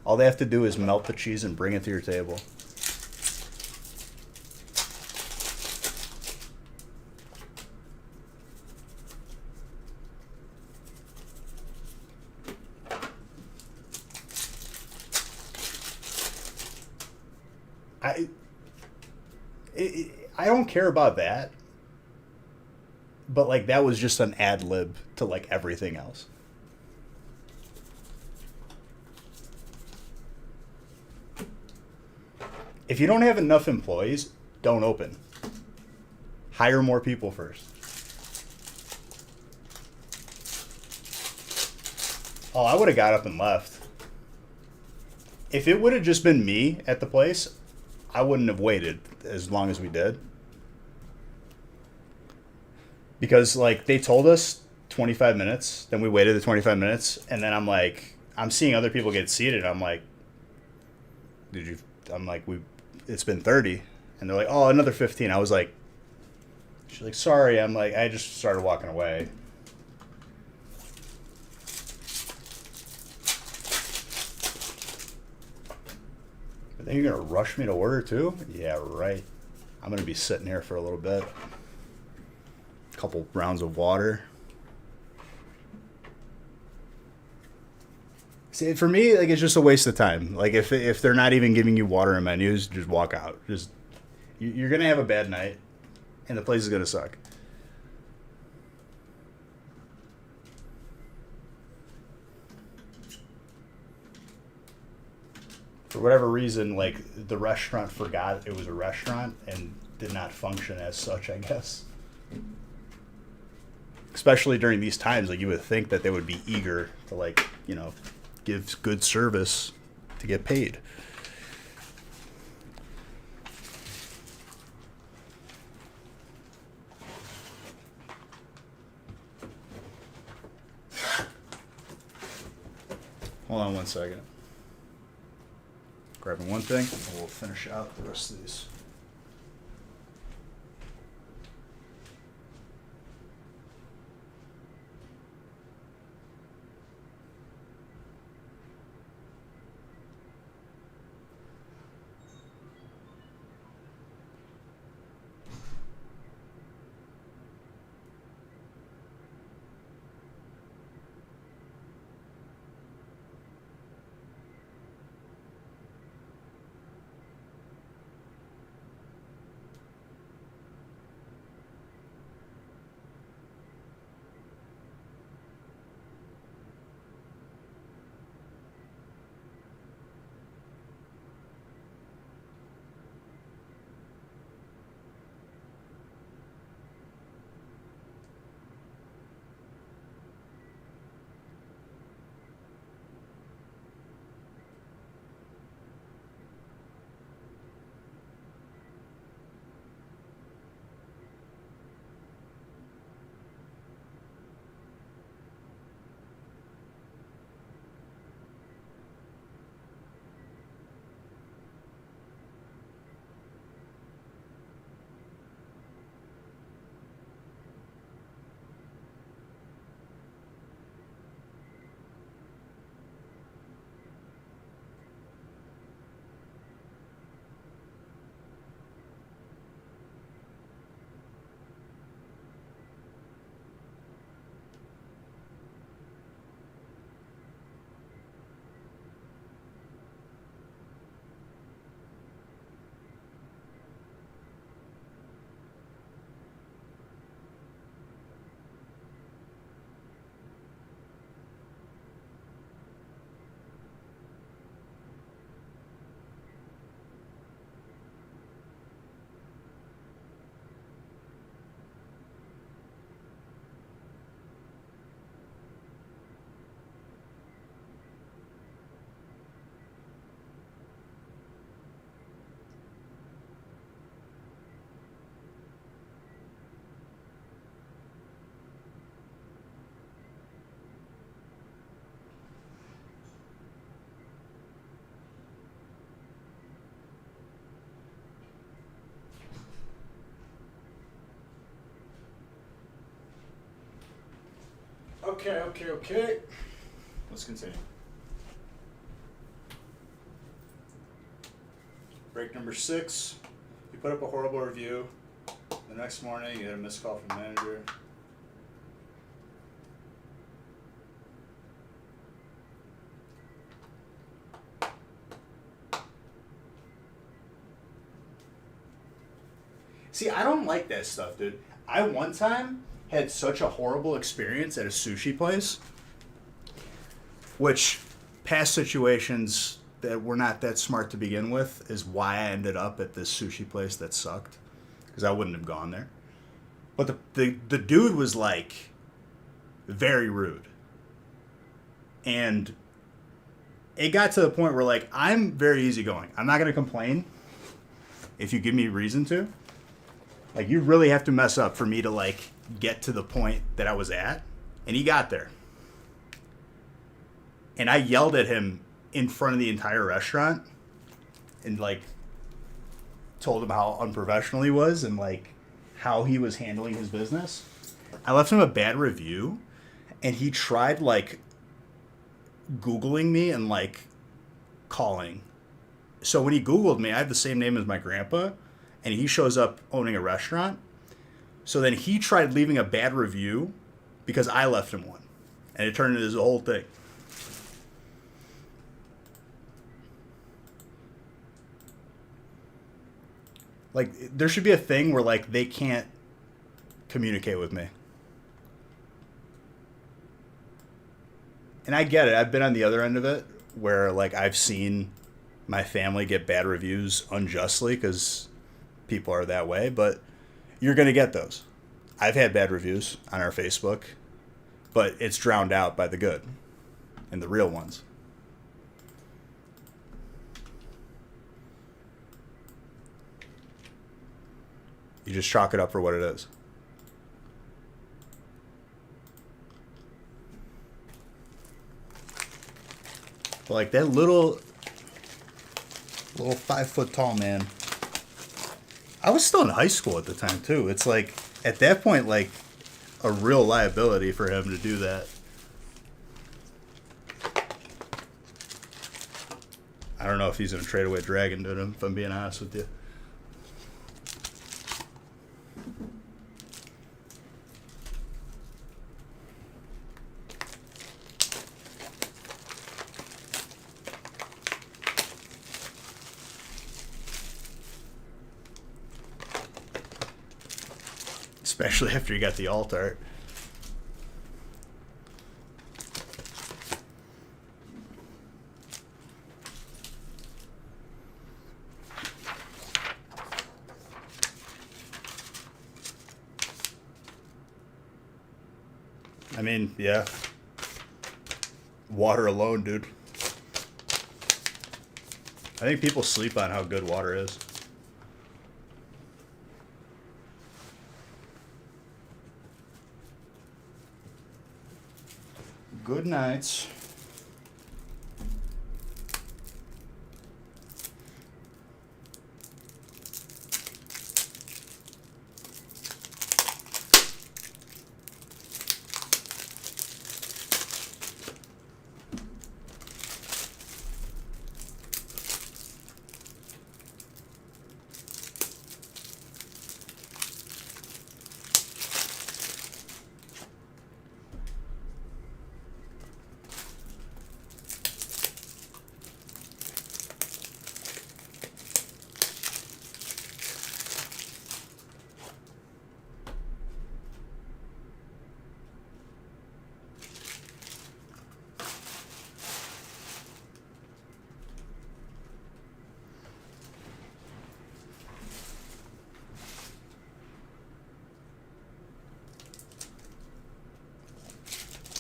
All they have to do is melt the cheese and bring it to your table. I don't care about that, but like that was just an ad lib to like everything else. If you don't have enough employees, don't open. Hire more people first. Oh, I would have got up and left. If it would have just been me at the place, I wouldn't have waited as long as we did. Because like they told us 25 minutes, then we waited the 25 minutes, and then I'm seeing other people get seated. I'm like, it's been 30. And they're like, "Oh, another 15." I was like, she's like, "Sorry." I'm like, I just started walking away. But then you're going to rush me to order too? Yeah, right. I'm going to be sitting here for a little bit. A couple rounds of water. See, for me, like it's just a waste of time. Like if they're not even giving you water in menus, just walk out. Just you're gonna have a bad night, and the place is gonna suck. For whatever reason, like the restaurant forgot it was a restaurant and did not function as such, I guess. Especially during these times, like you would think that they would be eager to give good service to get paid. Hold on one second. Grabbing one thing, and we'll finish out the rest of these. Okay. Let's continue. Break number 6. You put up a horrible review. The next morning, you get a missed call from the manager. See, I don't like that stuff, dude. I one time had such a horrible experience at a sushi place, which past situations that were not that smart to begin with is why I ended up at this sushi place that sucked, because I wouldn't have gone there. But the dude was like very rude, and it got to the point where like I'm very easygoing. I'm not gonna complain if you give me reason to. Like, you really have to mess up for me to, like, get to the point that I was at. And he got there. And I yelled at him in front of the entire restaurant. And, like, told him how unprofessional he was and, like, how he was handling his business. I left him a bad review. And he tried, like, Googling me and, like, calling. So when he Googled me, I have the same name as my grandpa. And he shows up owning a restaurant. So then he tried leaving a bad review because I left him one. And it turned into this whole thing. Like, there should be a thing where, like, they can't communicate with me. And I get it. I've been on the other end of it where, like, I've seen my family get bad reviews unjustly because people are that way, but you're going to get those. I've had bad reviews on our Facebook, but it's drowned out by the good and the real ones. You just chalk it up for what it is. But like that little 5 foot tall man, I was still in high school at the time, too. It's like, at that point, like, a real liability for him to do that. I don't know if he's going to trade away Dragon to him, if I'm being honest with you. Especially after you got the alt art. I mean, yeah. Water alone, dude. I think people sleep on how good water is. Good nights.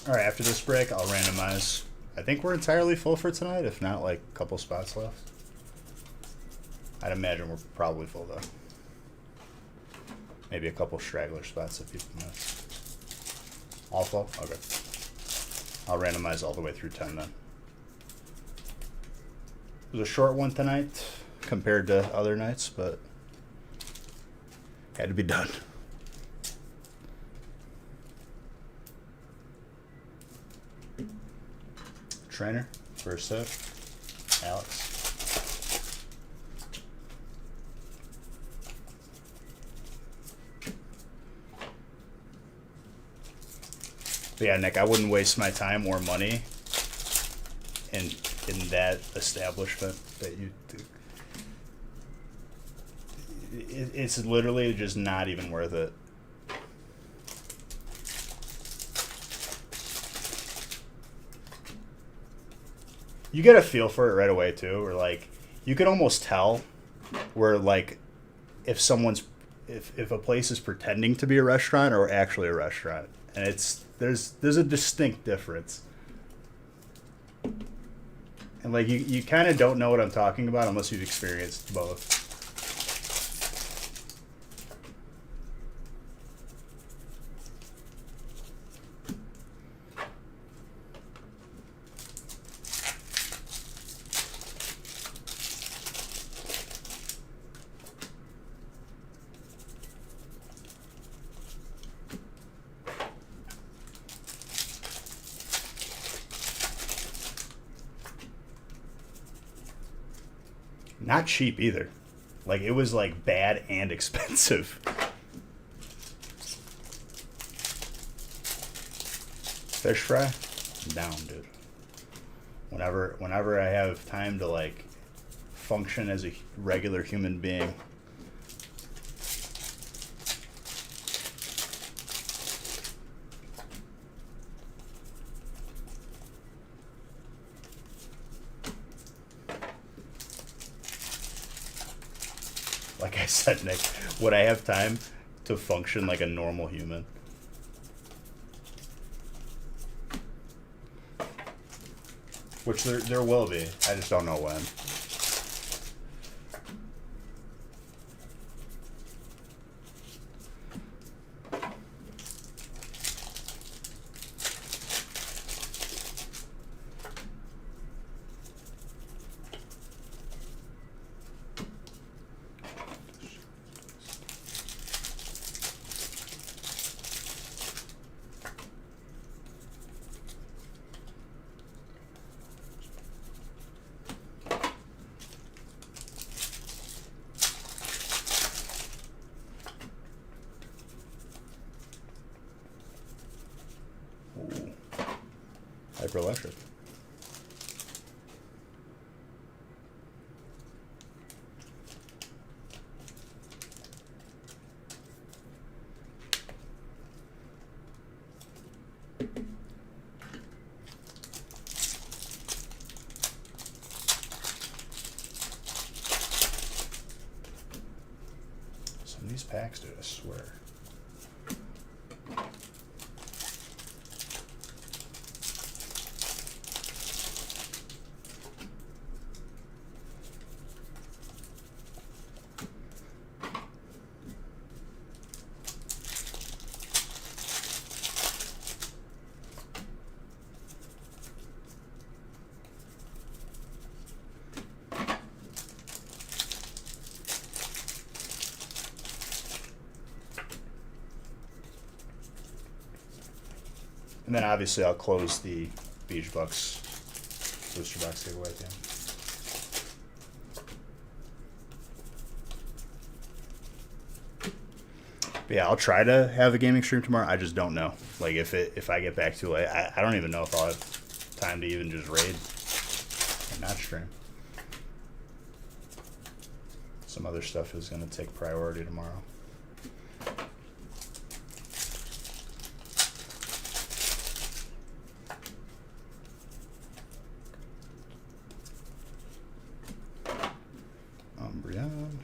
All right, after this break, I'll randomize. I think we're entirely full for tonight, if not, like, a couple spots left. I'd imagine we're probably full, though. Maybe a couple straggler spots if people miss. All full? Okay. I'll randomize all the way through 10 then. It was a short one tonight compared to other nights, but had to be done. trainer for a sip. Alex. But yeah, Nick, I wouldn't waste my time or money in that establishment that you do. It's literally just not even worth it. You get a feel for it right away too, or like you can almost tell where like if someone's if a place is pretending to be a restaurant or actually a restaurant, and it's there's a distinct difference. And like you kind of don't know what I'm talking about unless you've experienced both. Not cheap either. Like it was like bad and expensive. Fish fry? I'm down, dude. Whenever I have time to like function as a regular human being. Like I said, Nick, would I have time to function like a normal human? Which there will be. I just don't know when. Hyperelectric. Some of these packs, dude, I swear. And then obviously I'll close the Beach Bucks booster box giveaway again. But yeah, I'll try to have a gaming stream tomorrow. I just don't know. Like if I get back too late, I don't even know if I'll have time to even just raid and not stream. Some other stuff is going to take priority tomorrow. Umbreon.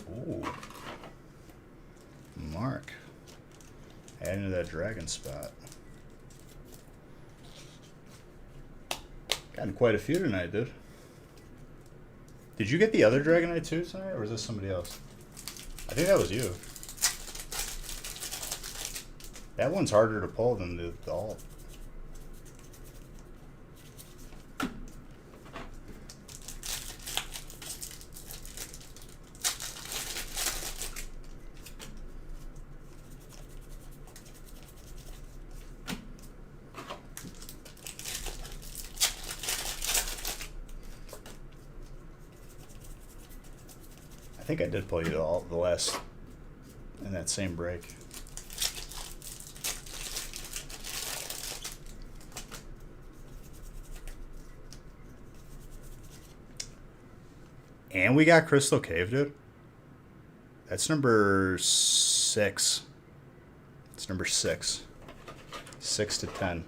Ooh. Mark. Adding to that dragon spot. Gotten quite a few tonight, dude. Did you get the other Dragonite too tonight, or was this somebody else? I think that was you. That one's harder to pull than the alt. think I did play you all the last in that same break. And we got Crystal Cave, dude. That's number 6. It's number 6. 6 to 10.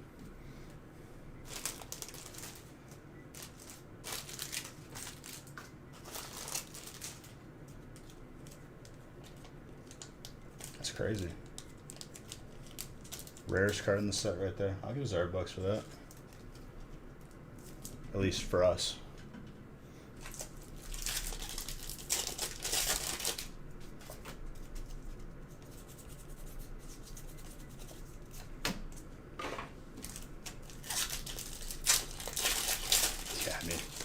That's crazy. Rarest card in the set right there. I'll give $0 for that. At least for us.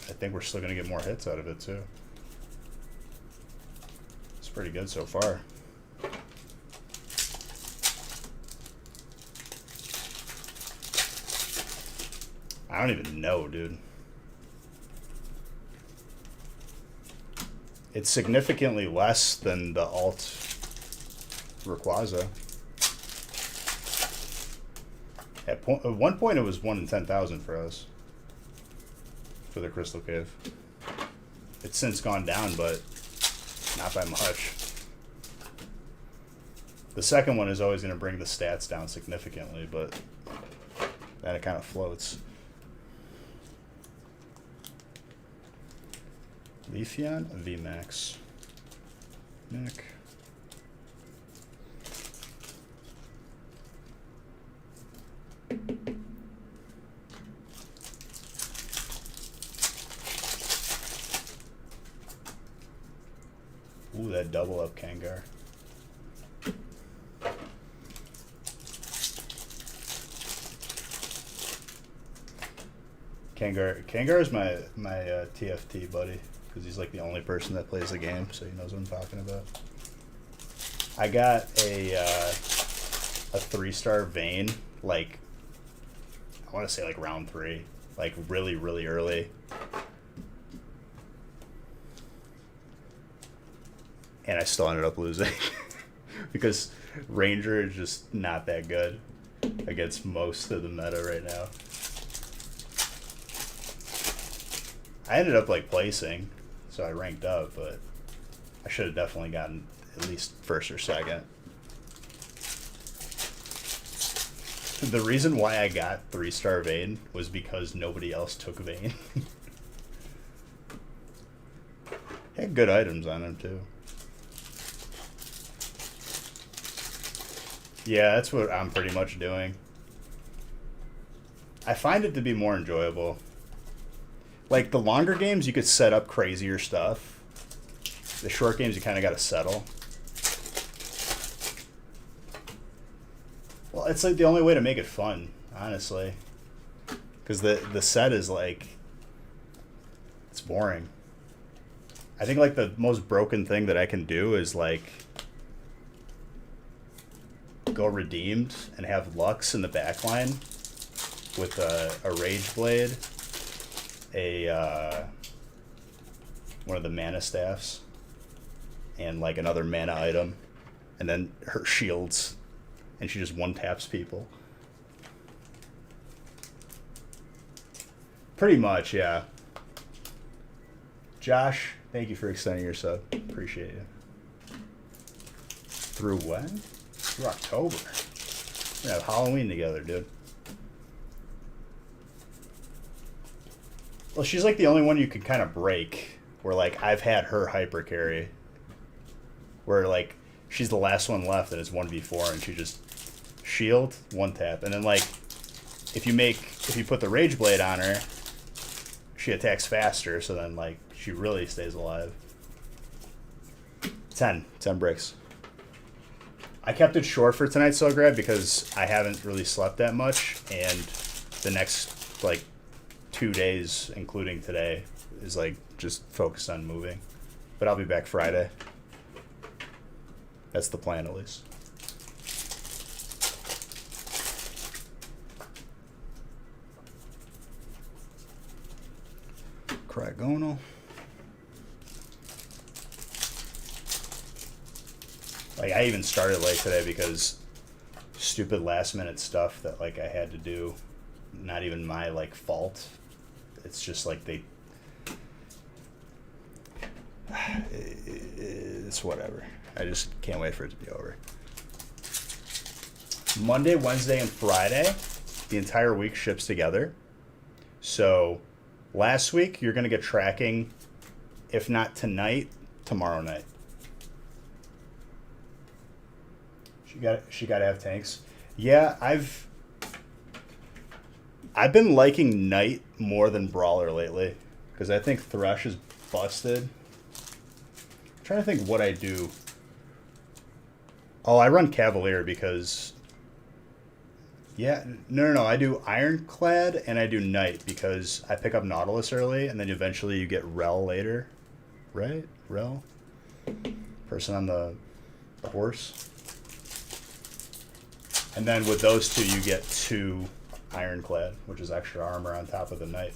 I think we're still going to get more hits out of it, too. It's pretty good so far. I don't even know, dude. It's significantly less than the alt Rayquaza. At one point, it was 1 in 10,000 for us. For the Crystal Cave. It's since gone down, but not by much. The second one is always going to bring the stats down significantly, but then it kind of floats. Leafeon VMAX. Nick. Ooh, that double up Kangar. Kangar is my TFT buddy because he's like the only person that plays the game, so he knows what I'm talking about. I got a 3-star Vayne, like I want to say like round 3, like really early. And I still ended up losing because Ranger is just not that good against most of the meta right now. I ended up like placing, so I ranked up, but I should have definitely gotten at least first or second. The reason why I got 3-star Vayne was because nobody else took Vayne. Had good items on him too. Yeah, that's what I'm pretty much doing. I find it to be more enjoyable. Like, the longer games, you could set up crazier stuff. The short games, you kind of got to settle. Well, it's like the only way to make it fun, honestly. Because the set is, like, it's boring. I think, like, the most broken thing that I can do is, like, go redeemed and have Lux in the back line with a Rage Blade, one of the mana staffs, and like another mana item, and then her shields, and she just one-taps people. Pretty much, yeah. Josh, thank you for extending your sub. Appreciate you. Through when? Through October. We're gonna have Halloween together, dude. Well, she's like the only one you can kind of break. Where like I've had her hyper carry. Where like she's the last one left and it's 1v4 and she just shield, one tap, and then like if you put the Rage Blade on her, she attacks faster, so then like she really stays alive. 10 bricks. I kept it short for tonight, Selgrad, because I haven't really slept that much, and the next, like, 2 days, including today, is, like, just focused on moving. But I'll be back Friday. That's the plan, at least. Cryogonal. Like, I even started late today because stupid last minute stuff that, like, I had to do. Not even my, like, fault. It's just like it's whatever. I just can't wait for it to be over. Monday, Wednesday, and Friday, the entire week ships together. So last week, you're going to get tracking, if not tonight, tomorrow night. She got to have tanks. Yeah, I've been liking Knight more than Brawler lately because I think Thresh is busted. I'm trying to think what I do. Oh, I run Cavalier because... Yeah, no. I do Ironclad and I do Knight because I pick up Nautilus early and then eventually you get Rel later. Right? Rel? Person on the horse. And then with those two you get 2 Ironclad, which is extra armor on top of the Knight.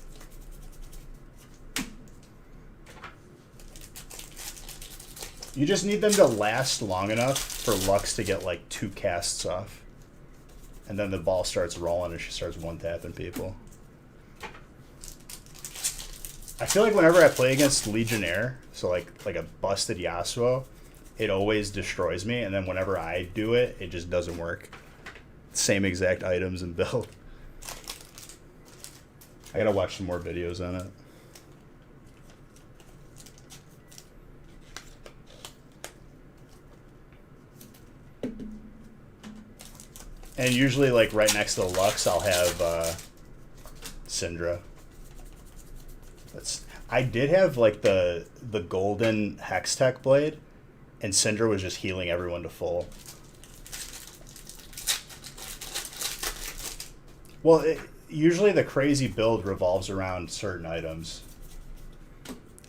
You just need them to last long enough for Lux to get like 2 casts off. And then the ball starts rolling and she starts one-tapping people. I feel like whenever I play against Legionnaire, so like a busted Yasuo, it always destroys me. And then whenever I do it, it just doesn't work. Same exact items and build. I gotta watch some more videos on it. And usually, like, right next to the Lux, I'll have Syndra. I did have, like, the golden Hextech blade, and Syndra was just healing everyone to full. Well, usually the crazy build revolves around certain items.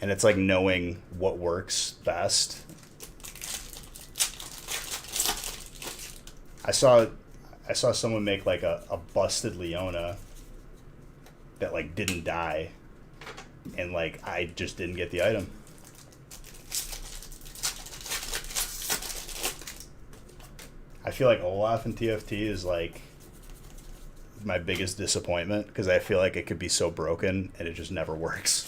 And it's like knowing what works best. I saw someone make like a busted Leona that like didn't die. And like I just didn't get the item. I feel like Olaf in TFT is like my biggest disappointment because I feel like it could be so broken and it just never works.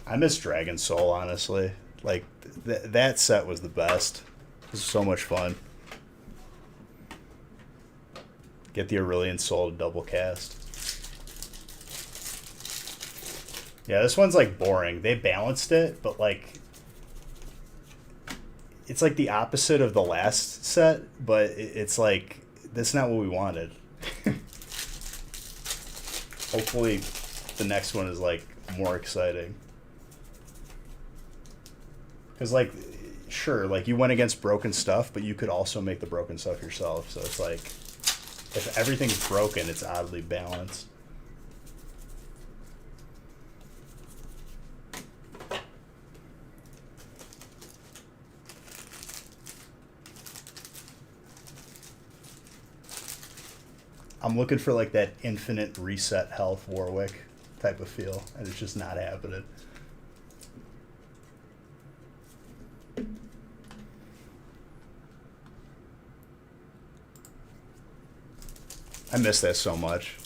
I miss Dragon Soul, honestly. Like, that set was the best. It was so much fun. Get the Aurelion Soul to double cast. Yeah, this one's, like, boring. They balanced it, but, like... It's, like, the opposite of the last set, but it's, like... That's not what we wanted. Hopefully, the next one is, like, more exciting. Because, like, sure, like, you went against broken stuff, but you could also make the broken stuff yourself. So it's like, if everything's broken, it's oddly balanced. I'm looking for, like, that infinite reset health Warwick type of feel, and it's just not happening. I miss that so much.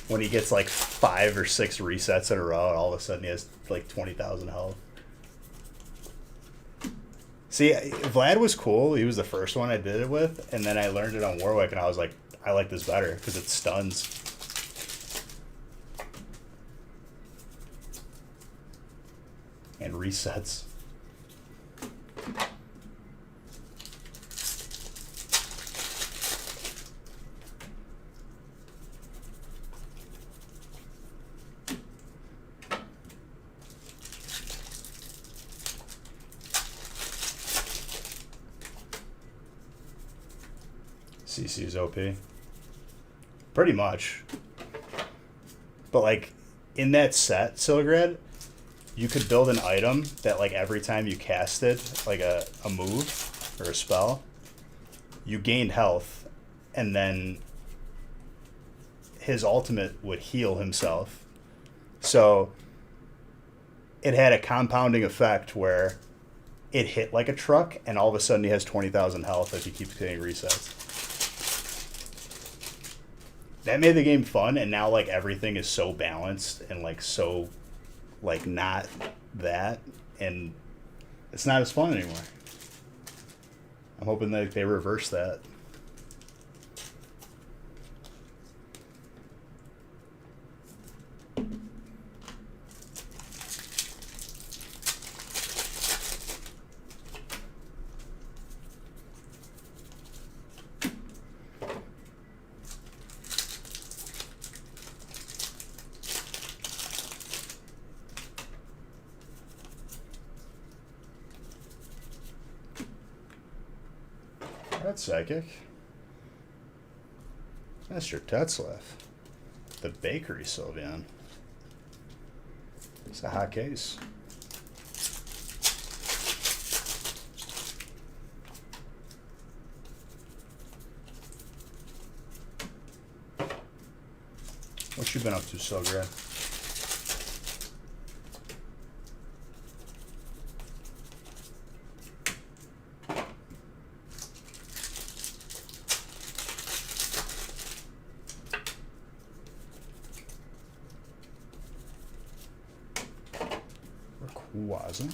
When he gets like 5 or 6 resets in a row, and all of a sudden he has like 20,000 health. See, Vlad was cool. He was the first one I did it with, and then I learned it on Warwick, and I was like, I like this better because it stuns. And resets. CC's OP. Pretty much. But like, in that set, Silgrad, you could build an item that like every time you casted like a move or a spell, you gained health, and then his ultimate would heal himself. So it had a compounding effect where it hit like a truck, and all of a sudden he has 20,000 health if he keeps getting resets. That made the game fun, and now like everything is so balanced and like so like not that, and it's not as fun anymore. I'm hoping that they reverse that. That's psychic. Mr. Tetzlaff. The bakery Sylveon. It's a hot case. What you been up to, Sylgrad? Wasn't.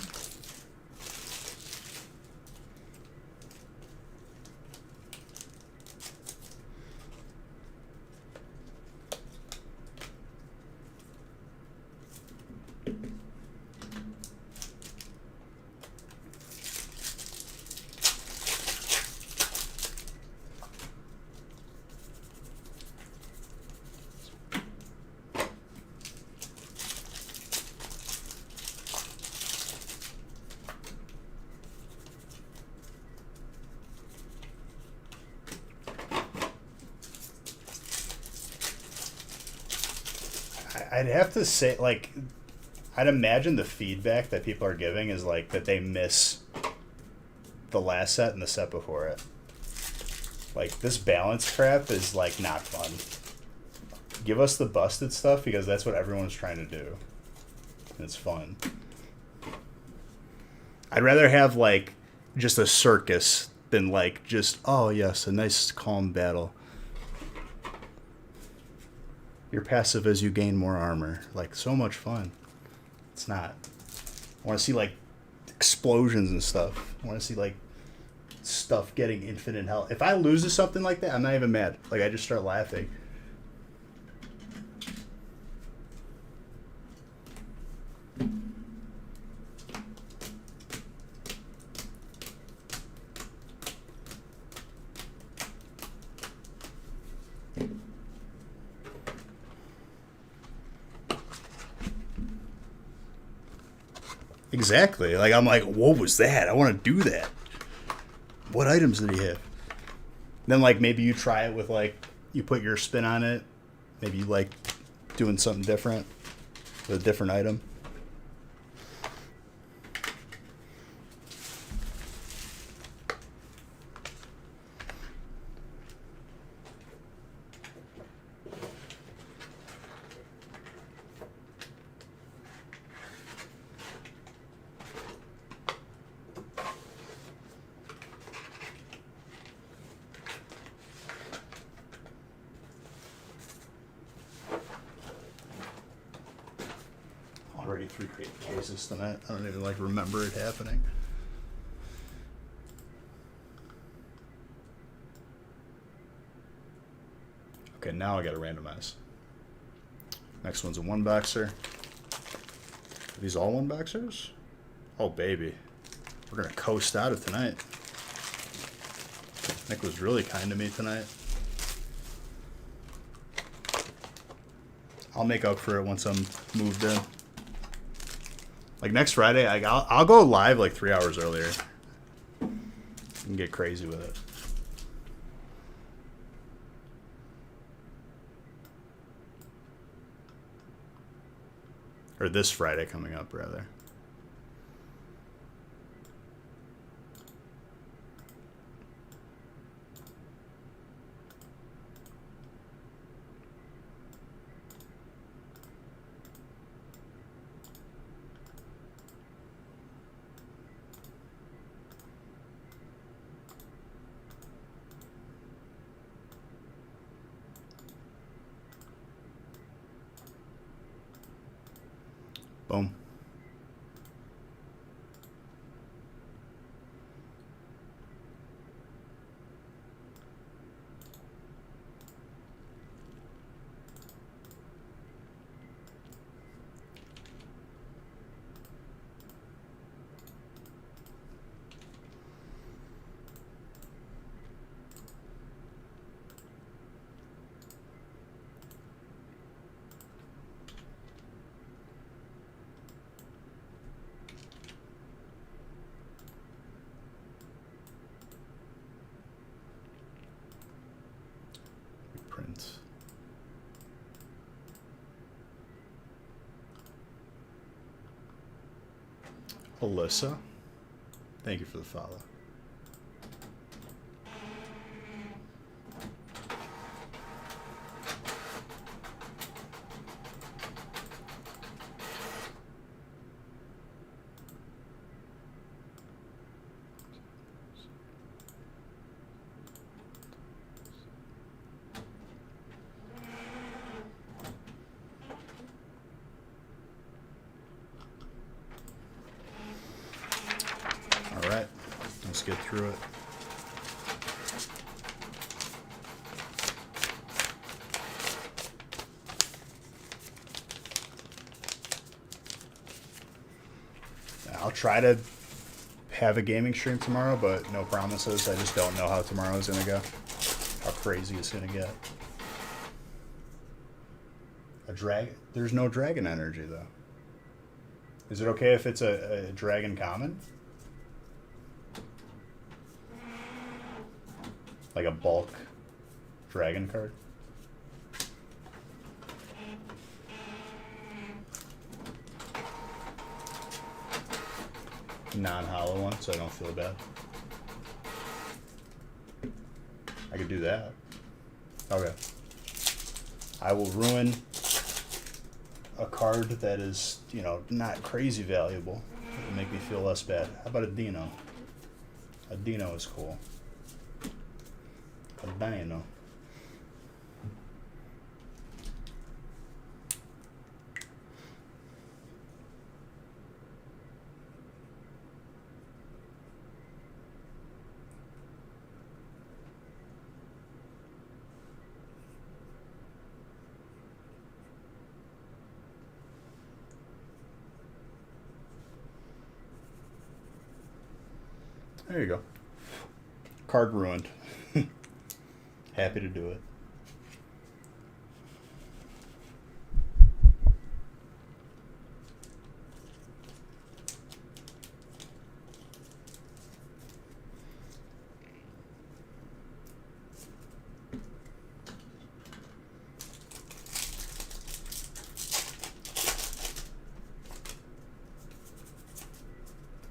I'd have to say, like, I'd imagine the feedback that people are giving is like that they miss the last set and the set before it. Like, this balance crap is like not fun. Give us the busted stuff because that's what everyone's trying to do. And it's fun. I'd rather have like just a circus than like just, oh yes, a nice calm battle. You're passive as you gain more armor. Like, so much fun. It's not. I want to see, like, explosions and stuff. I want to see, like, stuff getting infinite health. If I lose to something like that, I'm not even mad. Like, I just start laughing. Exactly. Like, I'm like, what was that? I want to do that. What items did he have? Then, like, maybe you try it with, like, you put your spin on it. Maybe you like doing something different with a different item. Already 3 cases tonight. I don't even like remember it happening. Okay, now I gotta randomize. Next one's a 1-boxer. Are these all 1-boxers? Oh baby. We're gonna coast out of tonight. Nick was really kind to me tonight. I'll make up for it once I'm moved in. Like next Friday, I'll go live like 3 hours earlier and get crazy with it. Or this Friday coming up, rather. Boom. Print. Alyssa, thank you for the follow. All right, let's get through it. I'll try to have a gaming stream tomorrow, but no promises. I just don't know how tomorrow is going to go. How crazy it's going to get. There's no dragon energy, though. Is it okay if it's a dragon common? Like a bulk dragon card? Non-hollow one, so I don't feel bad. I could do that. Okay. I will ruin a card that is, you know, not crazy valuable. It'll make me feel less bad. How about a Dino? A Dino is cool. A Dino. There you go. Card ruined. Happy to do it.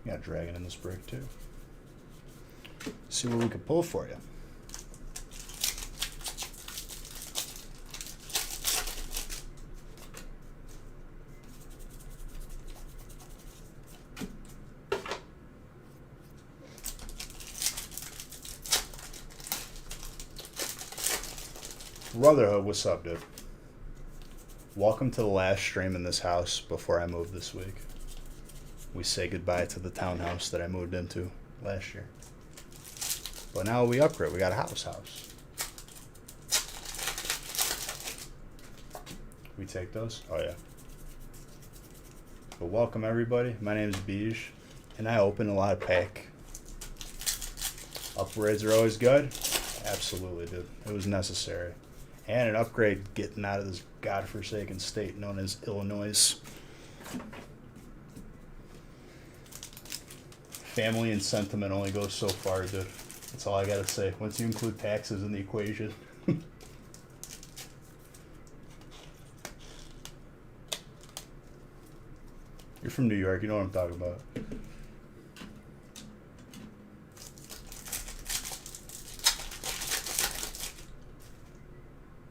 Got dragon in this break too. See what we can pull for you. Brotherhood, what's up, dude? Welcome to the last stream in this house before I move this week. We say goodbye to the townhouse that I moved into last year. But now we upgrade. We got a house. We take those? Oh, yeah. But welcome, everybody. My name is Bij, and I open a lot of pack. Upgrades are always good. Absolutely, dude. It was necessary. And an upgrade getting out of this godforsaken state known as Illinois. Family and sentiment only goes so far, dude. That's all I gotta say. Once you include taxes in the equation. You're from New York, you know what I'm talking about.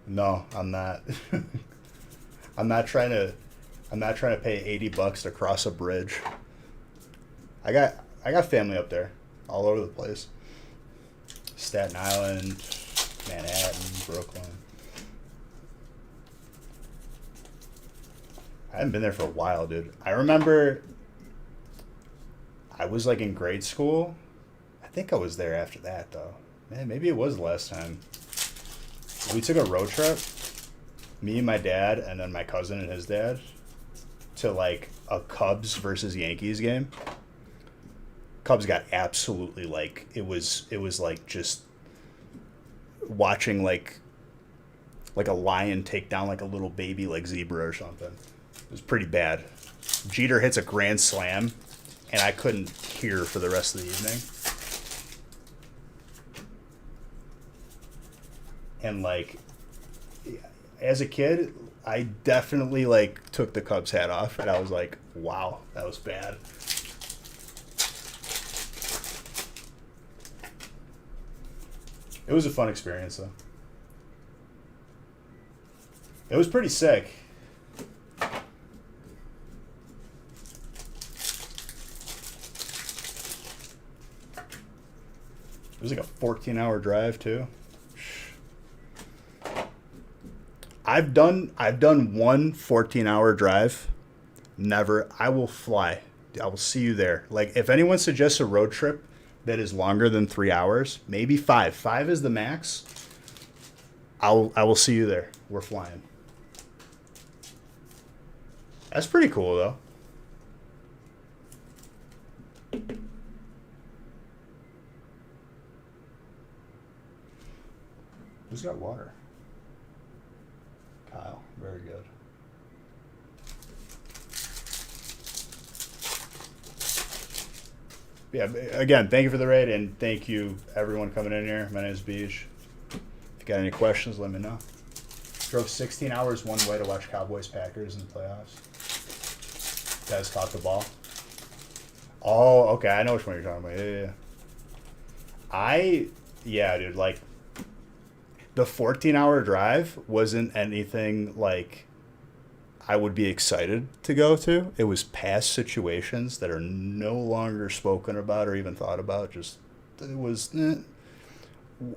No, I'm not. I'm not trying to pay $80 to cross a bridge. I got family up there, all over the place. Staten Island, Manhattan, Brooklyn. I haven't been there for a while, dude. I remember I was like in grade school. I think I was there after that though. Man, maybe it was the last time. We took a road trip, me and my dad, and then my cousin and his dad, to like a Cubs versus Yankees game. Cubs got absolutely like it was like just watching like a lion take down like a little baby like zebra or something. It was pretty bad. Jeter hits a grand slam, and I couldn't hear for the rest of the evening. And like, as a kid, I definitely like took the Cubs hat off, and I was like, "Wow, that was bad." It was a fun experience, though. It was pretty sick. It was like a 14-hour drive too. I've done one 14-hour drive. Never. I will fly. I will see you there. Like if anyone suggests a road trip that is longer than 3 hours, maybe 5. 5 is the max. I will see you there. We're flying. That's pretty cool though. Who's got water? Kyle. Very good. Yeah, again, thank you for the raid, and thank you everyone coming in here. My name is Beej. If you got any questions, let me know. Drove 16 hours one way to watch Cowboys Packers in the playoffs. Guys caught the ball. Oh, okay, I know which one you're talking about. Yeah, dude, like the 14-hour drive wasn't anything like I would be excited to go to. It was past situations that are no longer spoken about or even thought about. Just it was.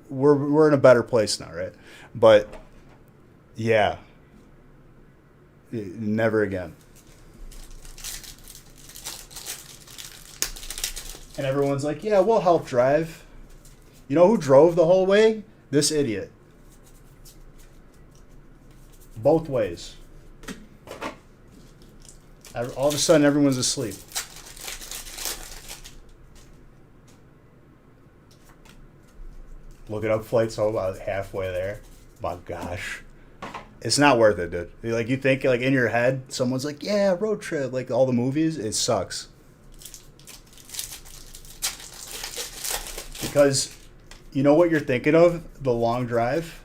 We're in a better place now, right? But yeah, never again. And everyone's like, "Yeah, we'll help drive." You know who drove the whole way? This idiot. Both ways. All of a sudden, everyone's asleep. Looking up flights home about halfway there. My gosh. It's not worth it, dude. Like, you think, like, in your head, someone's like, yeah, road trip, like all the movies. It sucks. Because you know what you're thinking of? The long drive.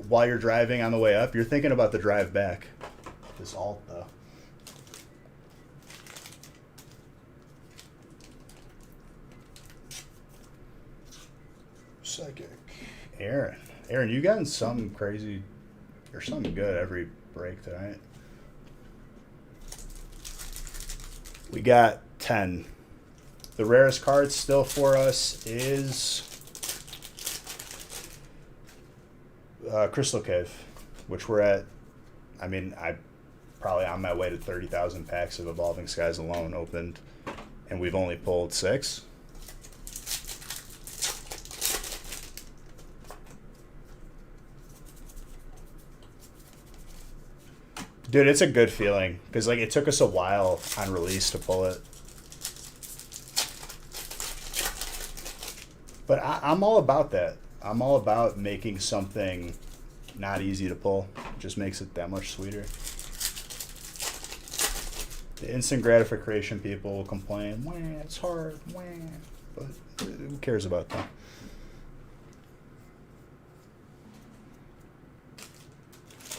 While you're driving on the way up, you're thinking about the drive back. This alt, though. Psychic. Aaron, you gotten something crazy or something good every break tonight. We got 10. The rarest card still for us is Crystal Cave, which we're at. I mean, I probably on my way to 30,000 packs of Evolving Skies alone opened, and we've only pulled 6. Dude, it's a good feeling because like it took us a while on release to pull it. But I'm all about that. I'm all about making something not easy to pull. It just makes it that much sweeter. The instant gratification people will complain, wah, it's hard, wah. But who cares about that?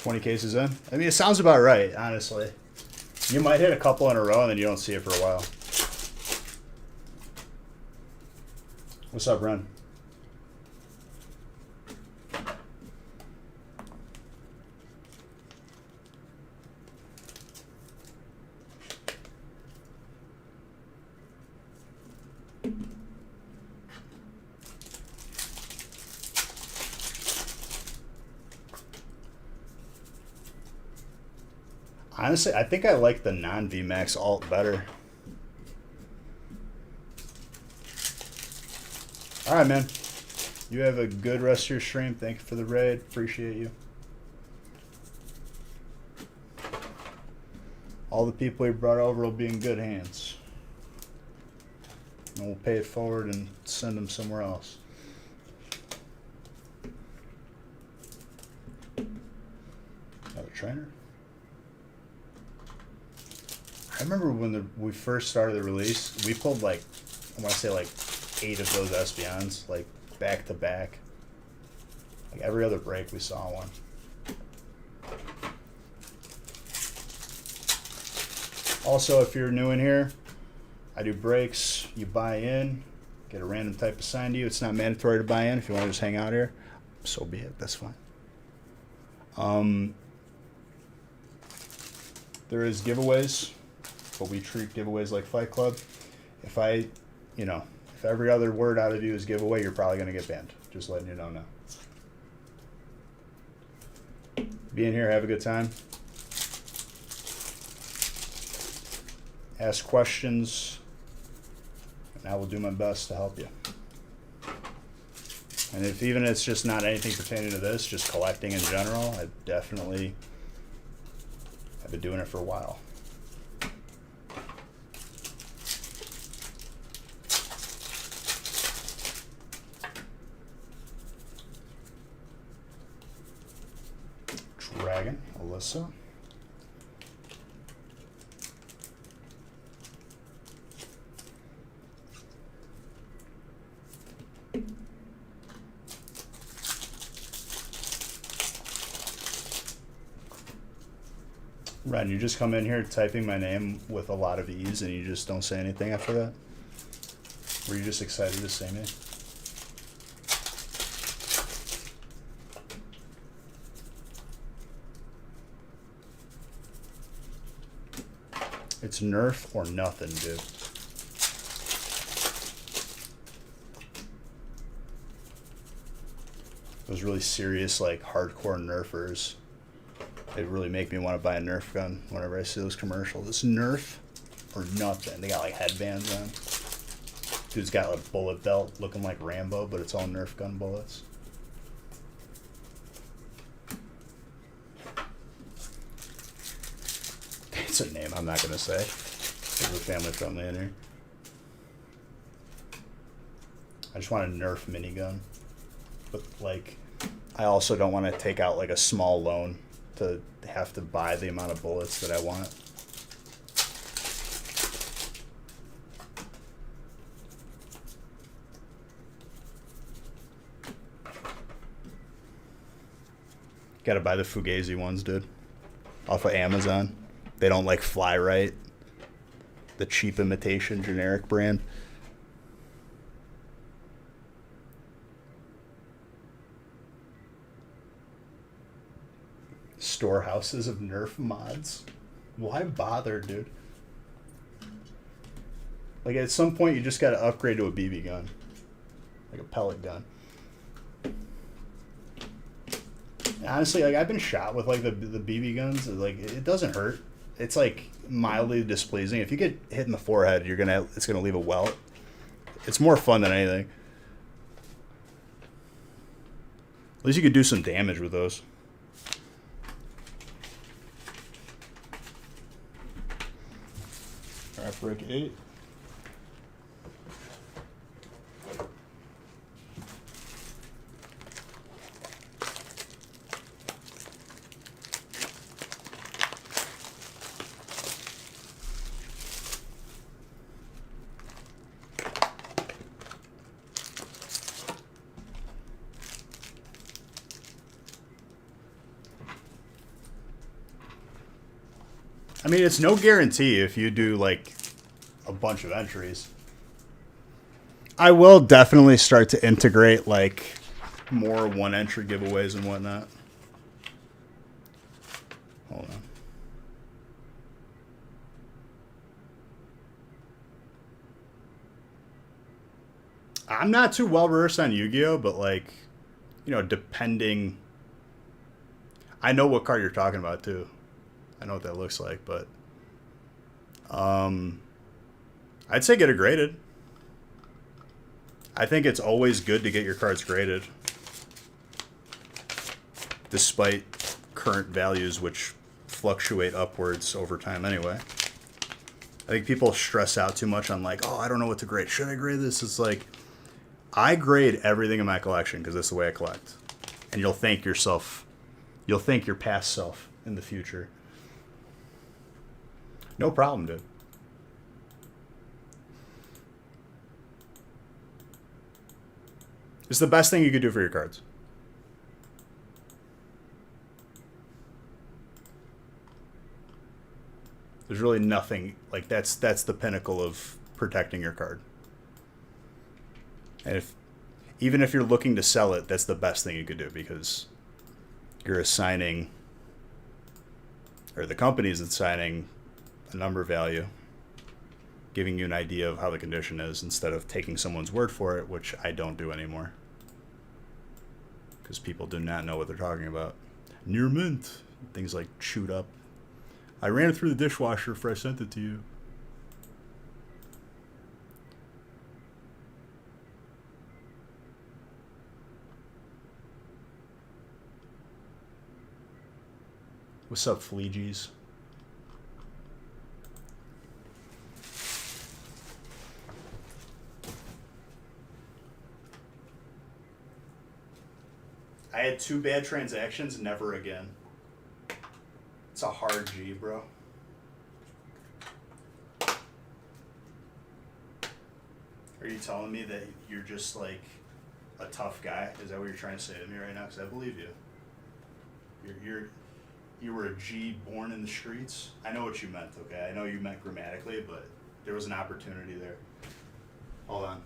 $20 cases in. I mean, it sounds about right, honestly. You might hit a couple in a row and then you don't see it for a while. What's up, Ren? Honestly, I think I like the non-VMAX alt better. All right, man. You have a good rest of your stream. Thank you for the raid. Appreciate you. All the people you brought over will be in good hands. And we'll pay it forward and send them somewhere else. Another trainer. I remember when we first started the release, we pulled like, I want to say like 8 of those Espeons, like back to back. Like every other break we saw one. Also, if you're new in here, I do breaks. You buy in, get a random type assigned to you. It's not mandatory to buy in. If you want to just hang out here, so be it. That's fine. There is giveaways, but we treat giveaways like Fight Club. If every other word out of you is giveaway, you're probably going to get banned. Just letting you know now. Be in here, have a good time. Ask questions, and I will do my best to help you. And if even it's just not anything pertaining to this, just collecting in general, I've been doing it for a while. Dragon, Alyssa. Ren, you just come in here typing my name with a lot of ease and you just don't say anything after that? Were you just excited to see me? It's Nerf or nothing, dude. Those really serious, like, hardcore Nerfers. They really make me want to buy a Nerf gun whenever I see those commercials. It's Nerf or nothing. They got, like, headbands on. Dude's got a bullet belt looking like Rambo, but it's all Nerf gun bullets. It's a name I'm not going to say. We're family friendly in here. I just want a Nerf minigun. But, like, I also don't want to take out, like, a small loan to have to buy the amount of bullets that I want. Gotta buy the Fugazi ones, dude. Off of Amazon. They don't, like, fly right. The cheap imitation generic brand. Storehouses of Nerf mods. Why bother, dude? Like, at some point, you just gotta upgrade to a BB gun. Like a pellet gun. Honestly, like, I've been shot with, like, the BB guns. Like, it doesn't hurt. It's, like, mildly displeasing. If you get hit in the forehead, it's gonna leave a welt. It's more fun than anything. At least you could do some damage with those. All right, break 8. I mean, it's no guarantee if you do, like, a bunch of entries. I will definitely start to integrate, like, more one-entry giveaways and whatnot. Hold on. I'm not too well-versed on Yu-Gi-Oh!, but, like, you know, depending... I know what card you're talking about, too. I know what that looks like, but I'd say get it graded. I think it's always good to get your cards graded, despite current values, which fluctuate upwards over time anyway. I think people stress out too much on like, oh, I don't know what to grade. Should I grade this? It's like, I grade everything in my collection because that's the way I collect. And you'll thank yourself. You'll thank your past self in the future. No problem, dude. It's the best thing you could do for your cards. There's really nothing like that's the pinnacle of protecting your card. And even if you're looking to sell it, that's the best thing you could do because you're assigning, or the company's assigning a number value, giving you an idea of how the condition is instead of taking someone's word for it, which I don't do anymore. Because people do not know what they're talking about. Near mint. Things like chewed up. I ran it through the dishwasher before I sent it to you. What's up, Fleegies? I had 2 bad transactions, never again. It's a hard G, bro. Are you telling me that you're just like a tough guy? Is that what you're trying to say to me right now? Because I believe you. You were a G born in the streets. I know what you meant, okay? I know you meant grammatically, but there was an opportunity there. Hold on.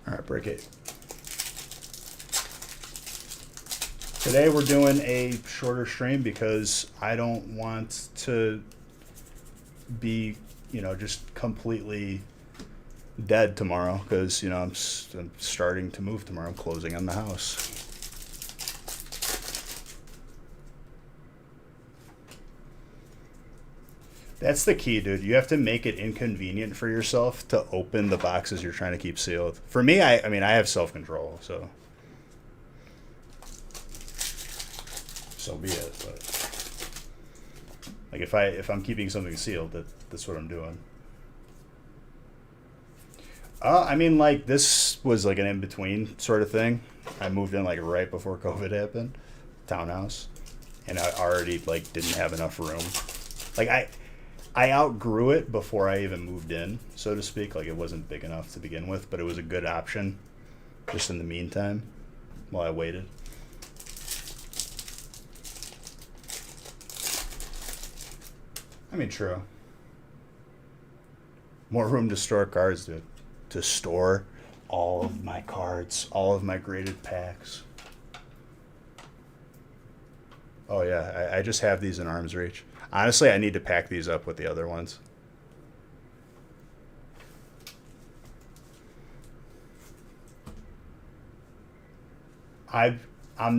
All right, break 8. Today we're doing a shorter stream because I don't want to be, just completely dead tomorrow because, I'm starting to move tomorrow. I'm closing on the house. That's the key, dude. You have to make it inconvenient for yourself to open the boxes you're trying to keep sealed. For me, I have self-control, so be it. But like if I'm keeping something sealed, that's what I'm doing. Like this was like an in-between sort of thing. I moved in like right before COVID happened, townhouse, and I already like didn't have enough room. Like I outgrew it before I even moved in, so to speak. Like, it wasn't big enough to begin with, but it was a good option just in the meantime while I waited. True. More room to store cards, dude. To store all of my cards, all of my graded packs. Oh, yeah, I just have these in arm's reach. Honestly, I need to pack these up with the other ones. I'm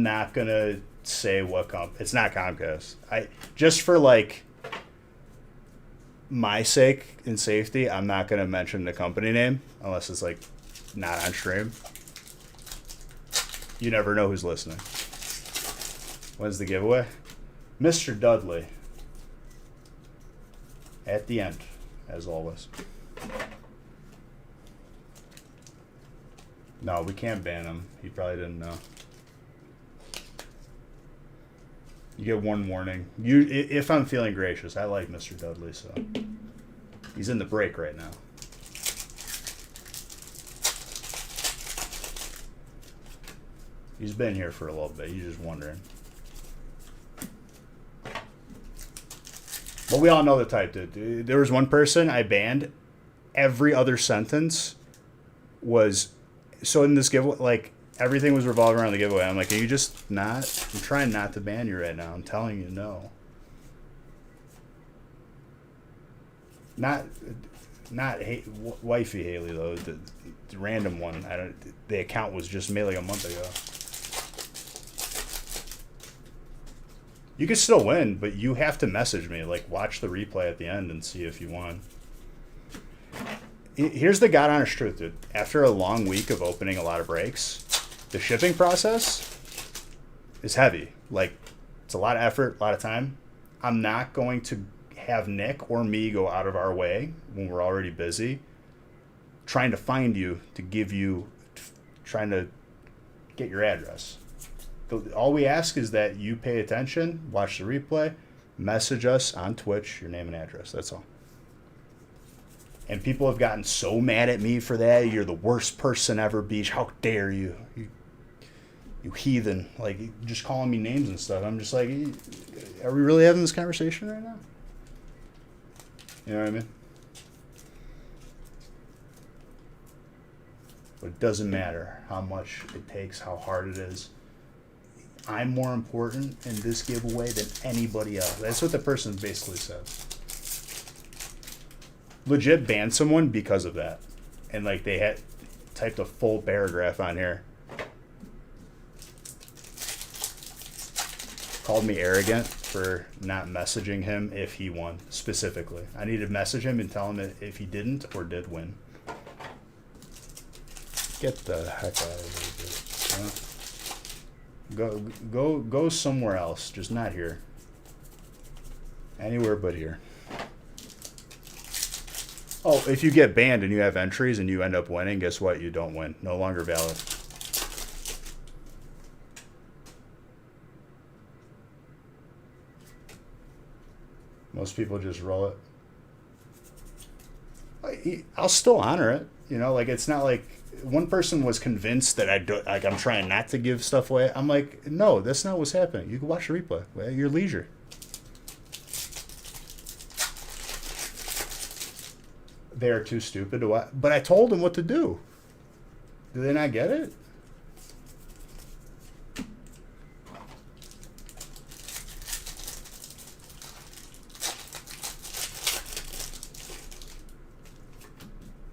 not gonna say what it's not Comcast. Just for like my sake and safety, I'm not gonna mention the company name unless it's like not on stream. You never know who's listening. When's the giveaway? Mr. Dudley. At the end, as always. No, we can't ban him. He probably didn't know. You get one warning. If I'm feeling gracious, I like Mr. Dudley, so he's in the break right now. He's been here for a little bit. He's just wondering. But we all know the type, dude. There was one person I banned. Every other sentence was so in this giveaway, like everything was revolving around the giveaway. I'm like, can you just not? I'm trying not to ban you right now. I'm telling you no. Not wifey Haley though. The random one. I don't. The account was just made like a month ago. You can still win, but you have to message me. Like, watch the replay at the end and see if you won. Here's the God honest truth, dude. After a long week of opening a lot of breaks, the shipping process is heavy. Like, it's a lot of effort, a lot of time. I'm not going to have Nick or me go out of our way when we're already busy trying to find you to give you, trying to get your address. All we ask is that you pay attention, watch the replay, message us on Twitch, your name and address. That's all. And people have gotten so mad at me for that. You're the worst person ever, Beach. How dare you? You heathen. Like, just calling me names and stuff. I'm just like, are we really having this conversation right now? You know what I mean? But it doesn't matter how much it takes, how hard it is. I'm more important in this giveaway than anybody else. That's what the person basically said. Legit banned someone because of that. And like they had typed a full paragraph on here. Called me arrogant for not messaging him if he won specifically. I need to message him and tell him if he didn't or did win. Get the heck out of here, dude. Go somewhere else. Just not here. Anywhere but here. Oh, if you get banned and you have entries and you end up winning, guess what? You don't win. No longer valid. Most people just roll it. I'll still honor it. You know, like it's not like one person was convinced that I'm trying not to give stuff away. I'm like, no, that's not what's happening. You can watch the replay at your leisure. They are too stupid to watch. But I told them what to do. Do they not get it?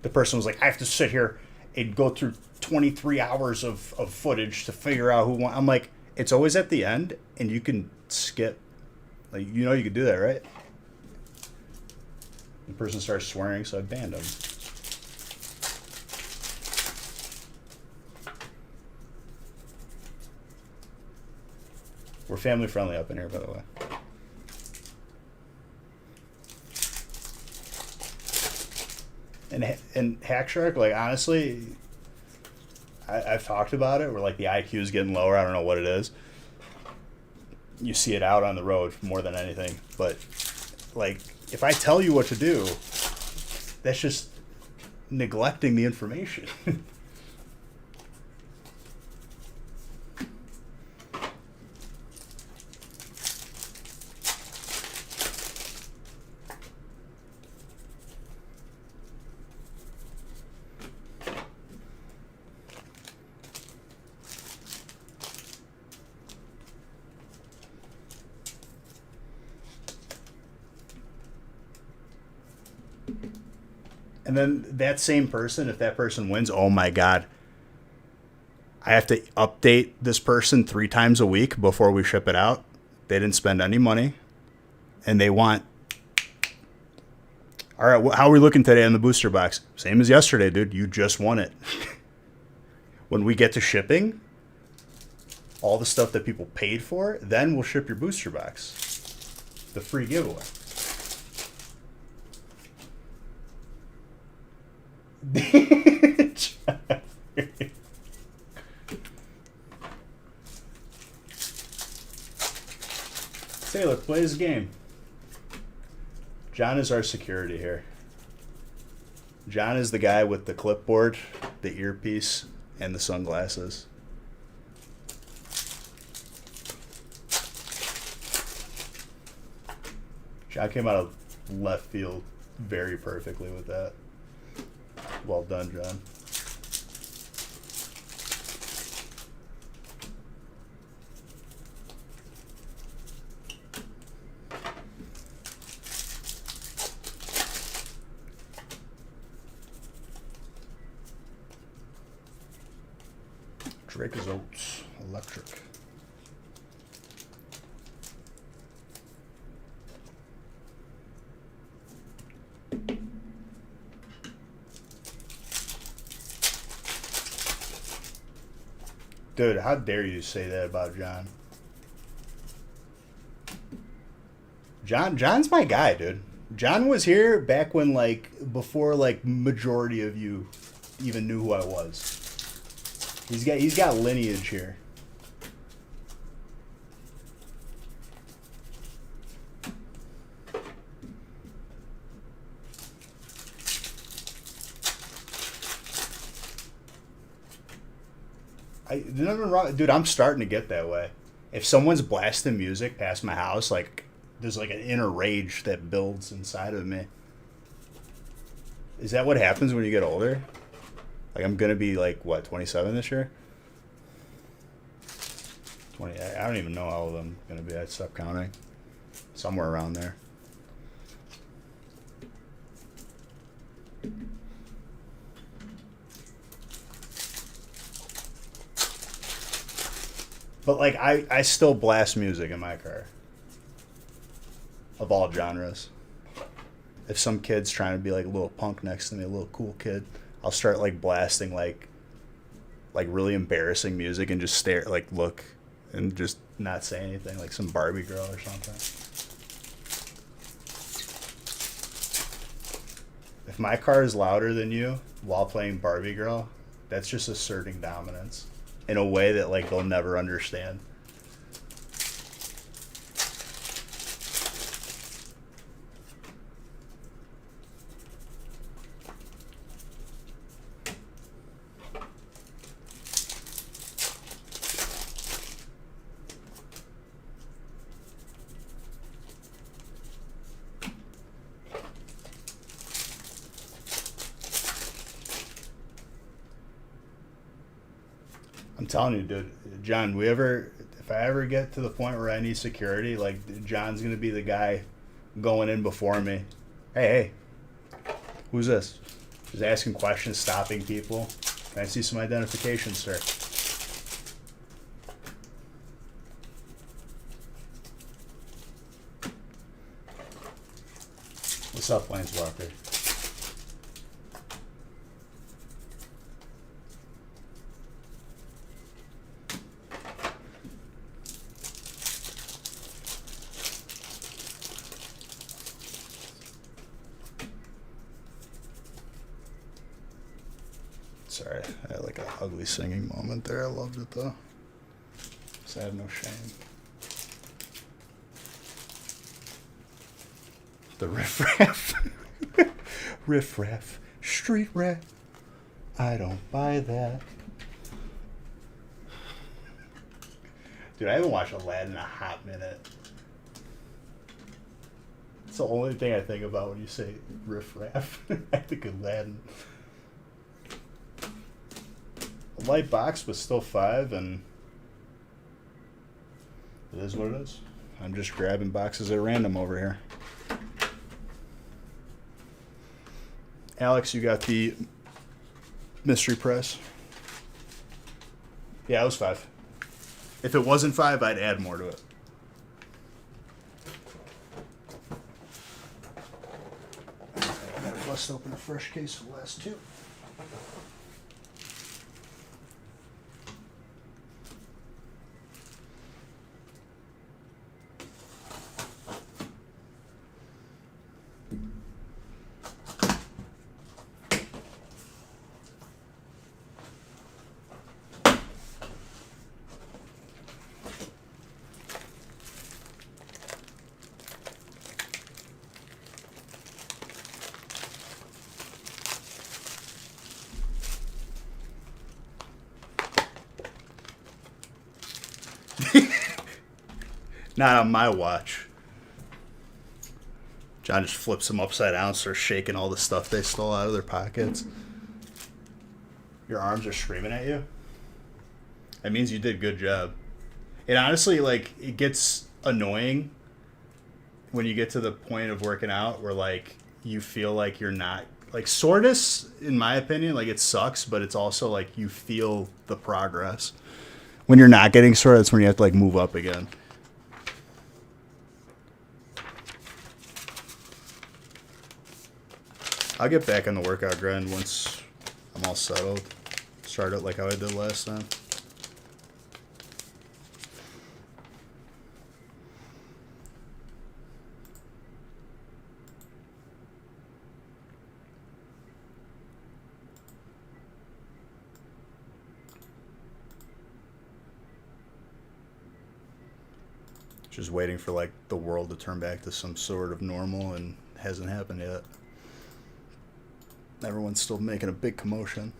The person was like, I have to sit here and go through 23 hours of footage to figure out who won. I'm like, it's always at the end, and you can skip. Like, you know you could do that, right? The person starts swearing, so I banned him. We're family friendly up in here, by the way. And Hackshark, like honestly, I've talked about it. Where like the IQ is getting lower. I don't know what it is. You see it out on the road more than anything. But like, if I tell you what to do, that's just neglecting the information. And then that same person, if that person wins, oh my God, I have to update this person 3 times a week before we ship it out. They didn't spend any money. And they want, all right, how are we looking today on the booster box? Same as yesterday, dude. You just won it. When we get to shipping, all the stuff that people paid for, then we'll ship your booster box. The free giveaway. Taylor, play his game. John is our security here. John is the guy with the clipboard, the earpiece, and the sunglasses. John came out of left field very perfectly with that. Well done, John. Drake is Oats, electric. Dude, how dare you say that about John? John's my guy, dude. John was here back when, like, before, like, majority of you even knew who I was. He's got lineage here. Nothing wrong, dude. I'm starting to get that way. If someone's blasting music past my house, like, there's like an inner rage that builds inside of me. Is that what happens when you get older? Like, I'm gonna be like, what, 27 this year? 20. I don't even know how old I'm gonna be. I stopped counting. Somewhere around there. But, like, I still blast music in my car. Of all genres. If some kid's trying to be, like, a little punk next to me, a little cool kid, I'll start, like, blasting, like really embarrassing music and just stare, like, look, and just not say anything, like some Barbie girl or something. If my car is louder than you while playing Barbie girl, that's just asserting dominance in a way that, like, they'll never understand. I'm telling you, dude, John, if I ever get to the point where I need security, like, John's gonna be the guy going in before me. Hey, who's this? Just asking questions, stopping people. Can I see some identification, sir? What's up, Planeswalker? Sorry, I had like a ugly singing moment there. I loved it though. So I have no shame. The riff-raff. Riff-raff. Street rap. I don't buy that. Dude, I haven't watched Aladdin in a hot minute. It's the only thing I think about when you say riff-raff. I think Aladdin. The light box was still 5, and it is what it is. I'm just grabbing boxes at random over here. Alex, you got the mystery press? Yeah, it was 5. If it wasn't 5, I'd add more to it. I gotta bust open a fresh case of the last 2. Not on my watch. John just flips them upside down, starts shaking all the stuff they stole out of their pockets. Your arms are screaming at you? That means you did a good job. And honestly, like, it gets annoying when you get to the point of working out where, like, you feel like you're not... Like, soreness, in my opinion, like, it sucks, but it's also, like, you feel the progress. When you're not getting sore, that's when you have to, like, move up again. I'll get back on the workout grind once I'm all settled. Start it like how I did last time. Just waiting for, like, the world to turn back to some sort of normal, and it hasn't happened yet. Everyone's still making a big commotion.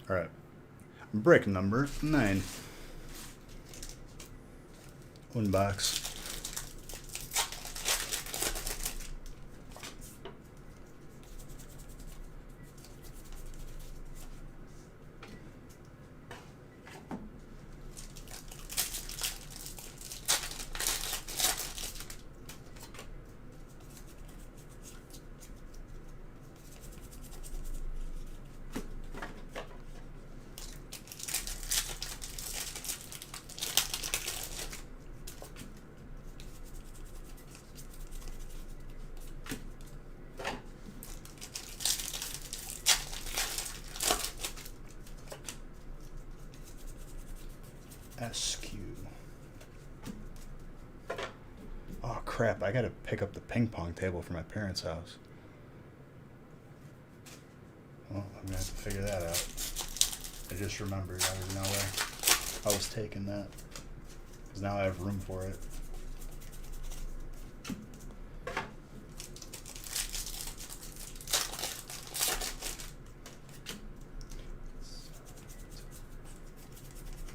All right. Brick number 9. Unbox. SQ. Oh crap, I gotta pick up the ping pong table for my parents' house. Well, I'm gonna have to figure that out. I just remembered I was nowhere. I was taking that. Because now I have room for it.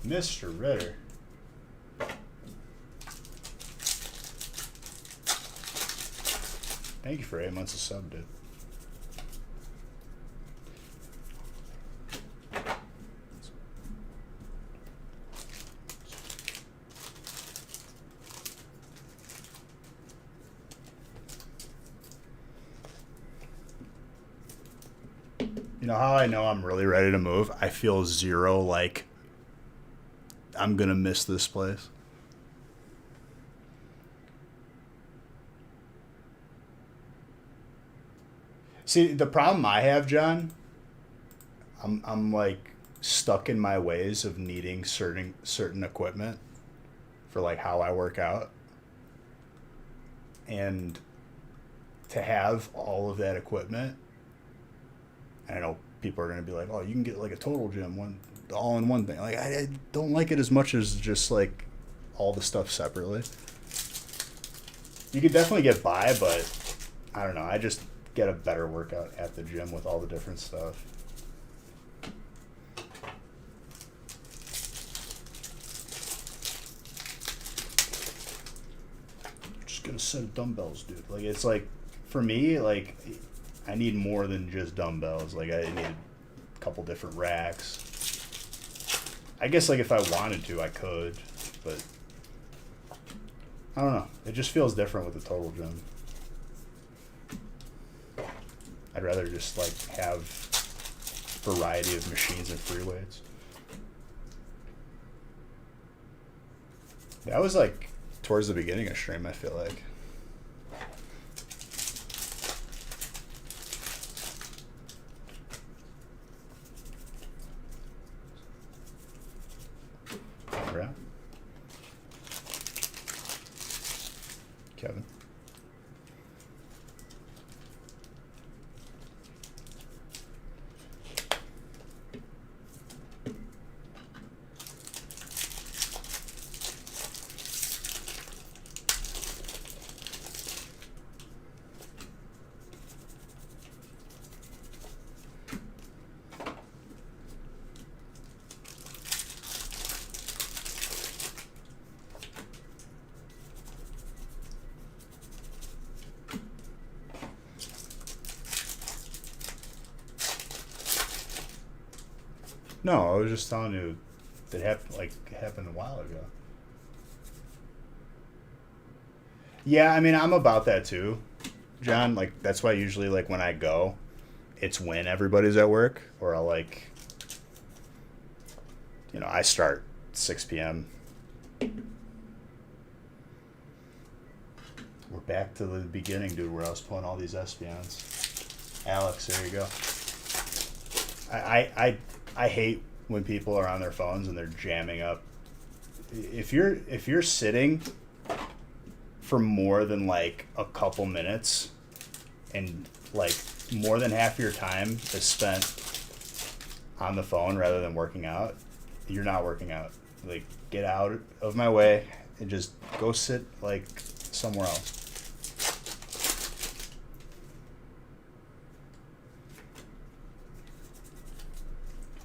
Mr. Ritter. Thank you for 8 months of sub, dude. You know how I know I'm really ready to move? I feel zero, like, I'm gonna miss this place. See, the problem I have, John, I'm like stuck in my ways of needing certain equipment for, like, how I work out. And to have all of that equipment, I know people are gonna be like, "Oh, you can get, like, a Total Gym all in one thing." Like, I don't like it as much as just, like, all the stuff separately. You could definitely get by, but I don't know. I just get a better workout at the gym with all the different stuff. Just get a set of dumbbells, dude. Like, it's like, for me, like, I need more than just dumbbells. Like, I need a couple different racks. I guess, like, if I wanted to, I could, but I don't know. It just feels different with the Total Gym. I'd rather just, like, have variety of machines and free weights. That was, like, towards the beginning of stream, I feel like. Yeah. Kevin. No, I was just telling you that happened a while ago. Yeah, I mean, I'm about that too, John. Like that's why usually like when I go, it's when everybody's at work, or I'll like, I start 6 p.m. We're back to the beginning, dude, where I was pulling all these Espions. Alex, there you go. I hate when people are on their phones and they're jamming up. If you're sitting for more than like a couple minutes and like more than half your time is spent on the phone rather than working out, you're not working out. Like, get out of my way and just go sit like somewhere else.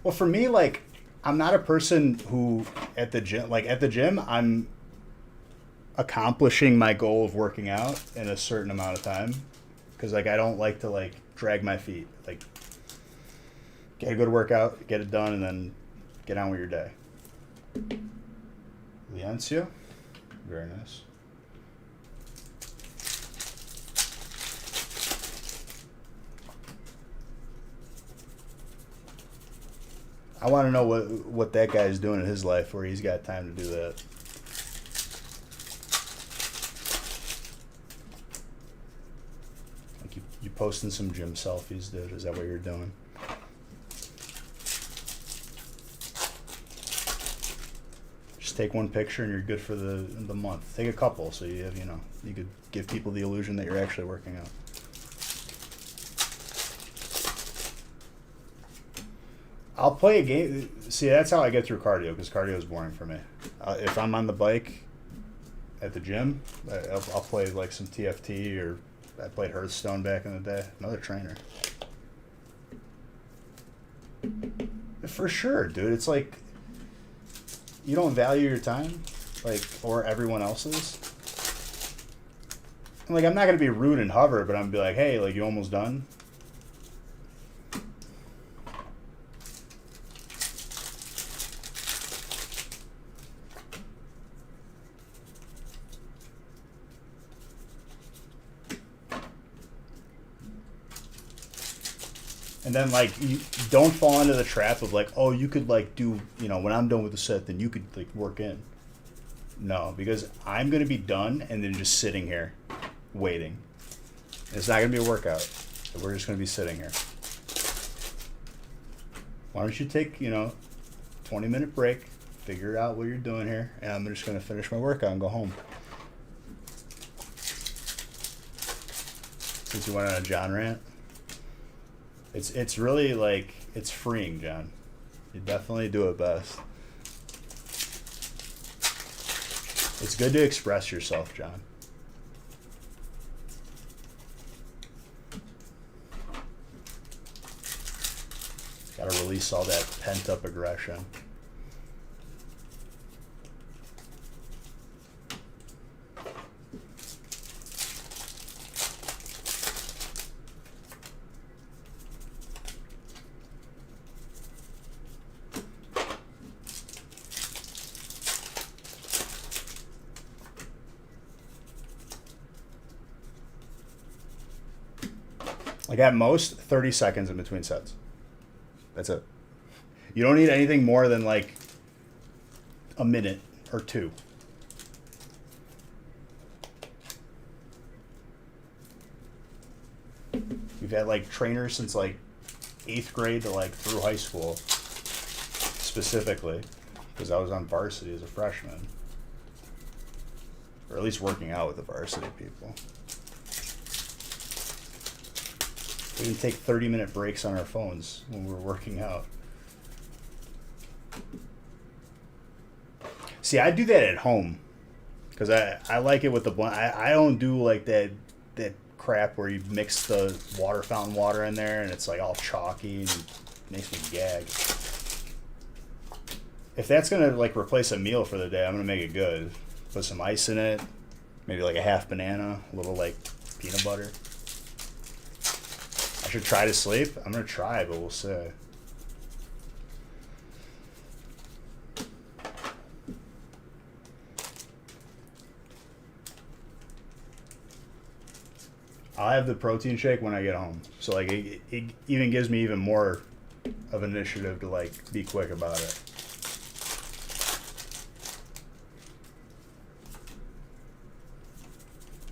Well, for me, like, I'm not a person who at the gym, I'm accomplishing my goal of working out in a certain amount of time. Because, like, I don't like to, like, drag my feet. Like, get a good workout, get it done, and then get on with your day. Liencio. Very nice. I want to know what that guy's doing in his life where he's got time to do that. Like you posting some gym selfies, dude? Is that what you're doing? Just take one picture and you're good for the month. Take a couple so you have, you could give people the illusion that you're actually working out. I'll play a game. See, that's how I get through cardio, because cardio is boring for me. If I'm on the bike at the gym, I'll play like some TFT, or I played Hearthstone back in the day. Another trainer. For sure, dude. It's like you don't value your time, like, or everyone else's. And, like, I'm not gonna be rude and hover, but I'm gonna be like, hey, like, you almost done? And then, like, you don't fall into the trap of, like, oh, you could, like, do, when I'm done with the set, then you could, like, work in. No, because I'm going to be done and then just sitting here waiting. It's not going to be a workout. We're just going to be sitting here. Why don't you take, 20-minute break, figure out what you're doing here, and I'm just going to finish my workout and go home. Since you went on a John rant. It's really, like, it's freeing, John. You definitely do it best. It's good to express yourself, John. Gotta release all that pent-up aggression. Like, at most, 30 seconds in between sets. That's it. You don't need anything more than, like, a minute or two. We've had, like, trainers since, like, 8th grade to, like, through high school, specifically, because I was on varsity as a freshman. Or at least working out with the varsity people. We didn't take 30-minute breaks on our phones when we were working out. See, I do that at home because I like it with the blend. I don't do like that crap where you mix the water fountain water in there and it's like all chalky and makes me gag. If that's gonna like replace a meal for the day, I'm gonna make it good. Put some ice in it, maybe like a half banana, a little like peanut butter. I should try to sleep. I'm gonna try, but we'll see. I'll have the protein shake when I get home. So like it even gives me even more of initiative to like be quick about it.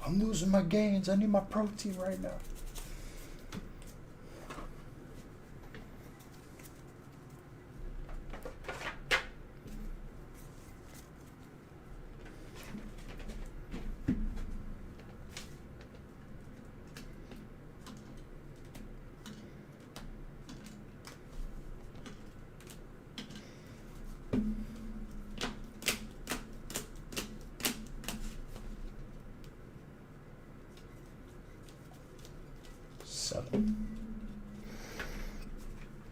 I'm losing my gains. I need my protein right now.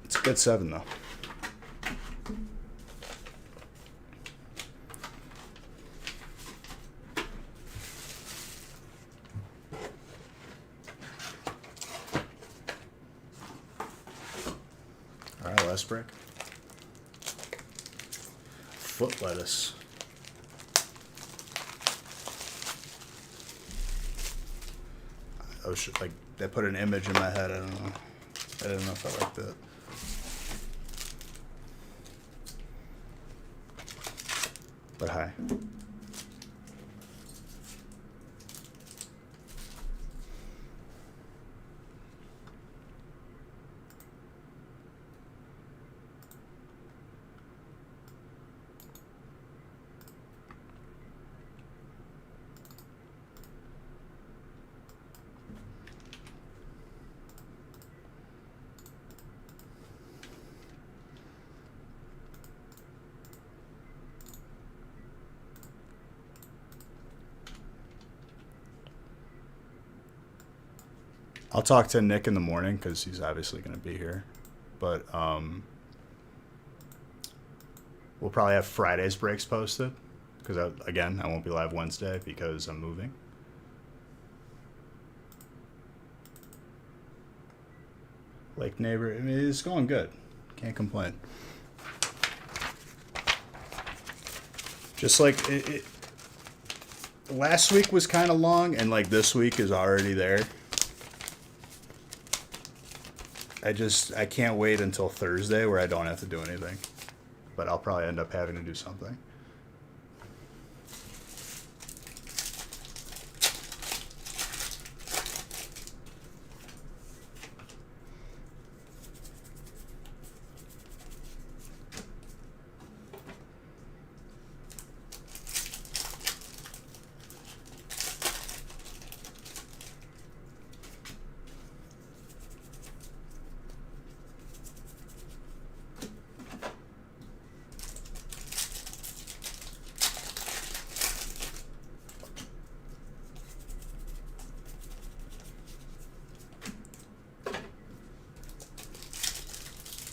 It's a good 7 though. All right, last break. Foot lettuce. I was like, they put an image in my head. I don't know. I didn't know if I liked it. But hi. I'll talk to Nick in the morning because he's obviously going to be here. But we'll probably have Friday's breaks posted because, again, I won't be live Wednesday because I'm moving. Lake Neighbor, I mean, it's going good. Can't complain. Just like last week was kind of long, and like this week is already there. I can't wait until Thursday where I don't have to do anything. But I'll probably end up having to do something.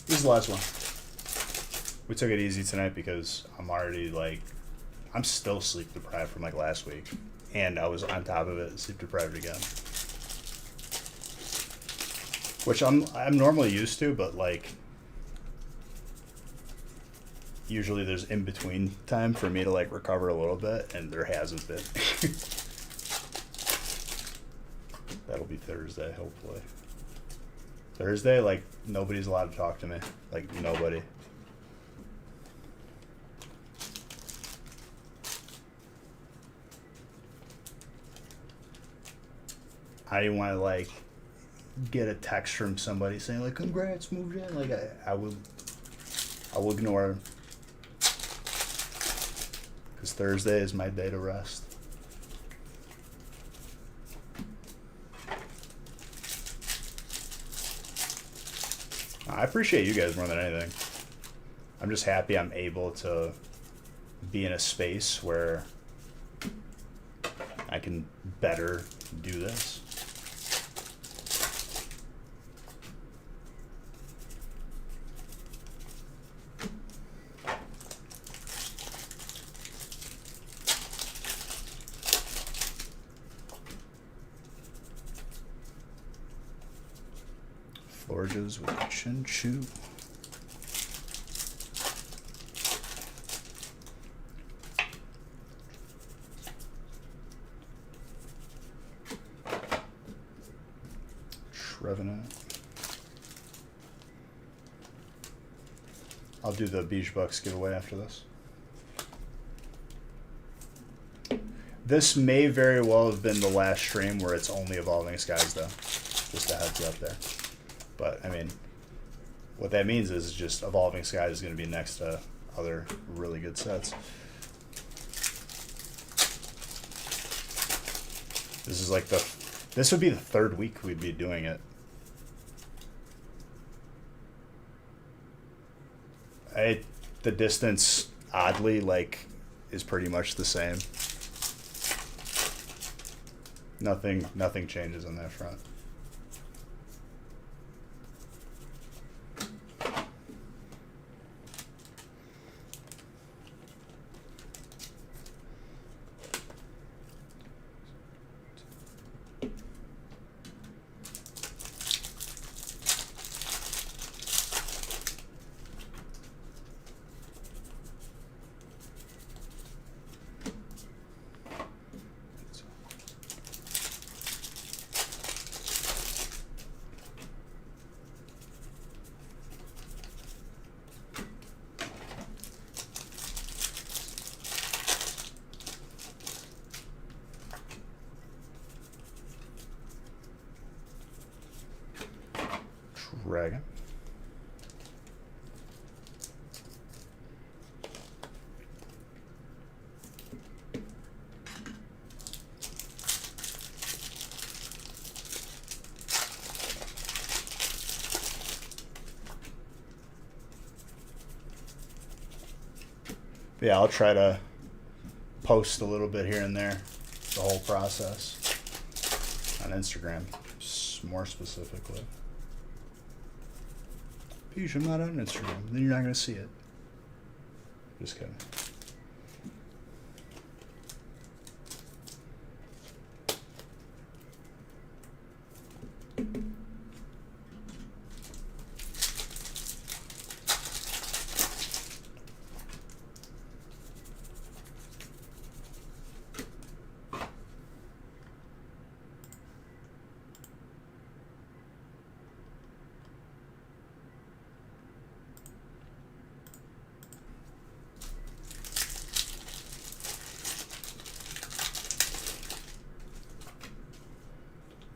This is the last one. We took it easy tonight because I'm already like, I'm still sleep deprived from like last week. And I was on top of it, sleep deprived again. Which I'm normally used to, but like, usually there's in between time for me to like recover a little bit, and there hasn't been. That'll be Thursday, hopefully. Thursday, like, nobody's allowed to talk to me. Like, nobody. I didn't want to, like, get a text from somebody saying, like, congrats, moved in. Like, I will ignore them. Because Thursday is my day to rest. I appreciate you guys more than anything. I'm just happy I'm able to be in a space where I can better do this. Forges with Chin Chu. Revenant. I'll do the Beach Bucks giveaway after this. This may very well have been the last stream where it's only Evolving Skies, though. Just a heads up there. But, I mean, what that means is just Evolving Skies is going to be next to other really good sets. This is like this would be the third week we'd be doing it. The distance, oddly, like, is pretty much the same. Nothing changes on that front. Dragon. Yeah, I'll try to post a little bit here and there, the whole process on Instagram, more specifically. Peach, I'm not on Instagram. Then you're not going to see it. Just kidding.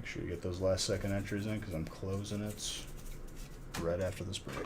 Sure you get those last second entries in because I'm closing it right after this break.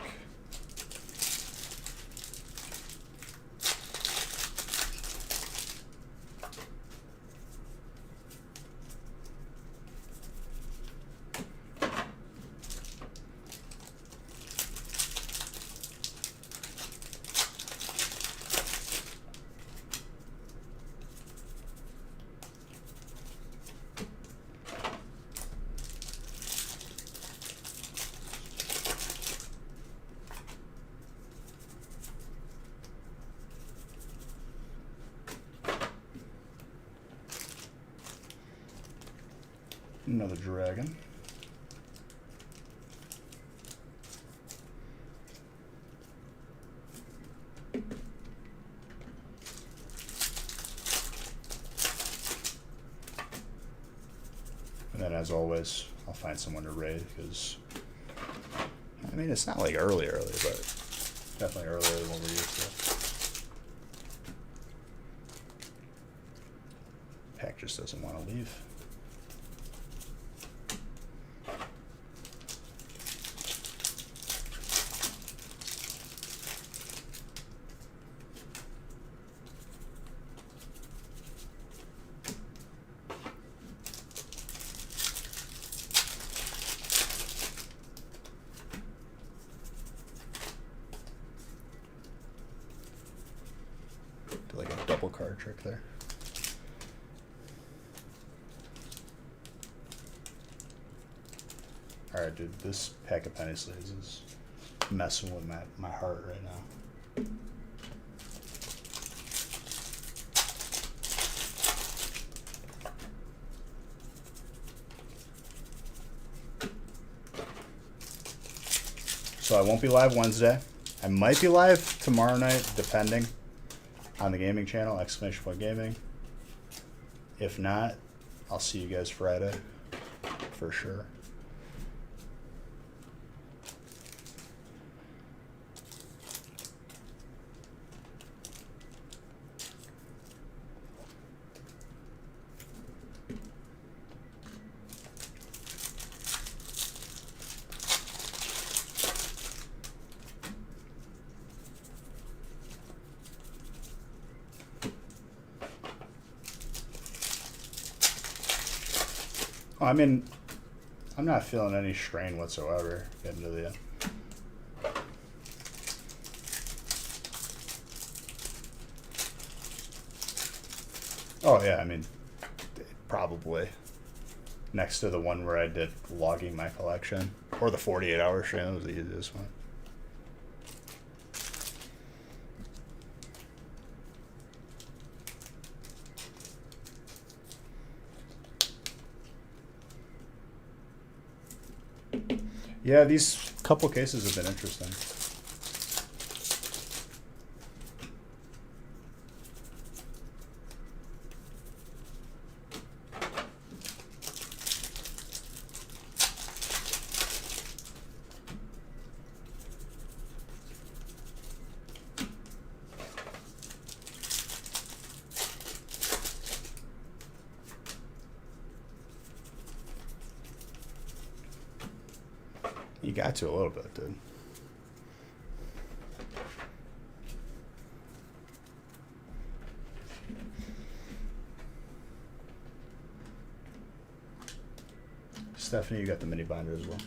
Another dragon. And then, as always, I'll find someone to raid because, I mean, it's not like early, but definitely earlier than what we're used to. Pack just doesn't want to leave. Like a double card trick there. Alright, dude, this pack of penny sleeves is messing with my heart right now. So I won't be live Wednesday. I might be live tomorrow night, depending on the gaming channel, !gaming. If not, I'll see you guys Friday for sure. I mean, I'm not feeling any strain whatsoever getting to the end. Oh yeah, I mean, probably next to the one where I did logging my collection, or the 48-hour strain. That was the easiest one. Yeah, these couple cases have been interesting. You got to a little bit, dude. Stephanie, you got the mini binder as well.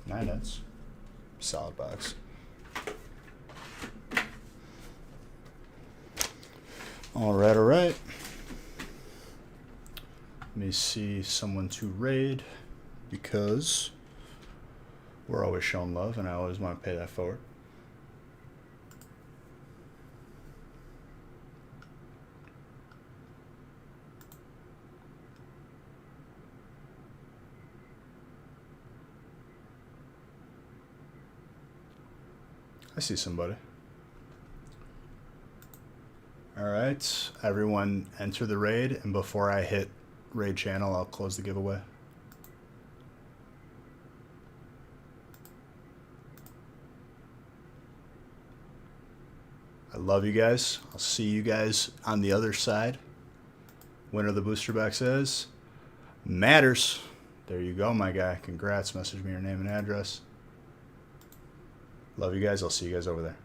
Nine hits. Solid box. All right, all right. Let me see someone to raid, because we're always showing love and I always want to pay that forward. I see somebody. All right, everyone enter the raid, and before I hit raid channel, I'll close the giveaway. I love you guys. I'll see you guys on the other side. Winner of the booster box is Matters. There you go, my guy. Congrats. Message me your name and address. Love you guys. I'll see you guys over there.